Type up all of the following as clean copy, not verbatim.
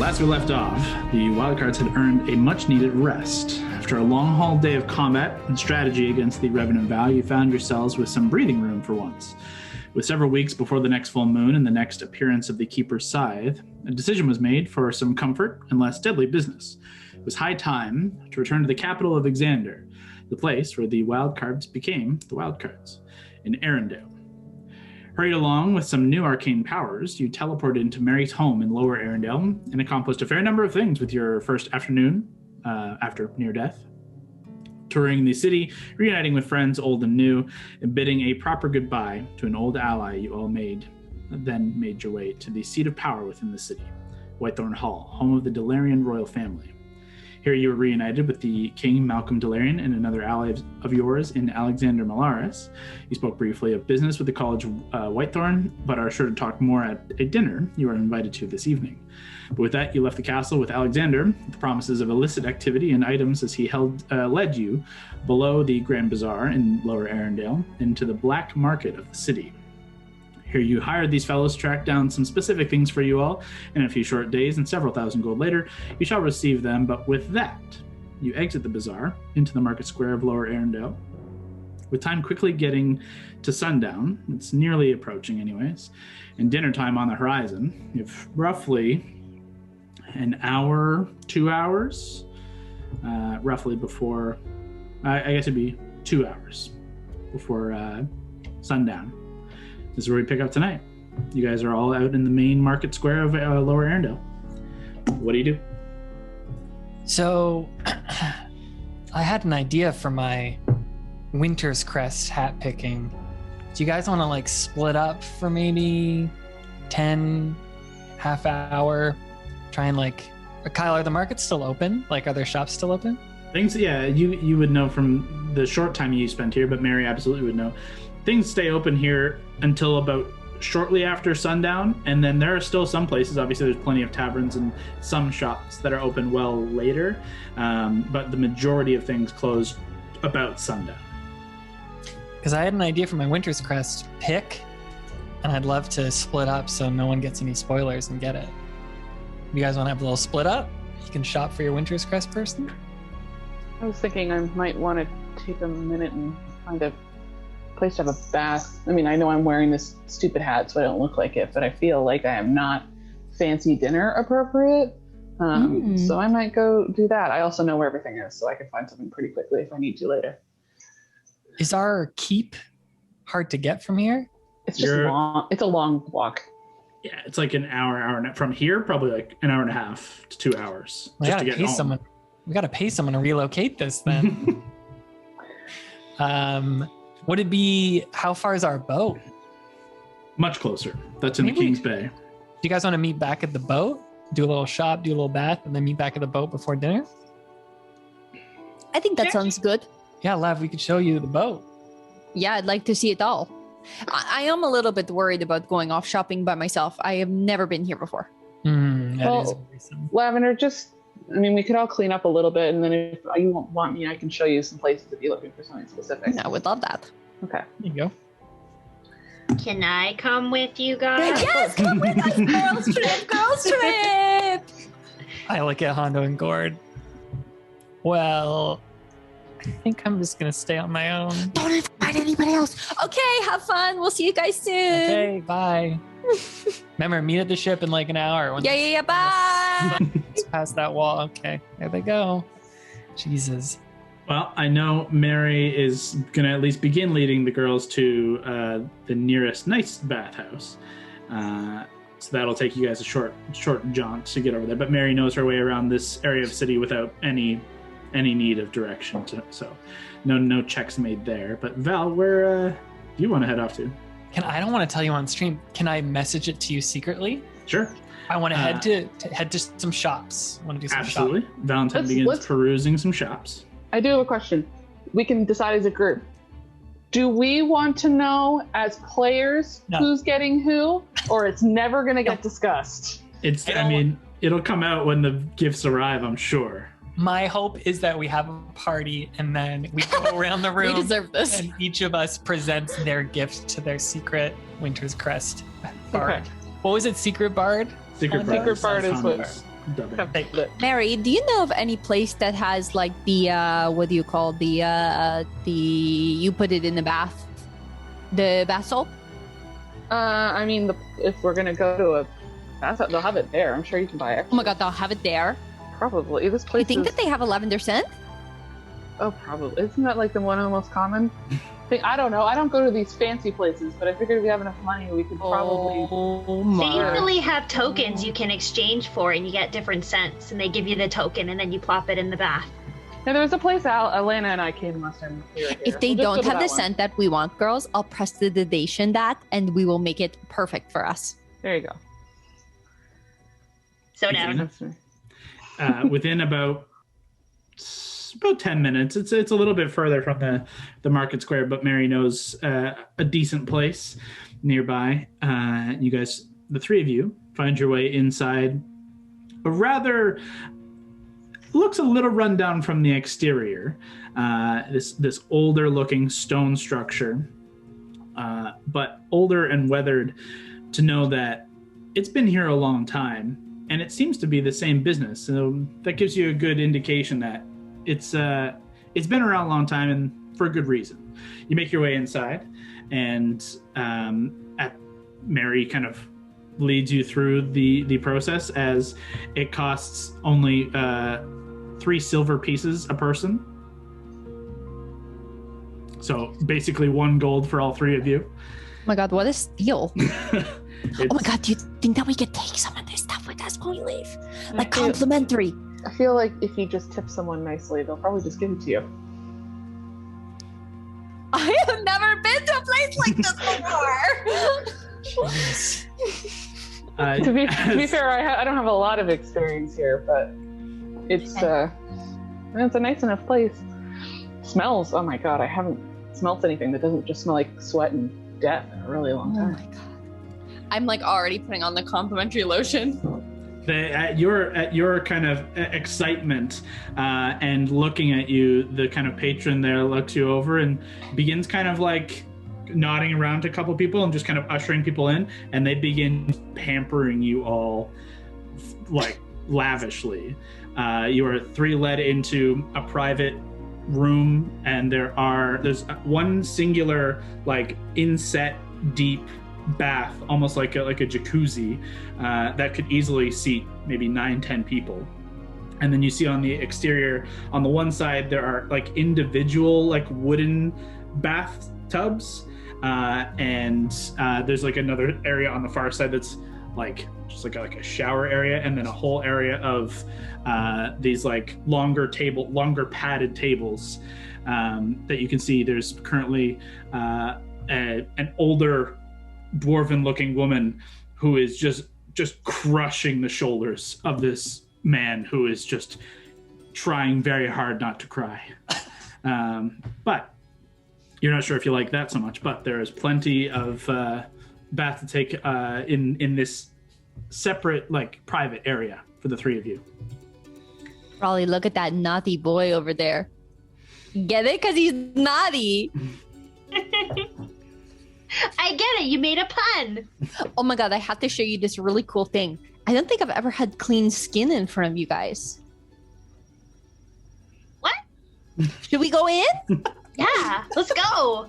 Last we left off, the Wildcards had earned a much-needed rest. After a long-haul day of combat and strategy against the Revenant Vow, you found yourselves with some breathing room for once. With several weeks before the next full moon and the next appearance of the Keeper's Scythe, a decision was made for some comfort and less deadly business. It was high time to return to the capital of Exander, the place where the Wildcards became the Wildcards, in Arendelle. Hurried along with some new arcane powers, you teleported into Mary's home in Lower Arendelle and accomplished a fair number of things with your first afternoon after near death. Touring the city, reuniting with friends old and new, and bidding a proper goodbye to an old ally you all then made your way to the seat of power within the city, Whitethorn Hall, home of the Dalarian royal family. Here you were reunited with the King Malcolm Dalarian and another ally of yours in Alexander Malaris. You spoke briefly of business with the College of Whitethorn, but are sure to talk more at a dinner you are invited to this evening. But with that, you left the castle with Alexander, with the promises of illicit activity and items as he led you below the Grand Bazaar in Lower Arendelle into the black market of the city. Here you hired these fellows to track down some specific things for you all. In a few short days and several thousand gold later, you shall receive them. But with that, you exit the bazaar into the market square of Lower Arendelle. With time quickly getting to sundown, it's nearly approaching anyways, and dinner time on the horizon, you have roughly an hour, 2 hours, roughly before, I guess it'd be 2 hours before sundown. This is where we pick up tonight. You guys are all out in the main market square of Lower Arendelle. What do you do? So, I had an idea for my Winter's Crest hat picking. Do you guys want to split up for maybe 10, half hour? Try and Kyle, are the markets still open? Are their shops still open? Things, yeah, you would know from the short time you spent here, but Mary absolutely would know. Things stay open here until about shortly after sundown, and then there are still some places, obviously there's plenty of taverns and some shops that are open well later, but the majority of things close about sundown. Because I had an idea for my Winter's Crest pick, and I'd love to split up so no one gets any spoilers and get it. You guys want to have a little split up? You can shop for your Winter's Crest person? I was thinking I might want to take a minute and find a place to have a bath. I mean, I know I'm wearing this stupid hat so I don't look like it, but I feel like I am not fancy dinner appropriate. So I might go do that. I also know where everything is, so I can find something pretty quickly if I need to later. Is our keep hard to get from here? It's just long. It's a long walk. Yeah, it's like an hour and from here, probably an hour and a half to 2 hours. We just gotta to get home. We gotta pay someone to relocate this then. Would it be, how far is our boat? Much closer. That's in the King's Bay. Do you guys want to meet back at the boat? Do a little shop, do a little bath, and then meet back at the boat before dinner? I think that sounds good. Yeah, Lav, we could show you the boat. Yeah, I'd like to see it all. I am a little bit worried about going off shopping by myself. I have never been here before. That is worrisome. Lavender, we could all clean up a little bit, and then if you want me, I can show you some places if you're looking for something specific. I would love that. Okay. There you go. Can I come with you guys? Yes, come with us, girls trip! I look at Hondo and Gord. Well, I think I'm just going to stay on my own. Don't invite anybody else. Okay, have fun. We'll see you guys soon. Okay, bye. Remember, meet at the ship in an hour. Yeah, bye. It's past that wall. Okay, there they go. Jesus. Well, I know Mary is going to at least begin leading the girls to the nearest nice bathhouse. So that'll take you guys a short jaunt to get over there. But Mary knows her way around this area of city without any need of direction. So no checks made there. But Val, where do you want to head off to? I don't want to tell you on stream. Can I message it to you secretly? Sure. I want to head to some shops. I want to do some absolutely. shopping. Valentine begins perusing some shops. I do have a question. We can decide as a group. Do we want to know as players who's getting who, or it's never going to get discussed? It'll come out when the gifts arrive, I'm sure. My hope is that we have a party and then we go around the room. We deserve this. And each of us presents their gift to their secret Winter's Crest bard. Okay. What was it? Secret bard? Secret Bard is what dubbing. Have to flip. Mary, do you know of any place that has like the what do you call the you put it in the bath, the bath salt? I mean, if we're gonna go to a bath, they'll have it there. I'm sure you can buy it. Oh my god, they'll have it there. Probably. This place You think is... that they have a lavender scent? Oh, probably. Isn't that like one of the most common thing? I don't know. I don't go to these fancy places, but I figured if we have enough money, we could probably... Oh They my. usually have tokens you can exchange for, and you get different scents, and they give you the token, and then you plop it in the bath. Yeah, there was a place Alana and I came last time we were here. If they We'll just don't go to have that the one. scent that we want, girls, I'll prestidigitation that, and we will make it perfect for us. There you go. So Okay. down. Within about 10 minutes, it's a little bit further from the market square, but Mary knows a decent place nearby. You guys, the three of you, find your way inside a rather looks a little run down from the exterior. This older looking stone structure, but older and weathered to know that it's been here a long time, and it seems to be the same business. So that gives you a good indication that it's been around a long time, and for a good reason. You make your way inside, and Mary kind of leads you through the process, as it costs only 3 silver pieces a person. So basically 1 gold for all 3 of you. Oh my god, what a steal. Oh my god, do you think that we could take some of this stuff with us when we leave? Like complimentary. I feel like if you just tip someone nicely, they'll probably just give it to you. I have never been to a place like this before. To be fair, I don't have a lot of experience here, but it's a nice enough place. Smells. Oh my god, I haven't smelt anything that doesn't just smell like sweat and death in a really long Oh time. my god. I'm like already putting on the complimentary lotion. At your kind of excitement and looking at you, the kind of patron there looks you over and begins kind of like nodding around to a couple people and just kind of ushering people in, and they begin pampering you all like lavishly. You are 3 led into a private room, and there's one singular like inset deep bath, almost like a jacuzzi, that could easily seat maybe 9-10 people. And then you see on the exterior, on the one side, there are like individual like wooden bathtubs, and there's like another area on the far side that's like just like a shower area, and then a whole area of these like longer padded tables that you can see. There's currently an older dwarven looking woman who is just crushing the shoulders of this man who is just trying very hard not to cry. But you're not sure if you like that so much, but there is plenty of bath to take in this separate like private area for the 3 of you. Probably look at that naughty boy over there. Get it? Because he's naughty. I get it. You made a pun. Oh my god, I have to show you this really cool thing. I don't think I've ever had clean skin in front of you guys. What? Should we go in? Yeah, let's go.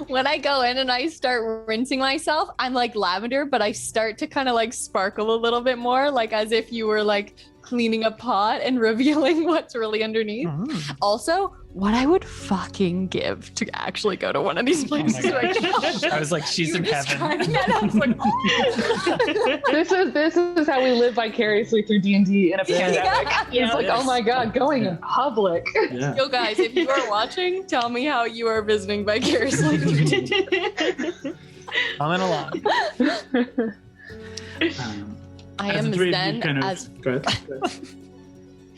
When I go in and I start rinsing myself, I'm like lavender, but I start to kind of like sparkle a little bit more, like as if you were like cleaning a pot and revealing what's really underneath. Mm. Also, what I would fucking give to actually go to one of these places right now. I was like, she's You in were describing heaven. that, I was like, oh. This is how we live vicariously through D&D in a pandemic. Yeah. It's like, oh my god, going in public. Yeah. Yo, guys, if you are watching, tell me how you are visiting vicariously. Coming along. I As am the 3 of you zen kind of- as Go ahead.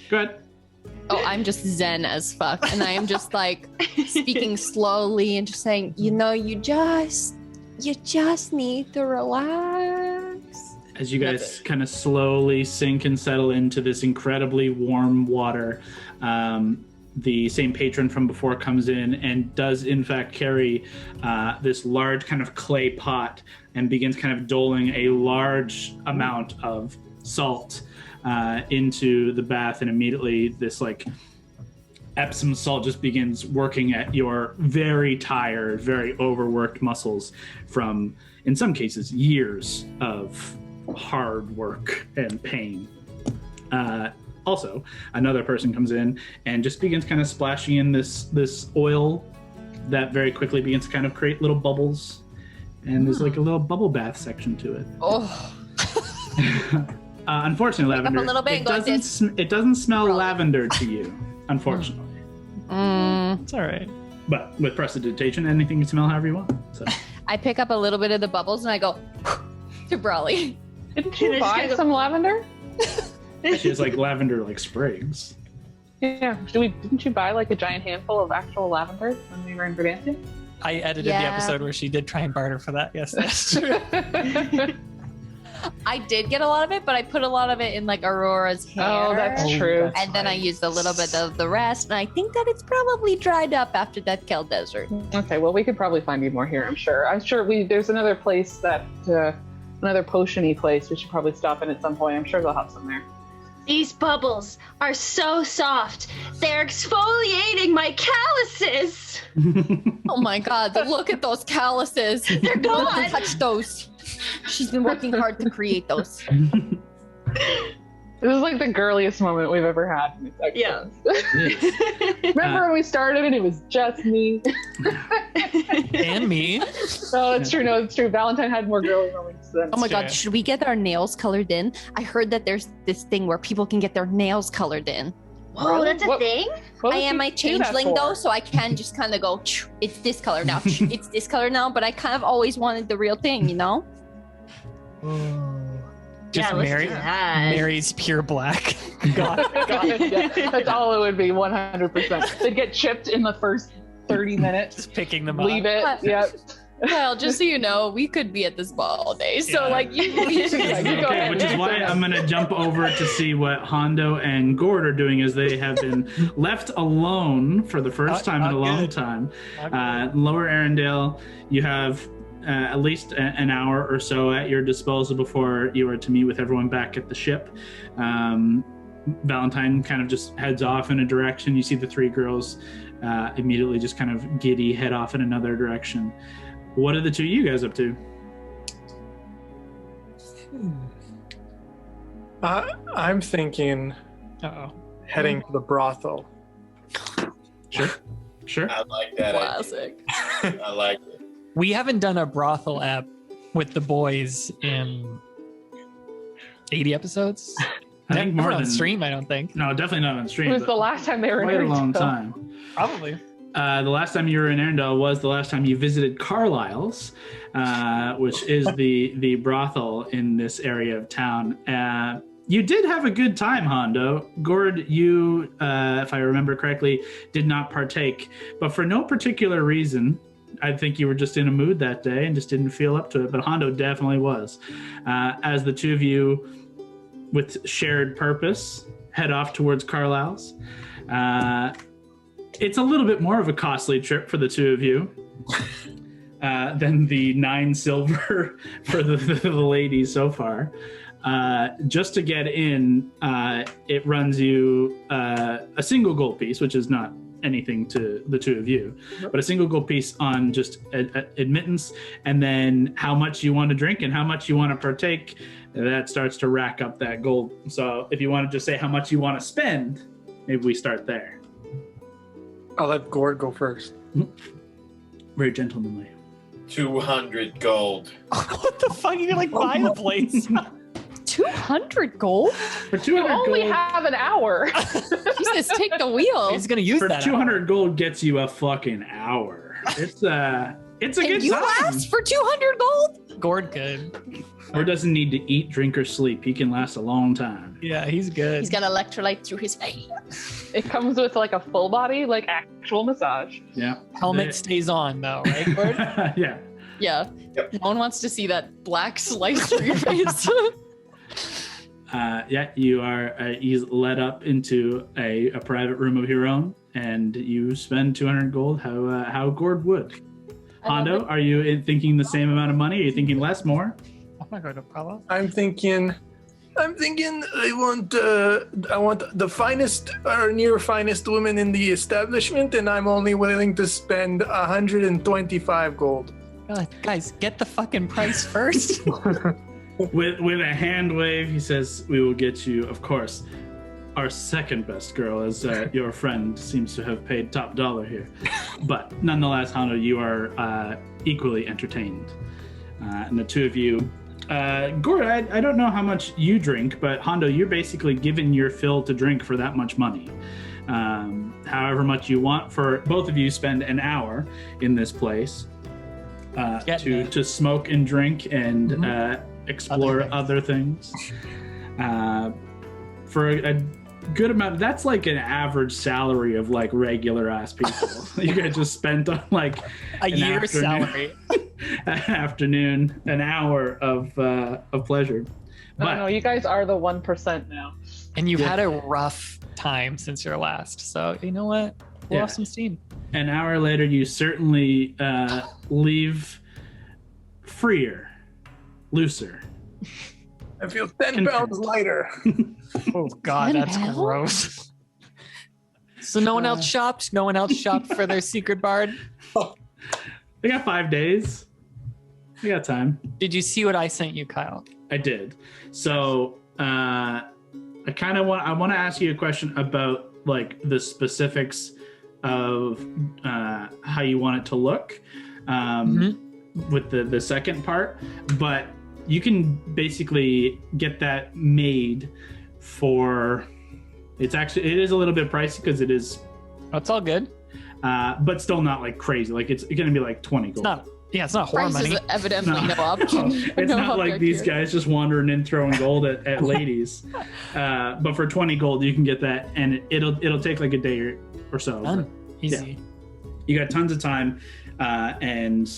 Go ahead. oh, I'm just zen as fuck, and I am just like speaking slowly and just saying, you know, you just need to relax. As you guys kind of slowly sink and settle into this incredibly warm water, the same patron from before comes in and does in fact carry this large kind of clay pot and begins kind of doling a large amount of salt into the bath, and immediately this like Epsom salt just begins working at your very tired, very overworked muscles from, in some cases, years of hard work and pain. Also, another person comes in and just begins kind of splashing in this oil that very quickly begins to kind of create little bubbles, and there's like a little bubble bath section to it. Oh. Unfortunately, Pick up lavender. a little bit and go like this. It doesn't smell lavender to you, unfortunately. It's all right. But with prestidigitation, anything can smell however you want. So. I pick up a little bit of the bubbles and I go to Brawley. Didn't you buy some lavender? She has like lavender like sprigs. Yeah. Didn't you buy like a giant handful of actual lavender when we were in Verdantia? I edited the Yeah. episode where she did try and barter for that. Yes, that's true. I did get a lot of it, but I put a lot of it in like Aurora's hair. Oh, that's true. And then I used a little bit of the rest, and I think that it's probably dried up after that Kel Desert. Okay, well, we could probably find you more here, I'm sure. There's another place another potion-y place we should probably stop in at some point. I'm sure they'll have some there. These bubbles are so soft. They're exfoliating my calluses. Oh my god, look at those calluses. They're Don't gone. touch those. She's been working hard to create those. This is like the girliest moment we've ever had. Yeah. Remember when we started and it was just me? And me. No, it's true. No, it's true. Valentine had more girly moments than. Oh my god, Sure. should we get our nails colored in? I heard that there's this thing where people can get their nails colored in. Whoa, that's a What- thing? What I would am you a do that changeling for? though, so I can just kind of go, it's this color now, it's this color now, but I kind of always wanted the real thing, you know? Just yeah, let's Mary. do that. Mary's pure black. God. God, yeah, that's all it would be, 100%. They'd get chipped in the first 30 minutes. Just picking them up. Leave it. Yep. Well, just so you know, we could be at this ball all day, so Yeah. like, you Yeah, you go Okay, ahead. which is why I'm going to jump over to see what Hondo and Gord are doing, as they have been left alone for the first time in a Not long good. time. Lower Arendelle, you have at least an hour or so at your disposal before you are to meet with everyone back at the ship. Valentine kind of just heads off in a direction. You see the three girls immediately just kind of giddy head off in another direction. What are the two of you guys up to? I'm thinking Uh-oh. heading to the brothel. Sure. I like that. classic. Idea. I like it. We haven't done a brothel app with the boys in 80 episodes. I think more on than stream, I don't think. No, definitely not on stream. It was but the last time they were in quite a long Retail. time. Probably. The last time you were in Arendelle was the last time you visited Carlisle's, which is the brothel in this area of town. You did have a good time, Hondo. Gord, you, if I remember correctly, did not partake, but for no particular reason. I think you were just in a mood that day and just didn't feel up to it, but Hondo definitely was. As the two of you, with shared purpose, head off towards Carlisle's. It's a little bit more of a costly trip for the two of you than the 9 silver for the ladies so far. Just to get in, it runs you a single gold piece, which is not anything to the two of you, but a single gold piece on just admittance, and then how much you want to drink and how much you want to partake. That starts to rack up that gold. So if you want to just say how much you want to spend, maybe we start there. I'll let Gord go first. Very gentlemanly. 200 gold. What the fuck? You can like buy the place. 200 gold? For You 200 only gold, have an hour. Jesus, take the wheel. He's gonna use for that. 200 gold gets you a fucking hour. It's a Can good you time. last for 200 gold? Gord good. Or doesn't need to eat, drink, or sleep. He can last a long time. Yeah, he's good. He's got electrolyte through his veins. It comes with like a full body, like actual massage. Yeah. Helmet stays on though, right, Gord? Yeah. Yeah. Yep. No one wants to see that black slice through your face. Yeah, you are led up into a private room of your own, and you spend 200 gold how Gord would. Hondo, are you thinking the same amount of money? Are you thinking less, more? I'm gonna go to Palo. I'm thinking I'm thinking I want the finest or near finest woman in the establishment, and I'm only willing to spend 125 gold. God, guys, get the fucking price first. With a hand wave, he says, "We will get you, of course, our second best girl, as your friend seems to have paid top dollar here. But nonetheless, Hondo, you are equally entertained. And the two of you, Gord, I don't know how much you drink, but Hondo, you're basically given your fill to drink for that much money. However much you want. For both of you, spend an hour in this place to smoke and drink and explore other things. For a good amount, that's like an average salary of like regular ass people. You guys just spent on like a year's salary. An hour of pleasure. But no, you guys are the 1% now. And you've had a rough time since your last, so you know what? Blow off some steam. An hour later, you certainly leave freer, looser. I feel 10 pounds lighter. Oh God, that's gross. So no one else shopped? No one else shopped for their secret bard? They got 5 days. We got time. Did you see what I sent you, Kyle? I did. So I want to ask you a question about like the specifics of how you want it to look with the second part, but you can basically get that made for. It is a little bit pricey because it is. Oh, it's all good. But still not like crazy. Like it's going to be like 20 gold. It's not horror Price money. is evidently no option. It's No not like object these here. guys just wandering in throwing gold at ladies. But for 20 gold, you can get that, and it'll take like a day or so. Done. Easy. Yeah. You got tons of time, and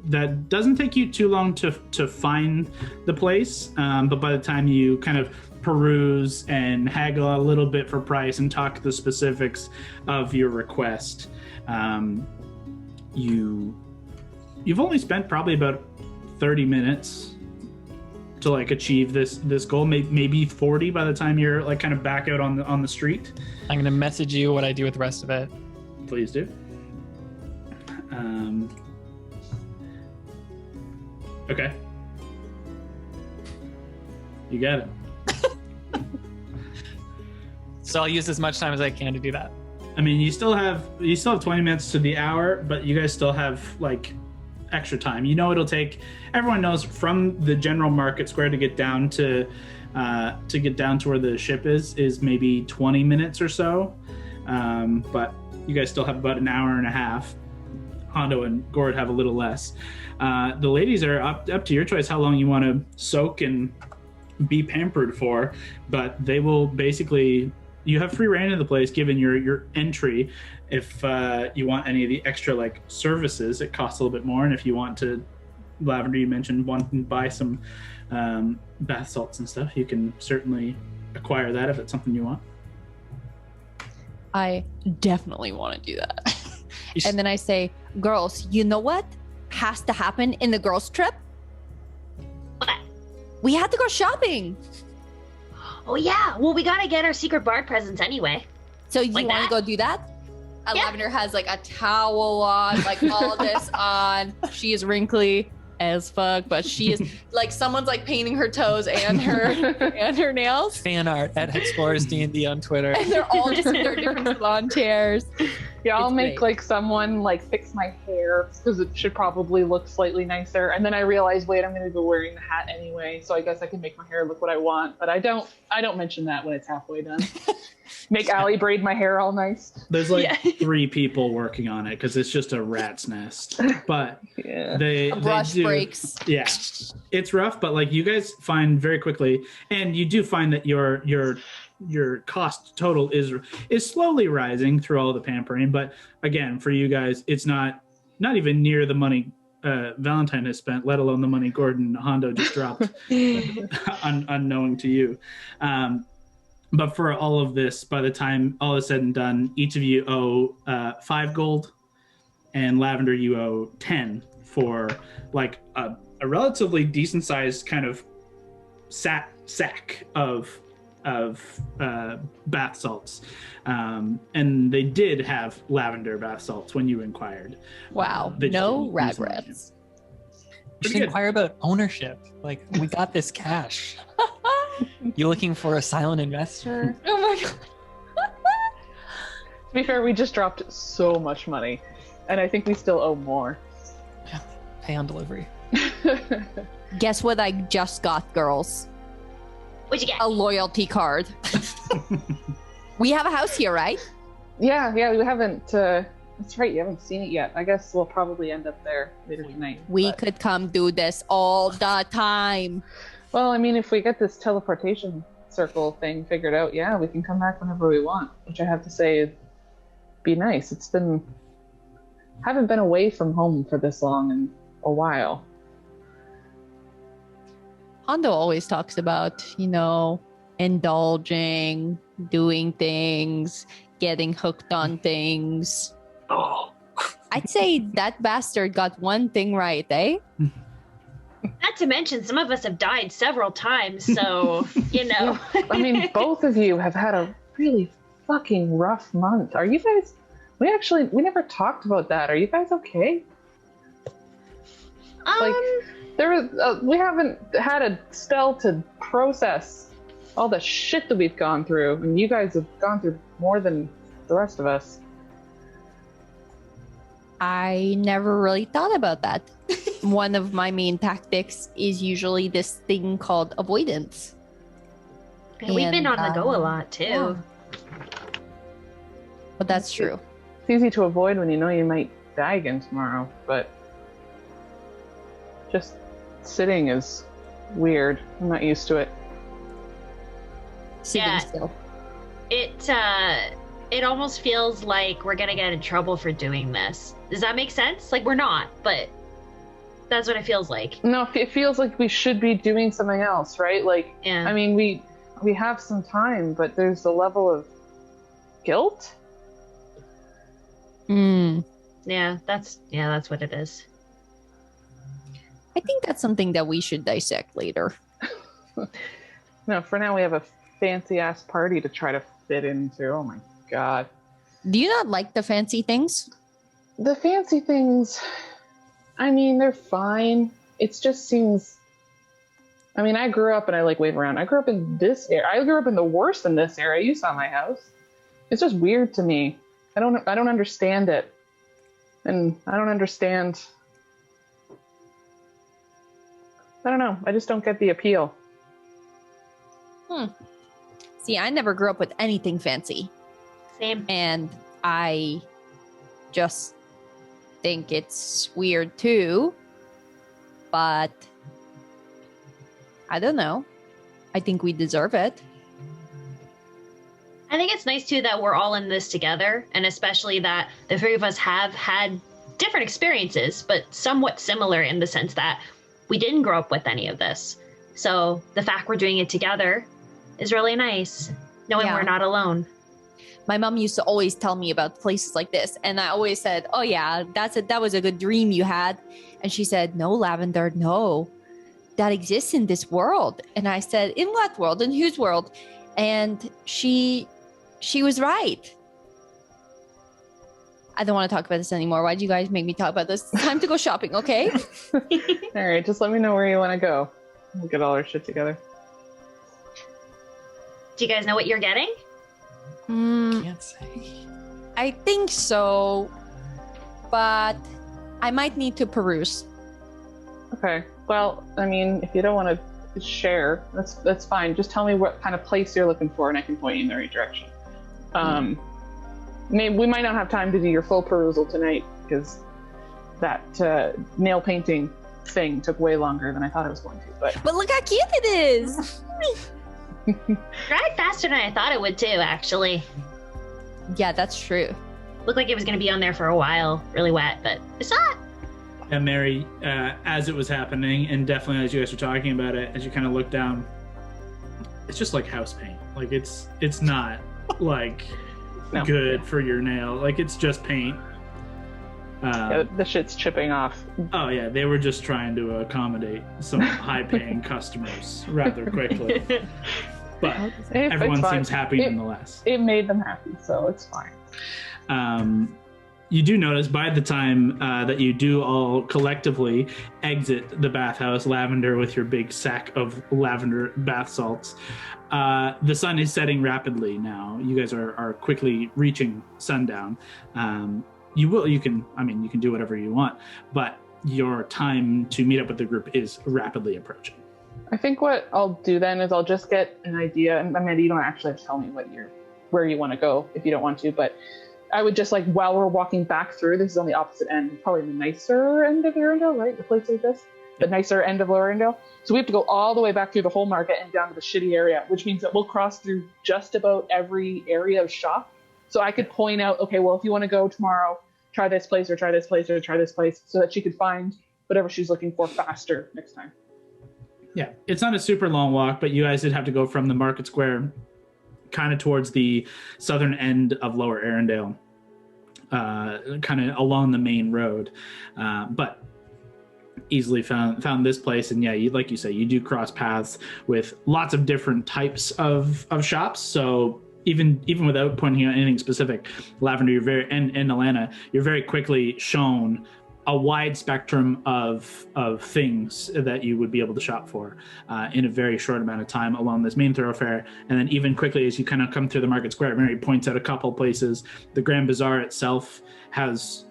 that doesn't take you too long to find the place. But by the time you kind of peruse and haggle a little bit for price and talk the specifics of your request, you've only spent probably about 30 minutes to like achieve this goal, maybe 40 by the time you're like kind of back out on the street. I'm gonna message you what I do with the rest of it. Please do. Okay. You got it. So I'll use as much time as I can to do that. I mean, you still have 20 minutes to the hour, but you guys still have like extra time. You know, it'll take. Everyone knows from the general market square to get down to where the ship is maybe 20 minutes or so. But you guys still have about an hour and a half. Hondo and Gord have a little less. The ladies are up to your choice how long you want to soak and be pampered for, but they will basically. You have free reign of the place given your entry. If you want any of the extra like services, it costs a little bit more. And if you want to, Lavender, you mentioned wanting to buy some bath salts and stuff, you can certainly acquire that if it's something you want. I definitely want to do that. And then I say, girls, you know what has to happen in the girls' trip? What? We had to go shopping. Oh yeah. Well, we gotta get our secret bard presents anyway. So you Like want to that? go do that? Yeah. Lavender has like a towel on, like all this on. She is wrinkly as fuck, but she is like someone's like painting her toes and her nails. Fan art at Hexplorers DnD on Twitter. And they're all just in their different salon chairs. Yeah, I'll It's make great. like someone like fix my hair because it should probably look slightly nicer. And then I realized, wait, I'm going to be wearing the hat anyway, so I guess I can make my hair look what I want. But I don't mention that when it's halfway done. Make Allie braid my hair all nice. There's like Yeah. 3 people working on it because it's just a rat's nest. But Yeah. they Brush do, breaks. Yeah, it's rough, but like you guys find very quickly, and you do find that your cost total is slowly rising through all the pampering. But again, for you guys, it's not even near the money Valentine has spent, let alone the money Gordon Hondo just dropped, unknowing to you. But for all of this, by the time all is said and done, each of you owe 5 gold, and Lavender, you owe 10 for like a relatively decent sized kind of sack of bath salts, and they did have lavender bath salts when you inquired. Wow. They just No didn't use them. regrets. Just Pretty good. inquire about ownership. Like, we got this cash. You looking for a silent investor? Oh my god. To be fair, we just dropped so much money, and I think we still owe more. Pay on delivery. Guess what I just got, girls? What'd you get? A loyalty card. We have a house here, right? Yeah, we haven't. That's right, you haven't seen it yet. I guess we'll probably end up there later tonight. We but- could come do this all the time. Well, I mean, if we get this teleportation circle thing figured out, yeah, we can come back whenever we want. Which I have to say, it'd be nice. Haven't been away from home for this long in a while. Hondo always talks about, indulging, doing things, getting hooked on things. Oh, I'd say that bastard got one thing right, eh? Not to mention, some of us have died several times, so, I mean, both of you have had a really fucking rough month. Are you guys... We never talked about that. Are you guys okay? We haven't had a spell to process all the shit that we've gone through, and you guys have gone through more than the rest of us. I never really thought about that. One of my main tactics is usually this thing called avoidance. we've been on the go a lot, too. yeah. But that's true. It's easy to avoid when you know you might die again tomorrow, but just sitting is weird. I'm not used to it. Sitting Yeah. still. It almost feels like we're gonna get in trouble for doing this. Does that make sense? Like, we're not, but that's what it feels like. No, it feels like we should be doing something else, right? Like, Yeah. I mean, we have some time, but there's a level of guilt. Yeah, that's what it is. I think that's something that we should dissect later. No, for now we have a fancy ass party to try to fit into. Oh my god. Do you not like the fancy things? The fancy things, I mean, they're fine. It just seems... I mean, I grew up, and I like wave around. I grew up in this area. I grew up in the worst in this area. You saw my house. It's just weird to me. I don't understand it. And I don't understand... I don't know. I just don't get the appeal. See, I never grew up with anything fancy. Same. And I just think it's weird too. But I don't know. I think we deserve it. I think it's nice too that we're all in this together, and especially that the three of us have had different experiences, but somewhat similar in the sense that we didn't grow up with any of this. So the fact we're doing it together is really nice, knowing Yeah. we're not alone. My mom used to always tell me about places like this, and I always said, "Oh yeah, that was a good dream you had." And she said, "No, Lavender, no. That exists in this world." And I said, "In what world? In whose world?" And she was right. I don't want to talk about this anymore. Why do you guys make me talk about this? It's time to go shopping, okay? All right, just let me know where you want to go. We'll get all our shit together. Do you guys know what you're getting? Can't say. I think so, but I might need to peruse. Okay. Well, I mean, if you don't want to share, that's fine. Just tell me what kind of place you're looking for, and I can point you in the right direction. Maybe we might not have time to do your full perusal tonight because that nail painting thing took way longer than I thought it was going to. But Look how cute it is. Dried faster than I thought it would too, actually. Yeah, that's true. Looked like it was going to be on there for a while, really wet, but it's not. And Mary, as it was happening, and definitely as you guys were talking about it, as you kind of look down, it's just like house paint. Like it's not like No. good for your nail. Like it's just paint. The shit's chipping off. Oh yeah, they were just trying to accommodate some high-paying customers rather quickly. But everyone seems happy nonetheless. It made them happy, so it's fine. You do notice by the time that you do all collectively exit the bathhouse, Lavender with your big sack of lavender bath salts, the sun is setting rapidly now. You guys are quickly reaching sundown. You can do whatever you want, but your time to meet up with the group is rapidly approaching. I think what I'll do then is I'll just get an idea, and Amanda, you don't actually have to tell me where you want to go if you don't want to, but I would just while we're walking back through, this is on the opposite end, probably the nicer end of Arendelle, right? The place like this, the nicer end of Arendelle. So we have to go all the way back through the whole market and down to the shitty area, which means that we'll cross through just about every area of shop. So I could point out, okay, well, if you want to go tomorrow, try this place or try this place or try this place, so that she could find whatever she's looking for faster next time. Yeah, it's not a super long walk, but you guys did have to go from the market square kind of towards the southern end of Lower Arendelle, kind of along the main road, but easily found this place. And yeah, like you say, you do cross paths with lots of different types of shops. So even without pointing out anything specific, Lavender, and Alana, you're very quickly shown a wide spectrum of things that you would be able to shop for in a very short amount of time along this main thoroughfare. And then even quickly as you kind of come through the market square, Mary points out a couple places. The Grand Bazaar itself has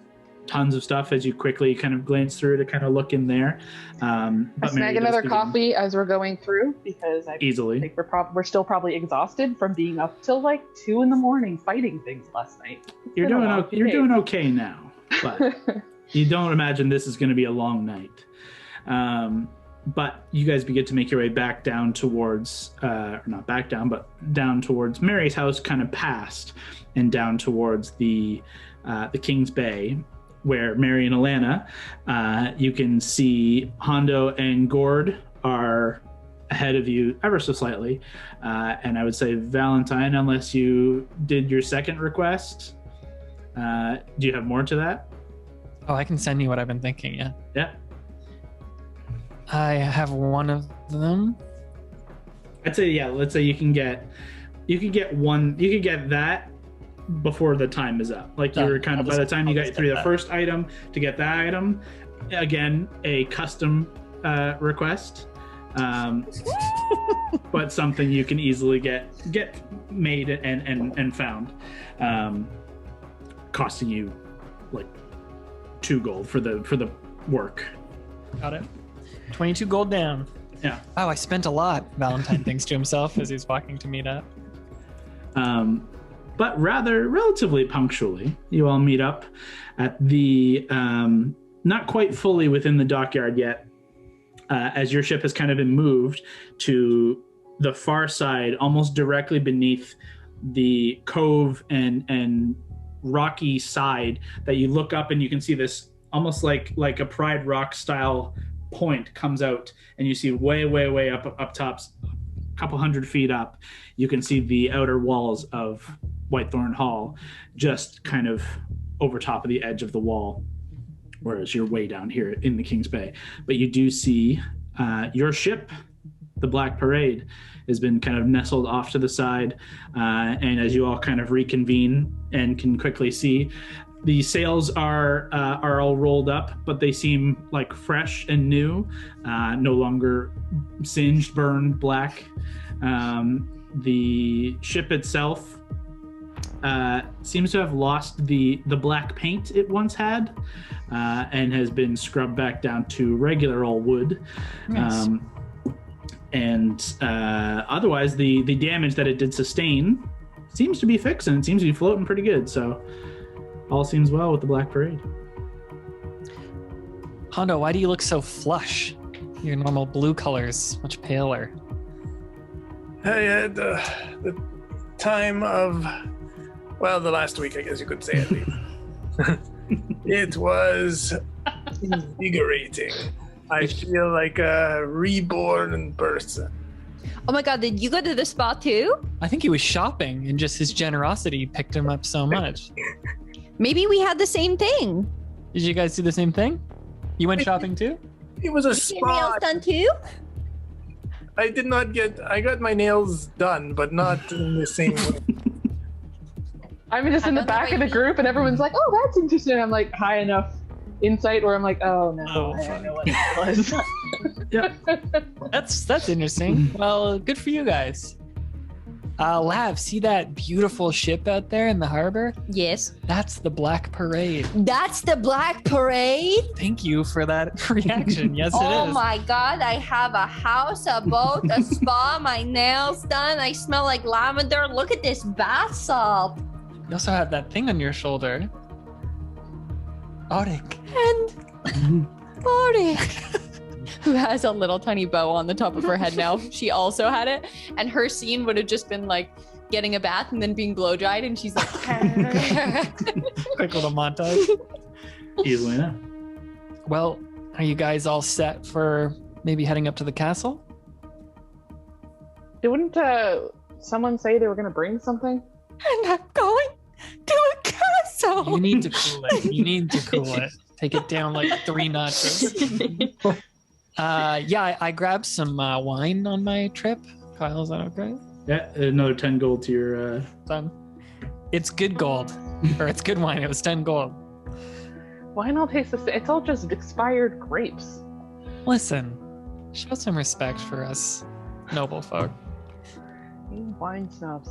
tons of stuff as you quickly kind of glance through to kind of look in there. I snag another coffee as we're going through, because I think we're still probably exhausted from being up till 2 a.m. fighting things last night. You're doing okay now, but you don't imagine this is going to be a long night. But you guys begin to make your way back down towards, or not back down, but down towards Mary's house, kind of past, and down towards the King's Bay, where Mary and Alana, you can see Hondo and Gord are ahead of you ever so slightly. And I would say Valentine, unless you did your second request. Do you have more to that? Oh, I can send you what I've been thinking, yeah. Yeah. I have one of them. I'd say, yeah, let's say you can get that before the time is up. Like you were kind of, by the time you got through the first item to get that item, again, a custom request. But something you can easily get made and found, costing you 2 gold for the work. Got it. 22 gold down. Yeah. Oh, I spent a lot, Valentine thinks to himself as he's walking to meet up. But relatively punctually, you all meet up at the, not quite fully within the dockyard yet, as your ship has kind of been moved to the far side, almost directly beneath the cove and rocky side, that you look up and you can see this almost like a Pride Rock style point comes out, and you see way up tops, a couple 100 feet up, you can see the outer walls of Whitethorn Hall just kind of over top of the edge of the wall, whereas you're way down here in the King's Bay. But you do see your ship, the Black Parade, has been kind of nestled off to the side, and as you all kind of reconvene and can quickly see, the sails are all rolled up, but they seem like fresh and new, no longer singed, burned black. The ship itself seems to have lost the black paint it once had, and has been scrubbed back down to regular old wood. Nice. And otherwise, the damage that it did sustain seems to be fixed, and it seems to be floating pretty good. So all seems well with the Black Parade. Hondo, why do you look so flush? Your normal blue color's much paler. I had the time of, the last week, I guess you could say at least. It was invigorating. I feel like a reborn person. Oh my god, did you go to the spa too? I think he was shopping, and just his generosity picked him up so much. Maybe we had the same thing. Did you guys do the same thing? You went shopping too? It was a Your nails spa. done too? I got my nails done, but not in the same way. I'm just in the back of the group, and everyone's like, "Oh, that's interesting." I'm like high enough insight where I'm like, "Oh no, Oh, I fuck. know what that was." Yeah. That's interesting. Well, good for you guys. Lav, see that beautiful ship out there in the harbor? Yes. That's the Black Parade. That's the Black Parade? Thank you for that reaction. Yes, it is. Oh my god, I have a house, a boat, a spa, my nails done. I smell like lavender. Look at this bath salt. You also have that thing on your shoulder. Auric. And Body. Who has a little tiny bow on the top of her head now. She also had it. And her scene would have just been like getting a bath and then being blow dried. And she's like, Quick little montage. Easily enough. Well, are you guys all set for maybe heading up to the castle? Didn't someone say they were going to bring something? and I'm going to a castle. You need to cool it. You need to cool it. Take it down like 3 notches. Yeah, I grabbed some wine on my trip. Kyle, is that okay? Yeah, another 10 gold to your. Done. It's good gold. Or it's good wine. It was 10 gold. Wine all tastes the same. It's all just expired grapes. Listen, show some respect for us noble folk. Wine snobs.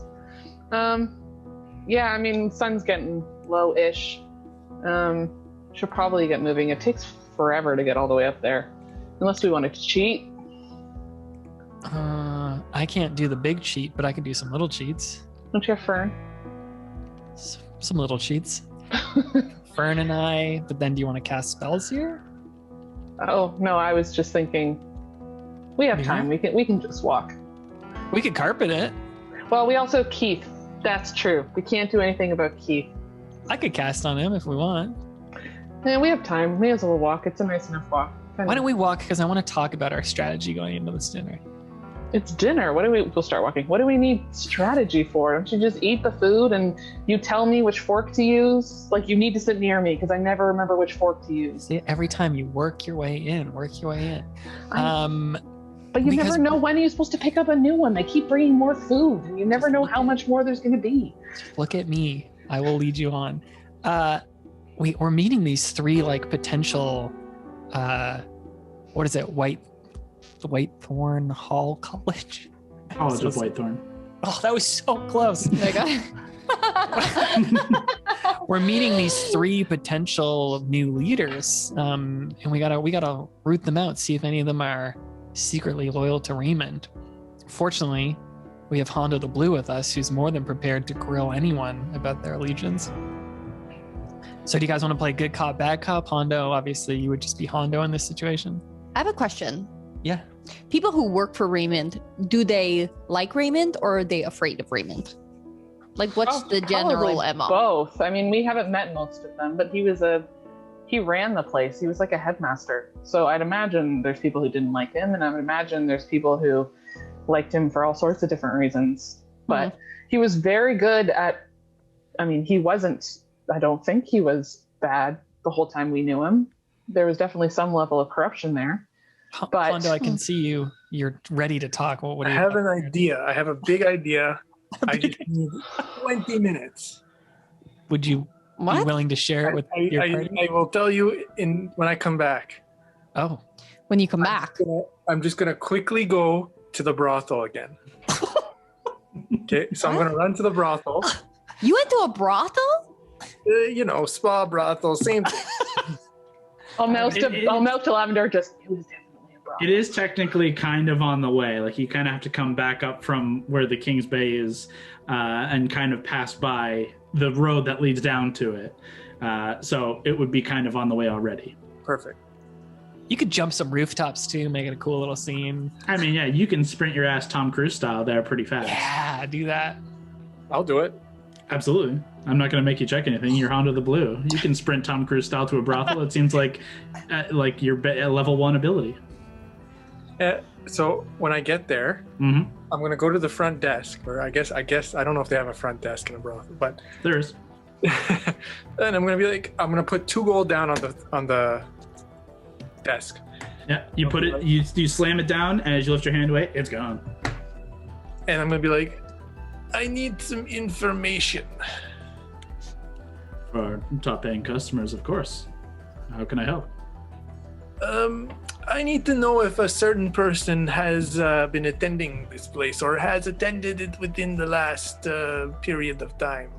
Yeah, I mean, sun's getting low-ish. Should probably get moving. It takes forever to get all the way up there. Unless we wanted to cheat. I can't do the big cheat, but I can do some little cheats. Don't you have Fern? Some little cheats. Fern and I, but then do you want to cast spells here? Oh, no, I was just thinking we have time. We can just walk. We could carpet it. Well, we also Keith. That's true. We can't do anything about Keith. I could cast on him if we want. Yeah, we have time. May as well walk. It's a nice enough walk. Why don't we walk? Because I want to talk about our strategy going into this dinner. It's dinner. We'll start walking. What do we need strategy for? Don't you just eat the food and you tell me which fork to use? Like, you need to sit near me because I never remember which fork to use. See, every time you work your way in. But you because- never know when you're supposed to pick up a new one. They keep bringing more food and you never know how much more there's going to be. Look at me. I will lead you on. We're meeting these 3 like potential, what is it? Whitethorn Hall College. College of Whitethorn. Oh, that was so close. Oh my God. We're meeting these 3 potential new leaders, and we gotta root them out, see if any of them are secretly loyal to Raymond. Fortunately, we have Hondo the Blue with us, who's more than prepared to grill anyone about their allegiance. So, do you guys want to play good cop, bad cop? Hondo, obviously, you would just be Hondo in this situation. I have a question. Yeah. People who work for Raymond, do they like Raymond or are they afraid of Raymond? Like, what's the general Probably MO? Both. I mean, we haven't met most of them, but he ran the place. He was like a headmaster. So I'd imagine there's people who didn't like him, and I would imagine there's people who liked him for all sorts of different reasons. But he was very good at, I mean, I don't think he was bad the whole time we knew him. There was definitely some level of corruption there. But Hondo, I can see you. You're ready to talk. What I do you have an idea. I have a big idea. I just need 20 minutes. Would you be What? willing to share it with your party? I will tell you when I come back. Oh, When you come back. I'm just gonna quickly go to the brothel again. Okay, so I'm gonna run to the brothel. You went to a brothel? Spa brothel, same thing. I'll melt to Lavender. It was definitely a problem. It is technically kind of on the way. Like, you kind of have to come back up from where the King's Bay is and kind of pass by the road that leads down to it. So it would be kind of on the way already. Perfect. you could jump some rooftops too, make it a cool little scene. I mean, yeah, you can sprint your ass Tom Cruise style there pretty fast. Yeah, do that. I'll do it. Absolutely. I'm not going to make you check anything. You're Hondo the Blue. You can sprint Tom Cruise style to a brothel. It seems like your level 1 ability. So when I get there, Mm-hmm. I'm going to go to the front desk, or I guess I don't know if they have a front desk in a brothel, but There is. And I'm gonna put 2 gold down on the desk. Yeah, you put it, you slam it down, and as you lift your hand away, it's gone. And I'm gonna be like, I need some information. For our top paying customers, of course. How can I help? I need to know if a certain person has been attending this place or has attended it within the last period of time.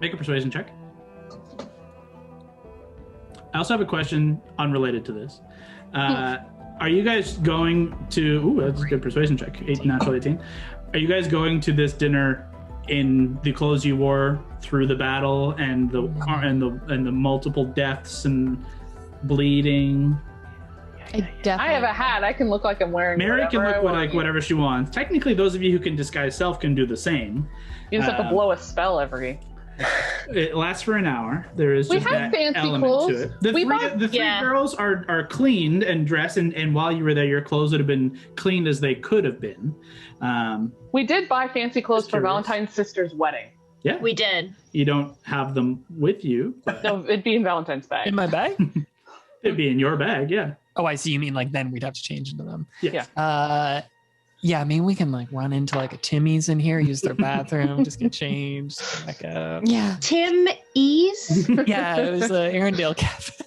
Make a persuasion check. I also have a question unrelated to this. Are you guys going to? Ooh, that's a good persuasion check. Natural 18. Are you guys going to this dinner in the clothes you wore through the battle and the multiple deaths and bleeding? I have a hat. I can look like I'm wearing. Mary can look whatever she wants. Technically, those of you who can disguise self can do the same. You just have to blow a spell every. It lasts for an hour. There is just that element clothes. to it. The three girls are cleaned and dressed, and while you were there, your clothes would have been cleaned as they could have been. We did buy fancy clothes for Valentine's sister's wedding. Yeah, We did. you don't have them with you, but No, it'd be in Valentine's bag. In my bag? it'd be in your bag. Yeah. Oh, I see. You mean like then we'd have to change into them? Yeah. Yeah, I mean, we can like run into like a Timmy's in here, use their bathroom, just get changed, come back up. Yeah. Tim Ease? Yeah, it was Arendelle Cafe.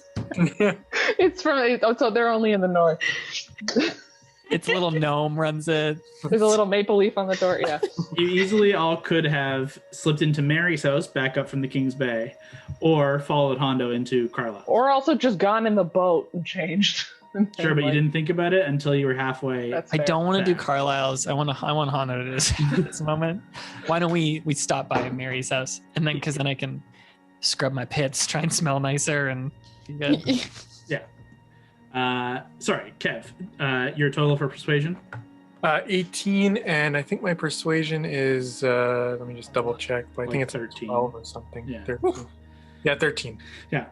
It's from. Oh, so they're only in the north. Its little gnome runs it. There's a little maple leaf on the door. Yeah. You easily all could have slipped into Mary's house back up from the King's Bay, or followed Hondo into Carlisle. Or also just gone in the boat and changed. Sure, but you didn't think about it until you were halfway. That's I fair. don't want to do Back. Carlisle's. I want Hana to do this at this moment. Why don't we stop by Mary's house and then because then I can scrub my pits, try and smell nicer, and be good. Sorry, Kev. Your total for persuasion? 18, and I think my persuasion is. Let me just double check. But I think Like it's 13. 12 or something. Yeah. 13. Yeah, 13. Yeah.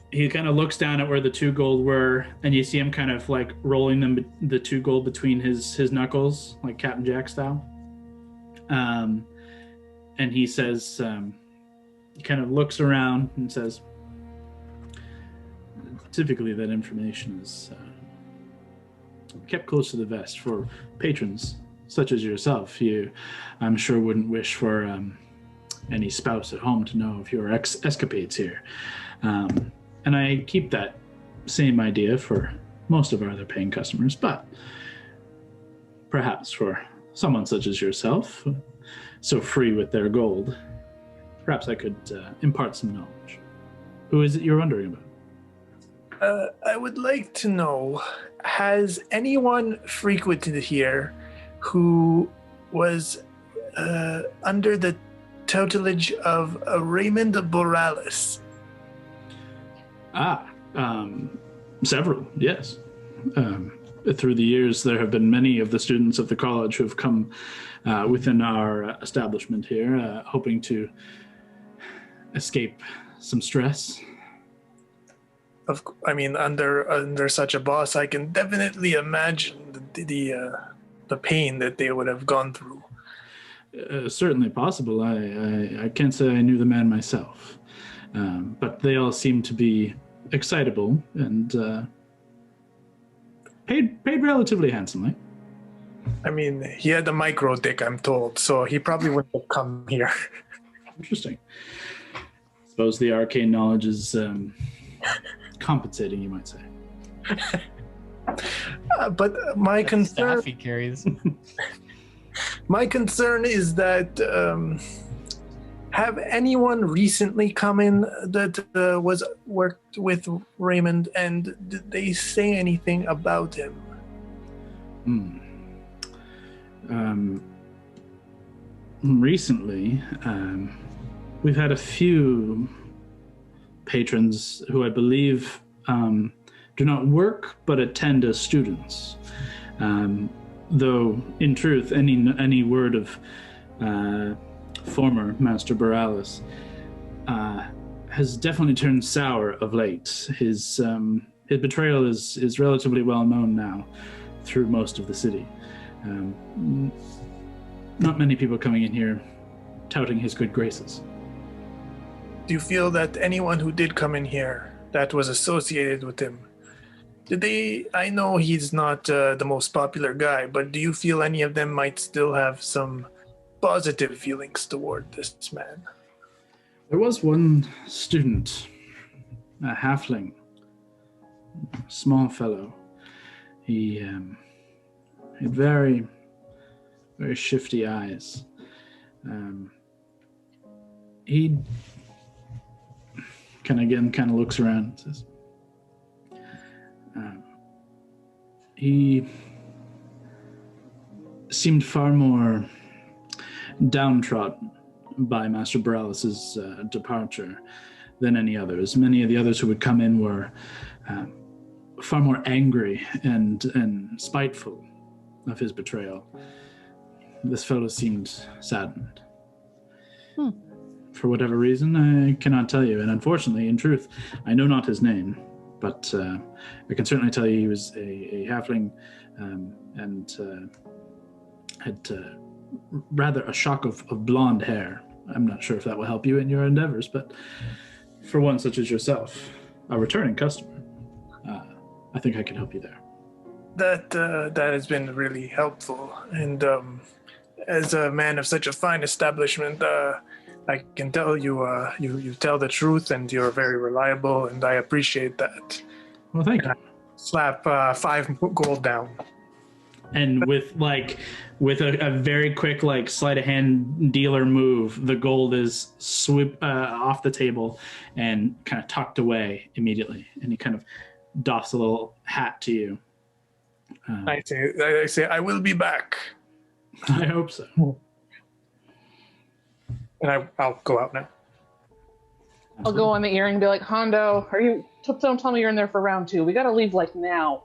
He kind of looks down at where the 2 gold were, and you see him kind of like rolling the 2 gold between his knuckles, like Captain Jack style. And he says, he kind of looks around and says, typically that information is kept close to the vest for patrons such as yourself. You, I'm sure, wouldn't wish for any spouse at home to know of your escapades here. And I keep that same idea for most of our other paying customers, but perhaps for someone such as yourself, so free with their gold, perhaps I could impart some knowledge. Who is it you're wondering about? I would like to know, has anyone frequented here who was under the tutelage of Raymond Boralis? Several, yes. Through the years, there have been many of the students of the college who have come within our establishment here, hoping to escape some stress. I mean, under such a boss, I can definitely imagine the pain that they would have gone through. Certainly possible. I can't say I knew the man myself, but they all seem to be excitable and paid relatively handsomely. I mean, he had a micro dick, I'm told, so he probably wouldn't have come here. Interesting. Suppose the arcane knowledge is compensating, you might say. But my That concern, staff he carries. my concern is that have anyone recently come in that was worked with Raymond, and did they say anything about him? Recently, we've had a few patrons who I believe do not work but attend as students. Though, in truth, any word of former Master Boralis has definitely turned sour of late. His betrayal is relatively well known now through most of the city. Not many people coming in here touting his good graces. Do you feel that anyone who did come in here that was associated with him, I know he's not the most popular guy, but do you feel any of them might still have some positive feelings toward this man? There was one student, a halfling, small fellow. He had very, very shifty eyes. He kind of looks around and says, he seemed far more downtrodden by Master Borellis's departure than any others. Many of the others who would come in were far more angry and spiteful of his betrayal. This fellow seemed saddened. For whatever reason, I cannot tell you. And unfortunately, in truth, I know not his name. But I can certainly tell you he was a halfling and had rather a shock of blonde hair. I'm not sure if that will help you in your endeavors, but for one such as yourself, a returning customer, I think I can help you there. That has been really helpful. And as a man of such a fine establishment, I can tell you tell the truth and you're very reliable, and I appreciate that. Well, thank you. Slap 5 gold down. And with a very quick sleight of hand dealer move, the gold is swooped off the table and kind of tucked away immediately. And he kind of doffs a little hat to you. I say, I will be back. I hope so. And I'll go out now. I'll go on the ear and be like, Hondo, don't tell me you're in there for round 2. We got to leave now.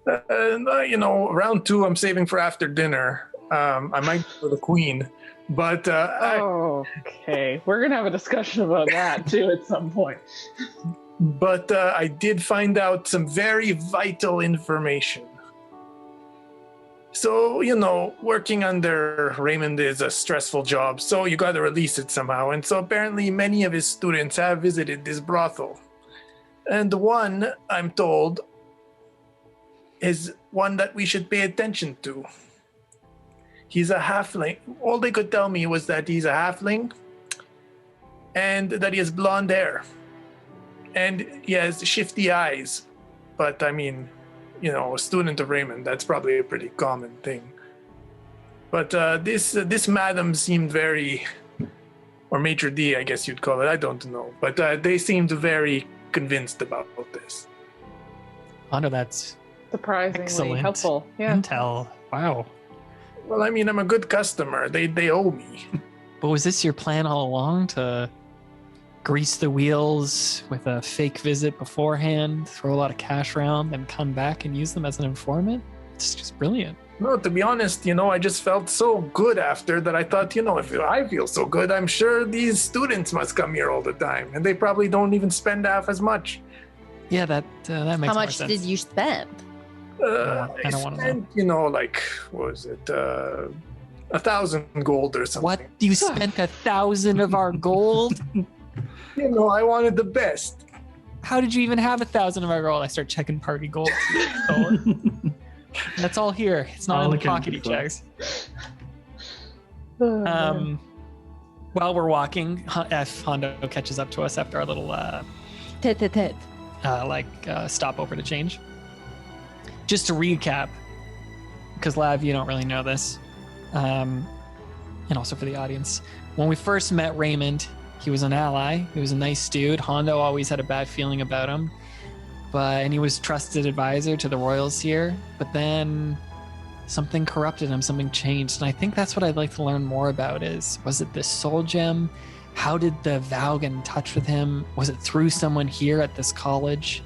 Round 2 I'm saving for after dinner. I might go for the queen, but okay, we're gonna have a discussion about that too at some point. But I did find out some very vital information. So, working under Raymond is a stressful job, so you got to release it somehow. And so apparently many of his students have visited this brothel. And one, I'm told, is one that we should pay attention to. He's a halfling. All they could tell me was that he's a halfling and that he has blonde hair. And he has shifty eyes. But, a student of Raymond, that's probably a pretty common thing. But this madam seemed very, or maitre d', I guess you'd call it, I don't know. But they seemed very convinced about this. Hondo, that's surprisingly excellent helpful. Yeah. intel. Wow. Well, I'm a good customer. They owe me. But was this your plan all along, to grease the wheels with a fake visit beforehand, throw a lot of cash around, and come back and use them as an informant? It's just brilliant. No, to be honest, I just felt so good after that I thought, if I feel so good, I'm sure these students must come here all the time. And they probably don't even spend half as much. Yeah, that makes more How much sense. did you spend? I don't wanna know. What was it? 1,000 gold or something. What? You spent 1,000 of our gold? I wanted the best. How did you even have 1,000 of our gold? I start checking party gold. That's all here. It's not All in the accounted pockety for. checks. While we're walking, if Hondo catches up to us after our little Tit. stopover to change. Just to recap, because Lav, you don't really know this, and also for the audience, when we first met Raymond, he was an ally. He was a nice dude. Hondo always had a bad feeling about him, and he was trusted advisor to the royals here. But then something corrupted him. Something changed, and I think that's what I'd like to learn more about. Was it this soul gem? How did the vow get in touch with him? Was it through someone here at this college?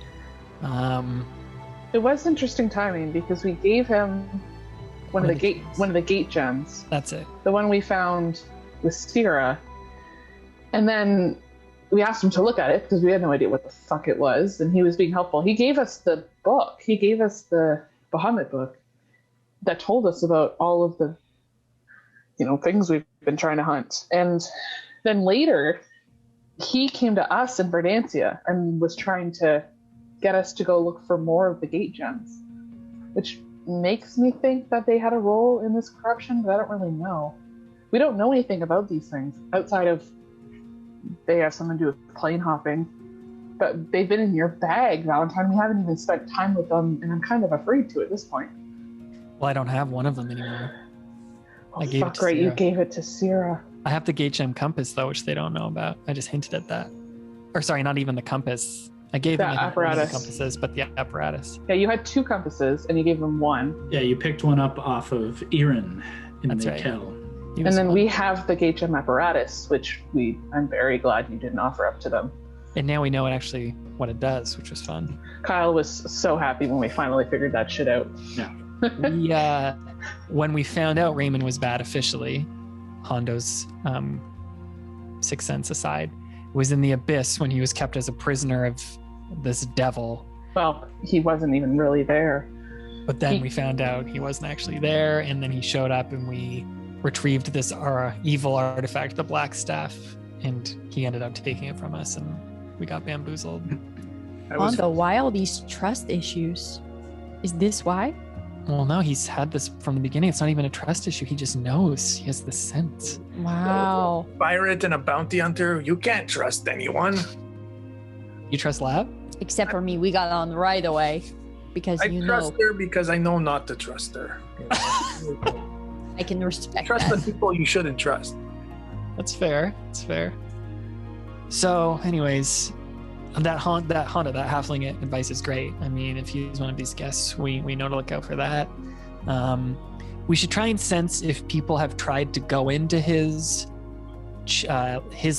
It was interesting timing because we gave him one of the gate gems. That's it. The one we found with Sierra. And then we asked him to look at it because we had no idea what the fuck it was, and he was being helpful. He gave us the book. He gave us the Bahamut book that told us about all of the things we've been trying to hunt. And then later, he came to us in Verdantia and was trying to get us to go look for more of the gate gems, which makes me think that they had a role in this corruption, but I don't really know. We don't know anything about these things outside of they have something to do with plane hopping, but they've been in your bag, Valentine. We haven't even spent time with them, and I'm kind of afraid to at this point. Well, I don't have one of them anymore. Oh, I gave it fuck to right, you Sierra. gave it to Sierra. I have the gate gem compass though, which they don't know about. I just hinted at that. Or sorry, not even the compass. I gave them The I think, one of the apparatus. compasses, but the apparatus. Yeah, you had 2 compasses, and you gave them 1. Yeah, you picked one up off of Erin in That's the right. Kell. He And was then fun. we have the gate gem apparatus, which I'm very glad you didn't offer up to them. And now we know what it does, which was fun. Kyle was so happy when we finally figured that shit out. We, when we found out Raymond was bad officially, Hondo's Sixth Sense aside, was in the abyss when he was kept as a prisoner of this devil. Well, he wasn't even really there. But then we found out he wasn't actually there, and then he showed up and we retrieved this evil artifact, the Black Staff, and he ended up taking it from us and we got bamboozled. Hondo, why all these trust issues? Is this why? Well, no, he's had this from the beginning. It's not even a trust issue. He just knows. He has the sense. Wow. Pirate and a bounty hunter, you can't trust anyone. You trust Lab? Except for me, we got on right away because I you trust know her because I know not to trust her. I can respect Trust the that. people you shouldn't trust. That's fair. That's fair. So, anyways, that halfling advice is great. I mean, if he's one of these guests, we know to look out for that. We should try and sense if people have tried to go into his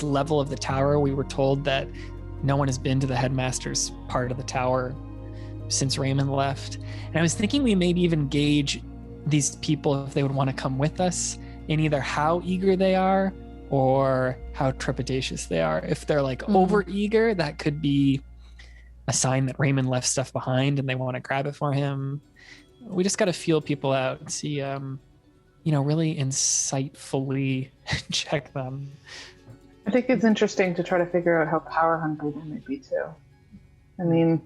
level of the tower. We were told that no one has been to the headmaster's part of the tower since Raymond left. And I was thinking we maybe even gauge these people if they would want to come with us in either how eager they are or how trepidatious they are. If they're like over eager, that could be a sign that Raymond left stuff behind and they want to grab it for him. We just got to feel people out and see, really insightfully check them. I think it's interesting to try to figure out how power hungry they might be too. I mean,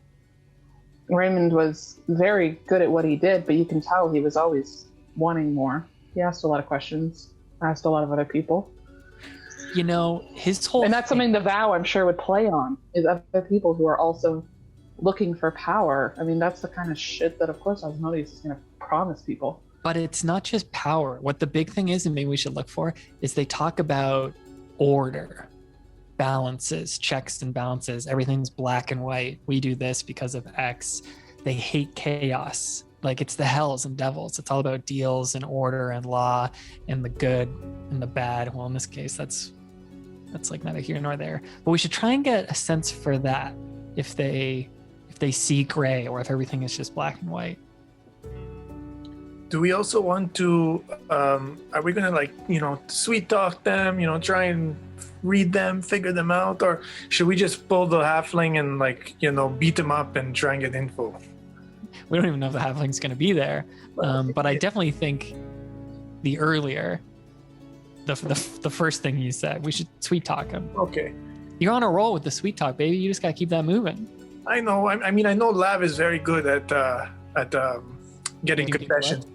Raymond was very good at what he did, but you can tell he was always wanting more. He asked a lot of questions, asked a lot of other people. His whole And that's something the vow, I'm sure, would play on, is other people who are also looking for power. I mean, that's the kind of shit that, of course, Asmodeus is going to promise people. But it's not just power. What the big thing is, and maybe we should look for, is they talk about order, balances, checks and balances. Everything's black and white. We do this because of X. They hate chaos. Like, it's the hells and devils. It's all about deals and order and law and the good and the bad. Well, in this case, that's like neither here nor there. But we should try and get a sense for that if they see gray or if everything is just black and white. Do we also want to, are we going to sweet talk them, try and read them, figure them out? Or should we just pull the halfling and beat them up and try and get info? We don't even know if the halfling's going to be there. But I definitely think the first thing you said, we should sweet talk him. Okay. You're on a roll with the sweet talk, baby. You just got to keep that moving. I know. I mean, I know Lav is very good at getting Making people confessions.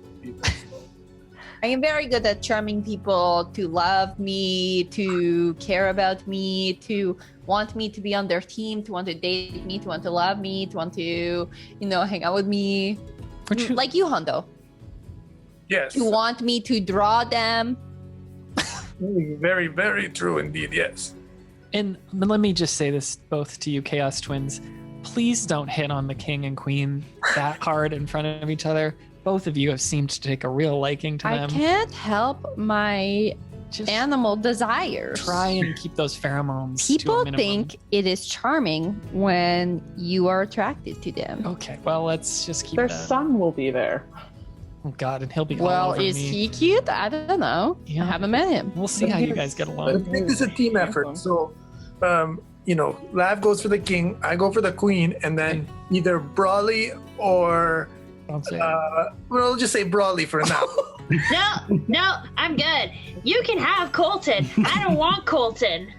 I am very good at charming people to love me, to care about me, to want me to be on their team, to want to date me, to want to love me, to want to, hang out with me. Like you, Hondo. Yes. To want me to draw them. Very, very true indeed. Yes. And let me just say this both to you, Chaos Twins. Please don't hit on the king and queen that hard in front of each other. Both of you have seemed to take a real liking to them. I can't help my Just animal desires. try and keep those pheromones to a People minimum. think it is charming when you are attracted to them. Okay, well, let's just keep Their that. son will be there. Oh, God, and he'll be all Well, over is me. he cute? I don't know. Yeah. I haven't met him. We'll see how you guys get I along. think this is a team effort. So, Lav goes for the king, I go for the queen, and then either Brawley or, Don't say we'll just say Brawley for now. No, I'm good. You can have Colton. I don't want Colton.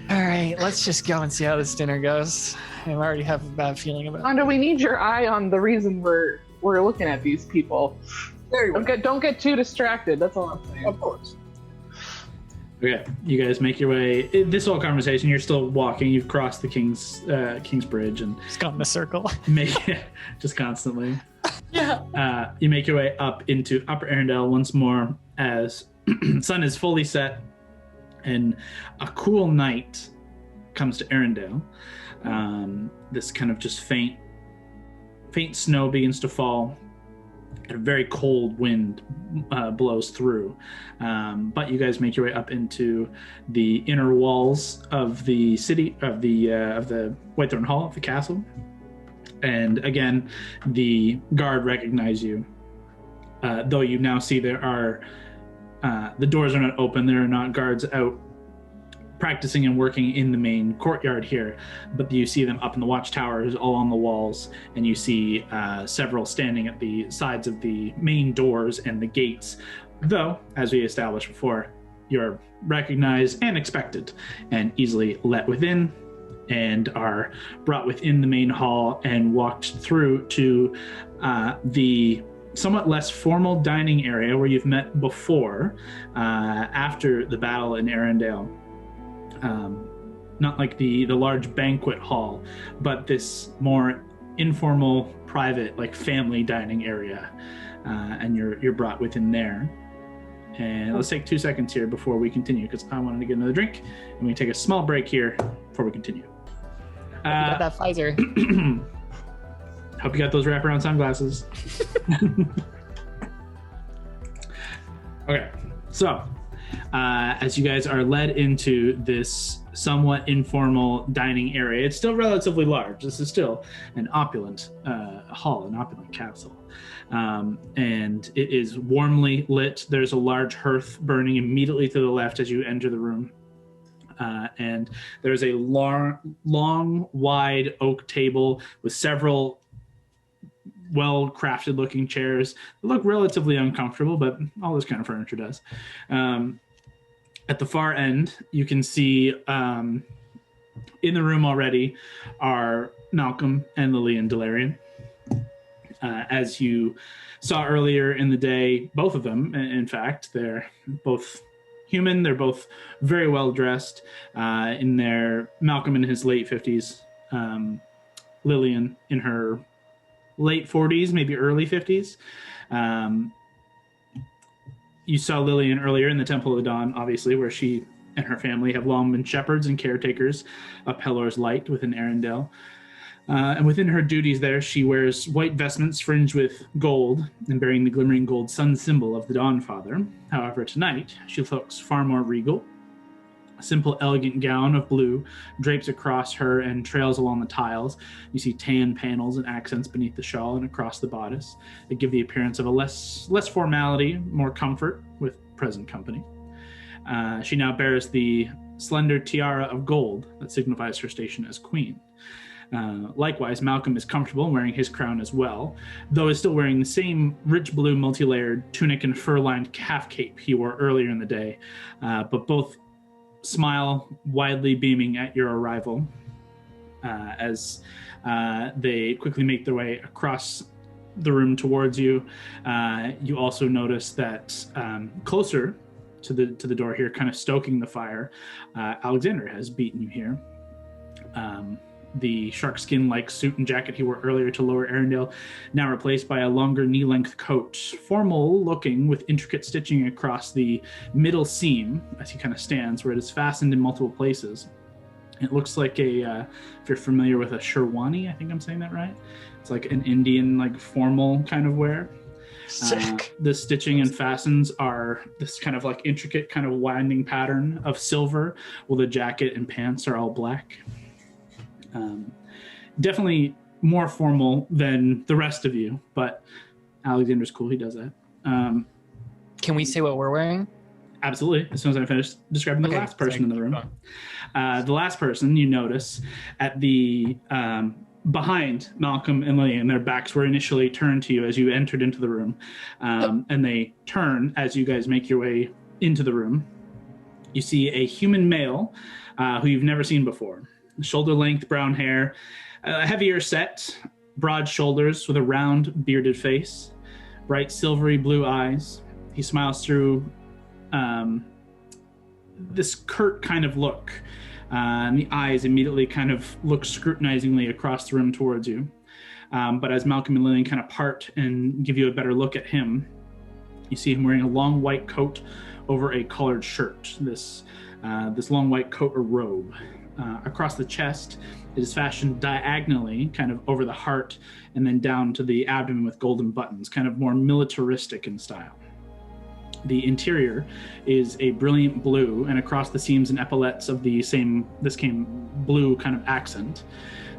All right, let's just go and see how this dinner goes. I already have a bad feeling about it. Hondo, we need your eye on the reason we're looking at these people. Very well. Don't get too distracted. That's all I'm saying. Of course. Okay, you guys make your way. This whole conversation, you're still walking. You've crossed the King's Bridge and Just got in a circle. make just constantly. Yeah. You make your way up into Upper Arendelle once more as sun is fully set and a cool night comes to Arendelle. This kind of just faint snow begins to fall. A very cold wind blows through, but you guys make your way up into the inner walls of the city of the Whitethorn Hall of the castle, and again, the guard recognize you. Though you now see there are the doors are not open. There are not guards out practicing and working in the main courtyard here, but you see them up in the watchtowers, all on the walls, and you see several standing at the sides of the main doors and the gates, though, as we established before, you're recognized and expected and easily let within and are brought within the main hall and walked through to the somewhat less formal dining area where you've met before after the battle in Arendelle. Not like the large banquet hall, but this more informal, private, like family dining area, and you're brought within there. And let's take 2 seconds here before we continue, because I wanted to get another drink, and we take a small break here before we continue. You got that Pfizer. Hope you got those wraparound sunglasses. Okay, so as you guys are led into this somewhat informal dining area, it's still relatively large. This is still an opulent hall, an opulent castle. And it is warmly lit. There's a large hearth burning immediately to the left as you enter the room. And there's a long, wide oak table with several well-crafted looking chairs that look relatively uncomfortable, but all this kind of furniture does. At the far end, you can see in the room already are Malcolm and Lillian Delarian. As you saw earlier in the day, both of them, in fact, they're both human. They're both very well dressed. Malcolm in his late 50s, Lillian in her late 40s, maybe early 50s. You saw Lillian earlier in the Temple of the Dawn, obviously, where she and her family have long been shepherds and caretakers of Pelor's light within Arendelle. And within her duties there, she wears white vestments fringed with gold and bearing the glimmering gold sun symbol of the Dawnfather. However, tonight, she looks far more regal. A simple, elegant gown of blue drapes across her and trails along the tiles. You see tan panels and accents beneath the shawl and across the bodice that give the appearance of a less formality, more comfort with present company. She now bears the slender tiara of gold that signifies her station as queen. Likewise, Malcolm is comfortable wearing his crown as well, though is still wearing the same rich blue multi-layered tunic and fur-lined calf cape he wore earlier in the day, but both smile, widely beaming at your arrival as they quickly make their way across the room towards you. You also notice that closer to the door here, kind of stoking the fire, Alexander has beaten you here. The shark skin-like suit and jacket he wore earlier to Lower Arendelle, now replaced by a longer knee-length coat, formal-looking with intricate stitching across the middle seam as he kind of stands, where it is fastened in multiple places. It looks like if you're familiar with a sherwani, I think I'm saying that right. It's like an Indian, like formal kind of wear. Sick. The stitching and fastens are this kind of like intricate kind of winding pattern of silver, while the jacket and pants are all black. Definitely more formal than the rest of you, but Alexander's cool. He does that. Can we say what we're wearing? Absolutely. As soon as I finish describing the last person in the room. The last person you notice at the behind Malcolm and Lillian. Their backs were initially turned to you as you entered into the room, and they turn as you guys make your way into the room. You see a human male who you've never seen before. Shoulder-length brown hair, heavier set, broad shoulders with a round, bearded face, bright silvery blue eyes. He smiles through this curt kind of look. And the eyes immediately kind of look scrutinizingly across the room towards you. But as Malcolm and Lillian kind of part and give you a better look at him, you see him wearing a long white coat over a collared shirt. This long white coat or robe. Across the chest, it is fashioned diagonally, kind of over the heart, and then down to the abdomen with golden buttons, kind of more militaristic in style. The interior is a brilliant blue, and across the seams and epaulettes of this same blue kind of accent.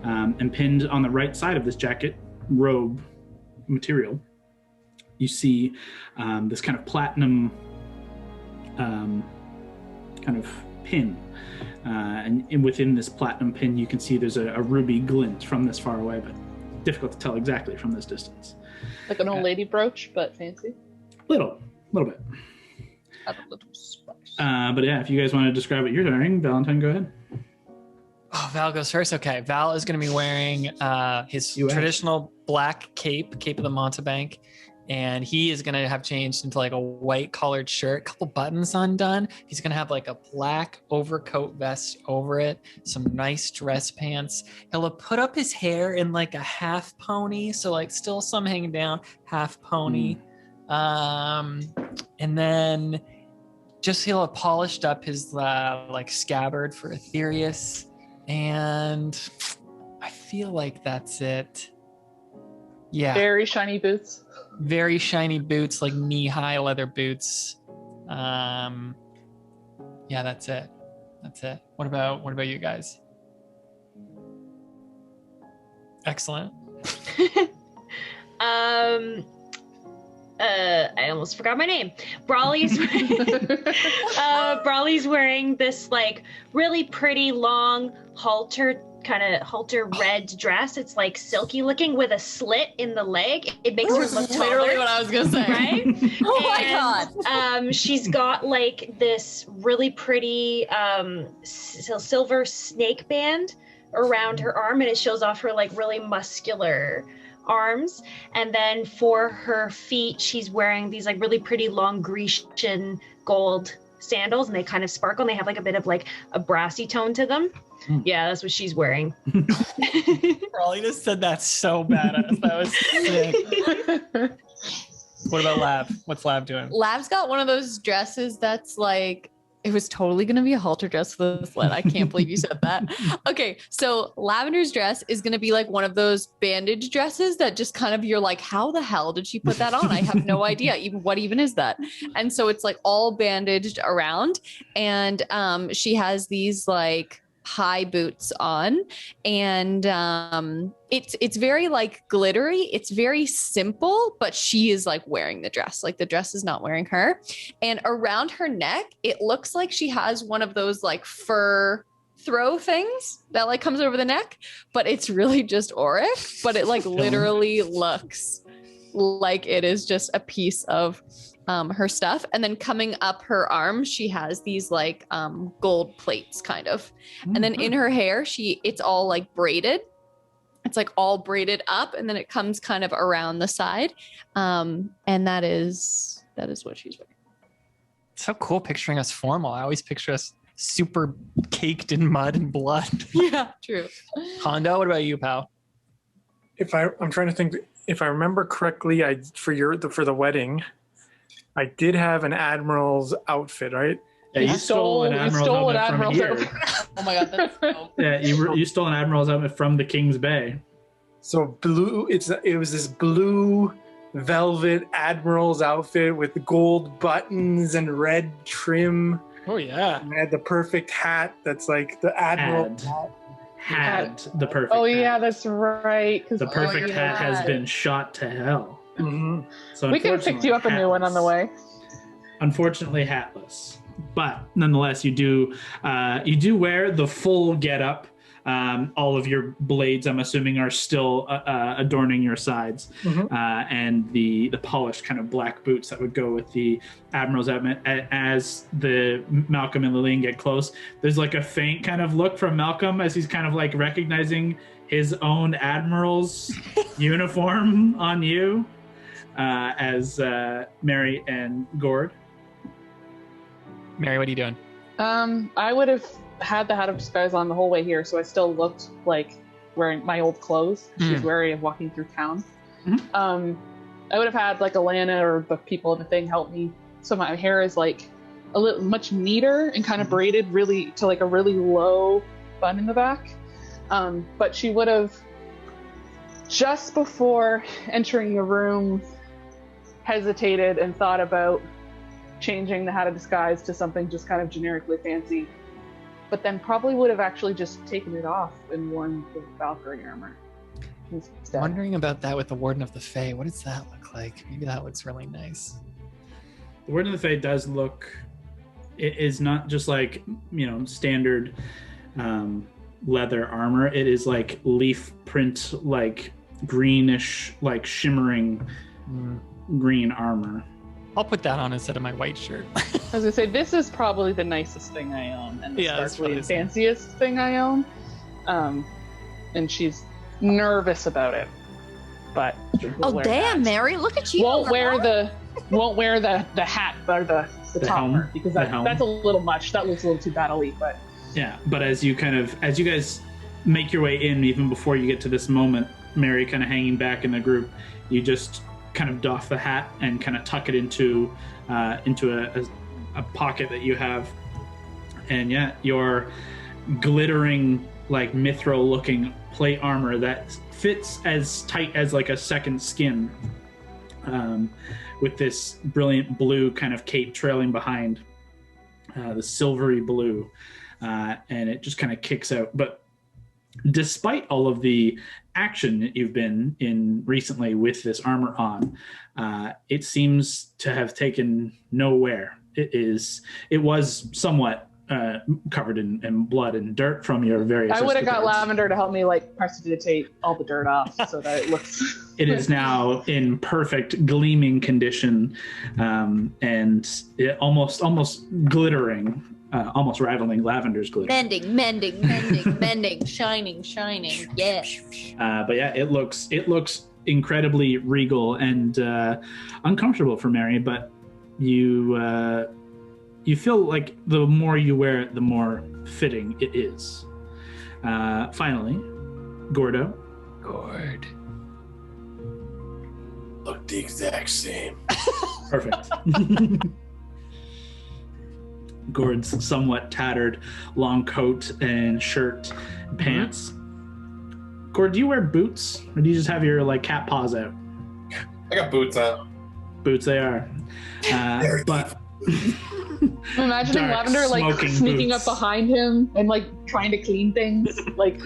And pinned on the right side of this jacket, robe material, you see this kind of platinum kind of pin. And within this platinum pin, you can see there's a ruby glint from this far away, but difficult to tell exactly from this distance. Like an old lady brooch, but fancy. Little bit. Add a little spice. But yeah, if you guys want to describe what you're wearing, Valentine, go ahead. Oh, Val goes first. Okay, Val is going to be wearing his traditional black cape of the Montebank, and he is going to have changed into like a white collared shirt, couple buttons undone. He's going to have like a black overcoat vest over it, some nice dress pants. He'll have put up his hair in like a half pony, so like still some hanging down, half pony. And then just he'll have polished up his like scabbard for Aetherius, and I feel like that's it. Yeah. Very shiny boots. Very shiny boots, like knee-high leather boots. Yeah, that's it. What about you guys? Excellent. I almost forgot my name. Brawley's Brawley's wearing this like really pretty long halter red dress. It's like silky looking with a slit in the leg. It makes her look taller. Literally what I was gonna say. Right? Oh my god. She's got like this really pretty silver snake band around her arm, and it shows off her like really muscular arms. And then for her feet, she's wearing these like really pretty long Grecian gold sandals, and they kind of sparkle, and they have like a bit of like a brassy tone to them. Yeah, that's what she's wearing. Raleigh just said that's so badass. That was sick. What about Lav? What's Lav doing? Lav's got one of those dresses that's like, it was totally going to be a halter dress with a slit. I can't believe you said that. Okay, so Lavender's dress is going to be like one of those bandage dresses that just kind of, you're like, how the hell did she put that on? I have no idea. What even is that? And so it's like all bandaged around. And she has these like high boots on, and it's very like glittery. It's very simple, but she is like wearing the dress. Like the dress is not wearing her. And around her neck, it looks like she has one of those like fur throw things that like comes over the neck, but it's really just auric. But it like literally looks like it is just a piece of her stuff. And then coming up her arm, she has these like gold plates kind of. And then in her hair, it's all like braided. It's like all braided up, and then it comes kind of around the side. And that is what she's wearing. So cool picturing us formal. I always picture us super caked in mud and blood. Yeah, true. Hondo, what about you, pal? I'm trying to think, if I remember correctly, for the wedding, I did have an admiral's outfit, right? Yeah, you stole an admiral's outfit from here. Oh my god, that's so Yeah, you stole an admiral's outfit from the King's Bay. So blue, it was this blue velvet admiral's outfit with gold buttons and red trim. Oh yeah. And I had the perfect hat that's like the admiral Had the perfect Oh hat. yeah, that's right. The perfect hat has been shot to hell. Mm-hmm. So We could have picked you up a new one on the way. Unfortunately, hatless. But nonetheless, you do wear the full getup All of your blades, I'm assuming, are still adorning your sides, and the polished kind of black boots that would go with the admiral's outfit. As the Malcolm and Lillian get close, there's like a faint kind of look from Malcolm as he's kind of like recognizing his own admiral's uniform on you, as Mary and Gord. Mary, what are you doing? I would have had the hat of disguise on the whole way here, so I still looked like wearing my old clothes. She's wary of walking through town. I would have had like Alana or the people in the thing help me, so my hair is like a little much neater and kind of braided really to like a really low bun in the back. But she would have, just before entering the room, hesitated and thought about changing the hat of disguise to something just kind of generically fancy, but then probably would have actually just taken it off and worn the Valkyrie armor instead. Wondering about that with the Warden of the Fae. What does that look like? Maybe that looks really nice. The Warden of the Fae does look, it is not just like, standard leather armor. It is like leaf print, like greenish, like shimmering green armor. I'll put that on instead of my white shirt. I was gonna say, this is probably the nicest thing I own, and the that's sparkly what and fanciest thing I own. And she's nervous about it, but Oh wear damn, that. Mary! Look at you. Won't wear the hat or the topper helm. because The helm. that's a little much. That looks a little too battle-y, but Yeah, but as you guys make your way in, even before you get to this moment, Mary kind of hanging back in the group, you just kind of doff the hat and kind of tuck it into a pocket that you have, and your glittering, like mithril looking plate armor that fits as tight as like a second skin, with this brilliant blue kind of cape trailing behind, the silvery blue, and it just kind of kicks out. But despite all of the action that you've been in recently with this armor on, it seems to have taken nowhere. It was somewhat covered in blood and dirt from your various. I would have got escapades. Lavender to help me like prestidigitate all the dirt off so that it looks. It is now in perfect gleaming condition, and it almost glittering, almost rivaling Lavender's glitter. Mending, shining. Yes. But yeah, it looks incredibly regal and uncomfortable for Mary, but you feel like the more you wear it, the more fitting it is. Finally, Gordo. Gord. Look the exact same. Perfect. Gord's somewhat tattered long coat and shirt, and pants. Gord, do you wear boots, or do you just have your like cat paws out? I got boots on. Boots they are. But I'm imagining Dark, Lavender like smoking sneaking boots. up behind him and like trying to clean things, like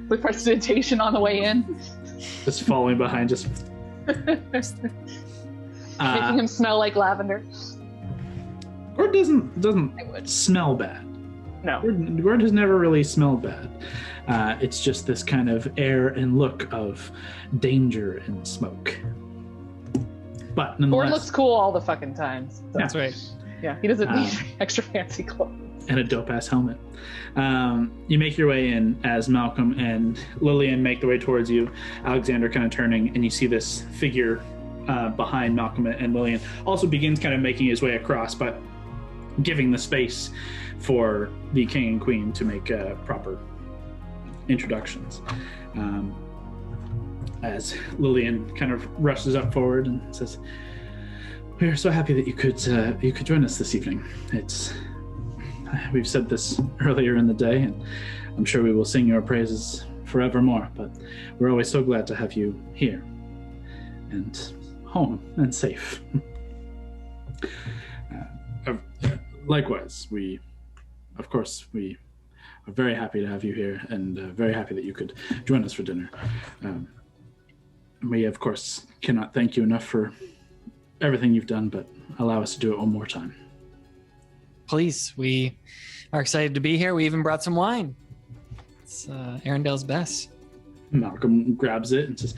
with prestidigitation on the way in, just following behind, just making him smell like lavender. Gord doesn't smell bad. No. Gord has never really smelled bad. It's just this kind of air and look of danger and smoke. But Gord nonetheless, looks cool all the fucking time. So, That's right. yeah, he doesn't need extra fancy clothes. and a dope-ass helmet. You make your way in as Malcolm and Lillian make their way towards you. Alexander kind of turning, and you see this figure behind Malcolm and Lillian. Also begins kind of making his way across, but giving the space for the king and queen to make proper introductions. As Lillian kind of rushes up forward and says, "We are so happy that you could join us this evening. We've said this earlier in the day, and I'm sure we will sing your praises forevermore, but we're always so glad to have you here and home and safe." Likewise, we are very happy to have you here, and very happy that you could join us for dinner. We, of course, cannot thank you enough for everything you've done, but allow us to do it one more time. Please, we are excited to be here. We even brought some wine. It's Arendale's best. Malcolm grabs it and says,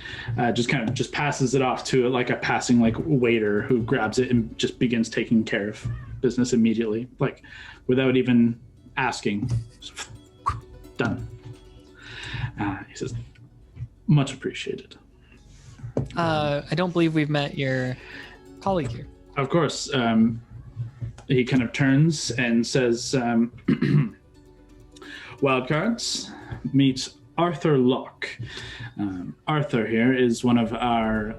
just passes it off to like a passing like waiter who grabs it and just begins taking care of business immediately, like without even asking. Done. He says, much appreciated. I don't believe we've met your colleague here. Of course. He kind of turns and says, Wildcards, meet Arthur Locke. Arthur here is one of our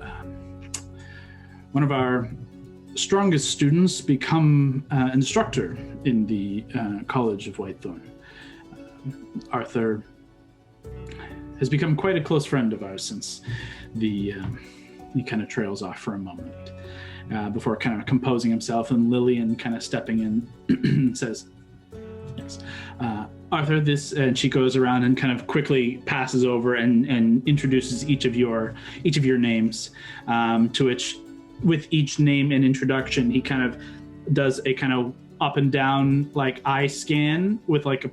strongest students, become instructor in the College of Whitethorn. Arthur has become quite a close friend of ours since he kind of trails off for a moment before kind of composing himself, and Lillian kind of stepping in says, yes, Arthur, this, and she goes around and kind of quickly passes over and introduces each of your names, to which, with each name and introduction, he kind of does a kind of up and down like eye scan with a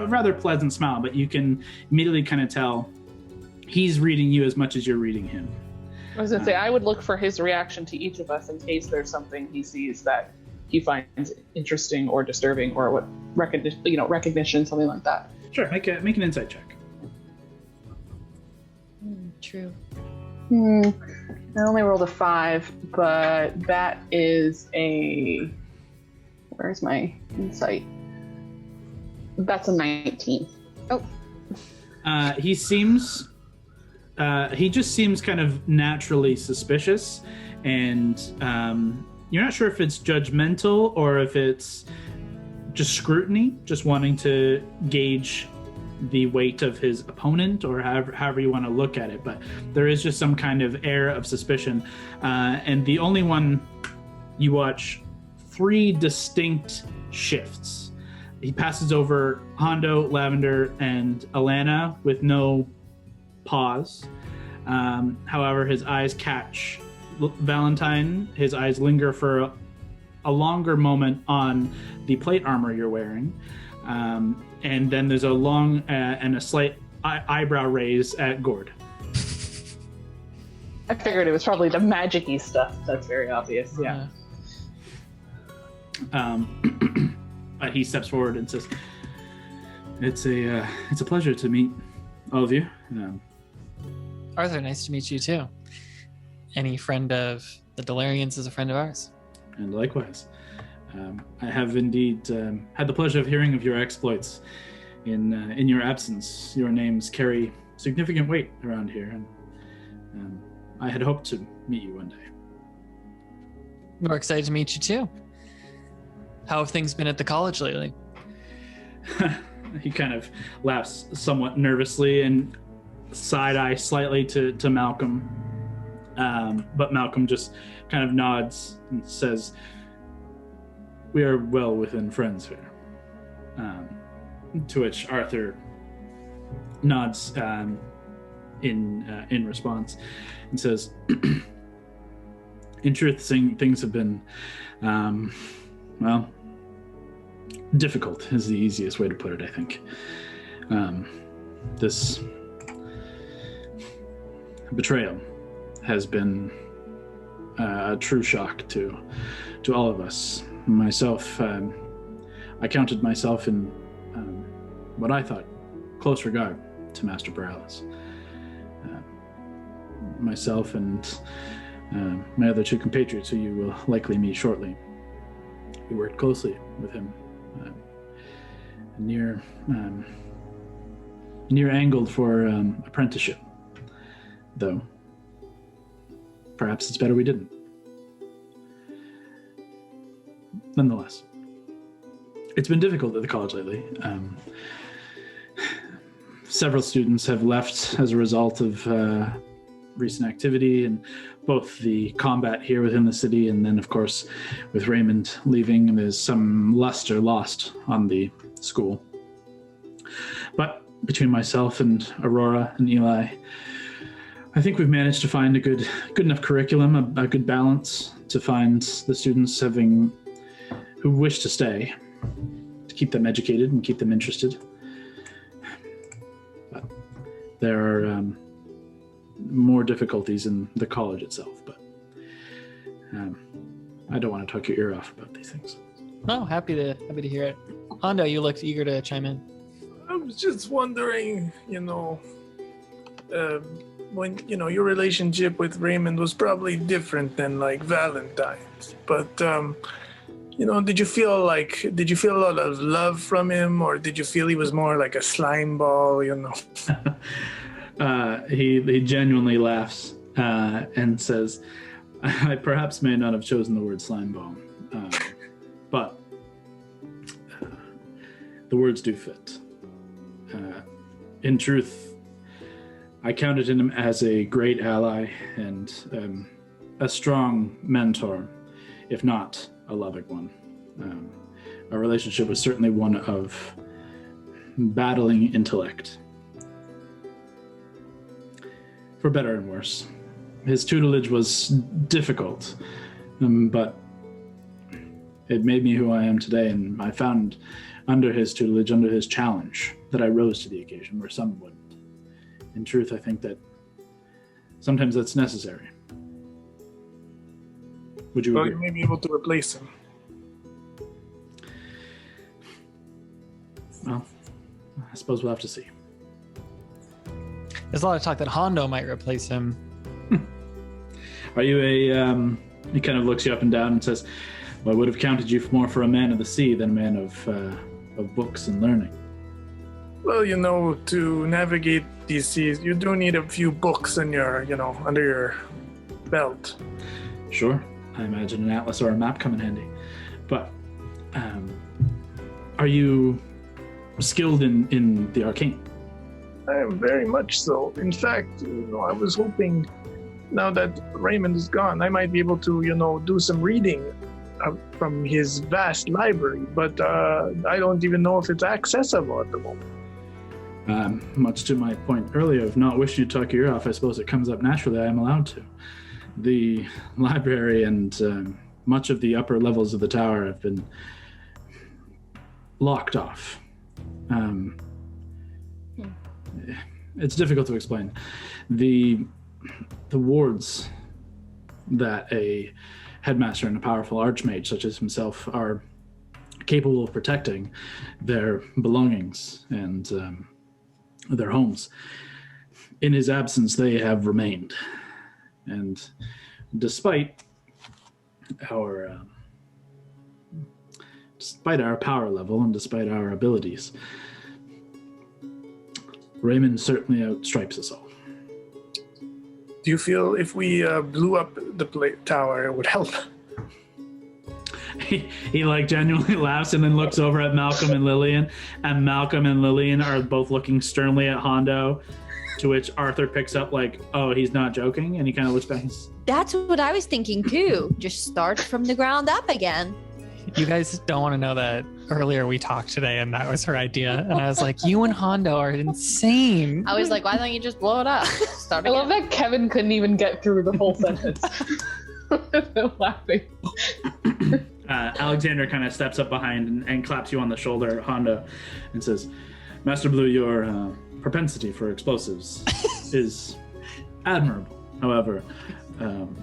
rather pleasant smile, but you can immediately kind of tell he's reading you as much as you're reading him. I was gonna say, I would look for his reaction to each of us in case there's something he sees that he finds interesting or disturbing, or what recognition, something like that. Sure, make an insight check. True. I only rolled a 5, but that is a... Where's my insight? That's a 19. Oh. He just seems kind of naturally suspicious, and you're not sure if it's judgmental or if it's just scrutiny, just wanting to gauge the weight of his opponent, or however you want to look at it. But there is just some kind of air of suspicion. And the only one, you watch 3 distinct shifts. He passes over Hondo, Lavender, and Alana with no pause. However, his eyes catch Valentine. His eyes linger for a longer moment on the plate armor you're wearing. And then there's a long and a slight eyebrow raise at Gord. I figured it was probably the magic-y stuff. That's very obvious, yeah. But he steps forward and says, it's a pleasure to meet all of you. Arthur, nice to meet you too. Any friend of the Delarians is a friend of ours. And likewise. I have indeed had the pleasure of hearing of your exploits. In your absence, your names carry significant weight around here, and I had hoped to meet you one day. We're excited to meet you too. How have things been at the college lately? He kind of laughs somewhat nervously and side-eye slightly to Malcolm. But Malcolm just kind of nods and says, we are well within friends here. To which Arthur nods in response and says, in truth, things have been, difficult is the easiest way to put it, I think. This betrayal has been a true shock to all of us. Myself, I counted myself in what I thought close regard to Master Paralis. Myself and my other 2 compatriots, who you will likely meet shortly, we worked closely with him. Near angled for apprenticeship, though perhaps it's better we didn't. Nonetheless, it's been difficult at the college lately. Several students have left as a result of recent activity, and both the combat here within the city, and then, of course, with Raymond leaving, there's some luster lost on the school. But between myself and Aurora and Eli, I think we've managed to find a good enough curriculum, a good balance to find the students who wish to stay, to keep them educated and keep them interested. there are more difficulties in the college itself, but I don't want to talk your ear off about these things. Oh, happy to hear it. Hondo, you looked eager to chime in. I was just wondering, when your relationship with Raymond was probably different than like Valentine's, but did you feel a lot of love from him, or did you feel he was more like a slime ball? He genuinely laughs and says, I perhaps may not have chosen the word slime ball, but the words do fit. In truth, I counted him as a great ally and a strong mentor, if not a loving one. Our relationship was certainly one of battling intellect. For better and worse. His tutelage was difficult, but it made me who I am today, and I found under his tutelage, under his challenge, that I rose to the occasion where some wouldn't. In truth, I think that sometimes that's necessary. Would you agree? You may be able to replace him. Well, I suppose we'll have to see. There's a lot of talk that Hondo might replace him. Are you he kind of looks you up and down and says, well, I would have counted you more for a man of the sea than a man of books and learning. Well, to navigate these seas, you do need a few books in your, under your belt. Sure. I imagine an atlas or a map come in handy. But are you skilled in the arcane? I am very much so. In fact, I was hoping, now that Raymond is gone, I might be able to, do some reading from his vast library, but I don't even know if it's accessible at the moment. Much to my point earlier of not wishing to talk your ear off, I suppose it comes up naturally. I am allowed to. The library and much of the upper levels of the tower have been locked off. It's difficult to explain. The wards that a headmaster and a powerful archmage such as himself are capable of protecting their belongings and their homes. In his absence, they have remained. And despite our power level and despite our abilities, Raymond certainly outstripes us all. Do you feel if we blew up the tower, it would help? He like genuinely laughs and then looks over at Malcolm and Lillian, and Malcolm and Lillian are both looking sternly at Hondo, to which Arthur picks up like, oh, he's not joking, and he kind of looks back. That's what I was thinking too. Just start from the ground up again. You guys don't want to know that earlier we talked today and that was her idea. And I was like, you and Hondo are insane. I was like, why don't you just blow it up? Start I again. love that Kevin couldn't even get through the whole sentence without laughing. Alexander kind of steps up behind and claps you on the shoulder, Hondo, and says, Master Blue, your propensity for explosives is admirable. However,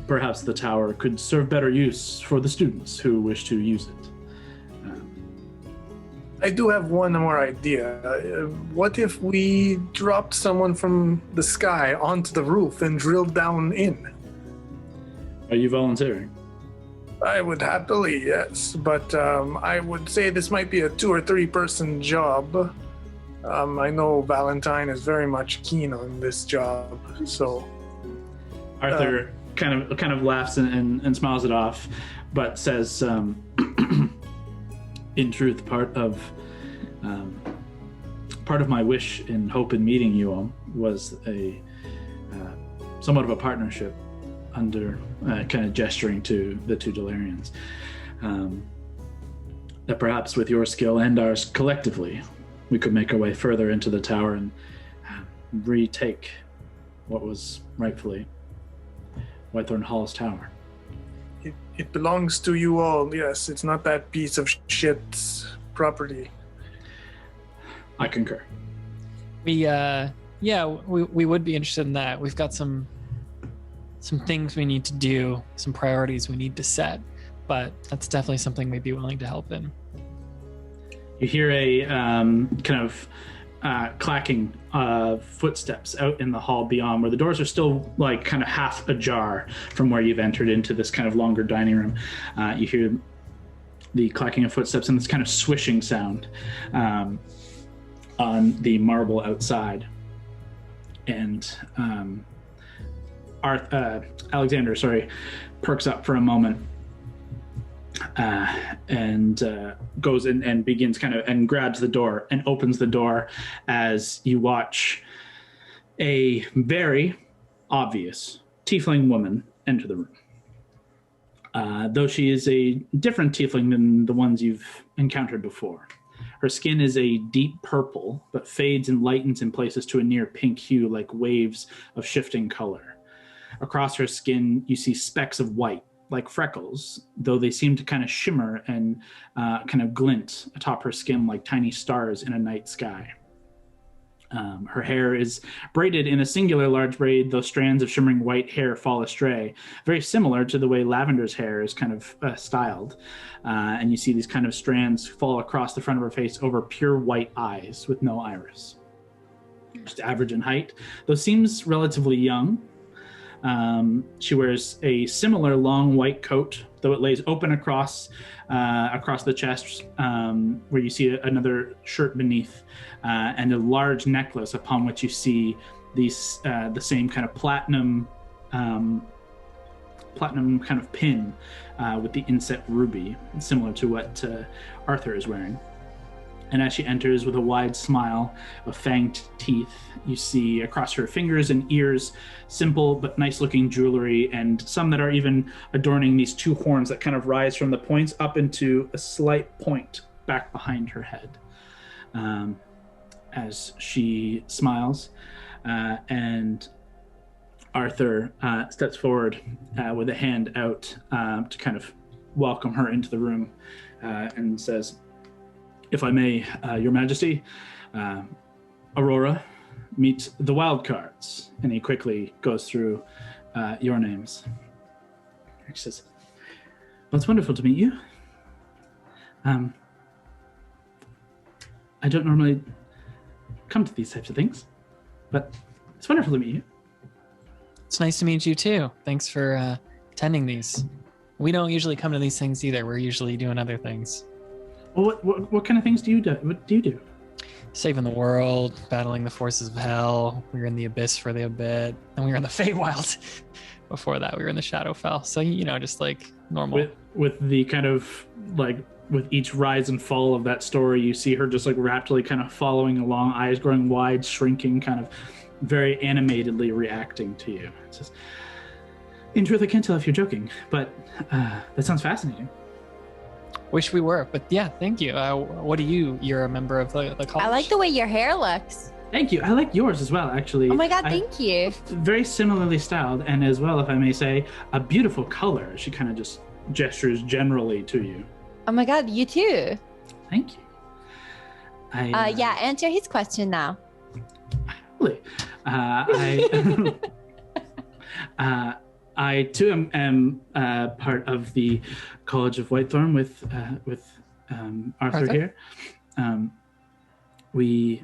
perhaps the tower could serve better use for the students who wish to use it. I do have one more idea. What if we dropped someone from the sky onto the roof and drilled down in? Are you volunteering? I would happily, yes. But I would say this might be a 2 or 3 person job. I know Valentine is very much keen on this job, so... Arthur kind of laughs and smiles it off, but says, in truth, part of my wish and hope in meeting you all was a somewhat of a partnership under kind of gesturing to the two Delarians. That perhaps with your skill and ours collectively, we could make our way further into the tower and retake what was rightfully Whitethorn Hall's tower. It belongs to you all, yes. It's not that piece of shit's property. I concur. We Yeah, we would be interested in that. We've got some things we need to do, some priorities we need to set, but that's definitely something we'd be willing to help in. You hear a kind of clacking of footsteps out in the hall beyond, where the doors are still like kind of half ajar from where you've entered into this kind of longer dining room. You hear the clacking of footsteps and this kind of swishing sound on the marble outside. And Alexander, perks up for a moment and goes in and begins and grabs the door and opens the door as you watch a very obvious tiefling woman enter the room. Though she is a different tiefling than the ones you've encountered before. Her skin is a deep purple, but fades and lightens in places to a near pink hue like waves of shifting color. Across her skin, you see specks of white, like freckles, though they seem to kind of shimmer and kind of glint atop her skin like tiny stars in a night sky. Her hair is braided in a singular large braid, though strands of shimmering white hair fall astray, very similar to the way Lavender's hair is kind of styled. And you see these kind of strands fall across the front of her face over pure white eyes with no iris. Just average in height, though seems relatively young. She wears a similar long white coat, though it lays open across the chest, where you see another shirt beneath, and a large necklace upon which you see these the same kind of platinum kind of pin with the inset ruby, similar to what Arthur is wearing. And as she enters with a wide smile of fanged teeth, you see across her fingers and ears simple but nice-looking jewelry, and some that are even adorning these two horns that kind of rise from the points up into a slight point back behind her head. As she smiles, and Arthur steps forward with a hand out to kind of welcome her into the room and says, "If I may, Your Majesty, Aurora, meet the Wildcards." And he quickly goes through your names. She says, "Well, it's wonderful to meet you. I don't normally come to these types of things, but it's wonderful to meet you." It's nice to meet you too. Thanks for attending these. We don't usually come to these things either. We're usually doing other things. Well, what kind of things do you do? What do you do? Saving the world, battling the forces of hell. We were in the Abyss for a bit, and we were in the Feywild. Before that, we were in the Shadowfell. So, just like normal. With the kind of like, with each rise and fall of that story, you see her just like rapidly kind of following along, eyes growing wide, shrinking, kind of very animatedly reacting to you. It says, "In truth, I can't tell if you're joking, but that sounds fascinating." Wish we were, but yeah, thank you. What do you? You're a member of the college. I like the way your hair looks. Thank you. I like yours as well, actually. Oh my god, thank you. Very similarly styled, and as well, if I may say, a beautiful color. She kind of just gestures generally to you. Oh my god, you too. Thank you. Yeah, answer his question now. Really? I too am part of the College of Whitethorn with Arthur here. We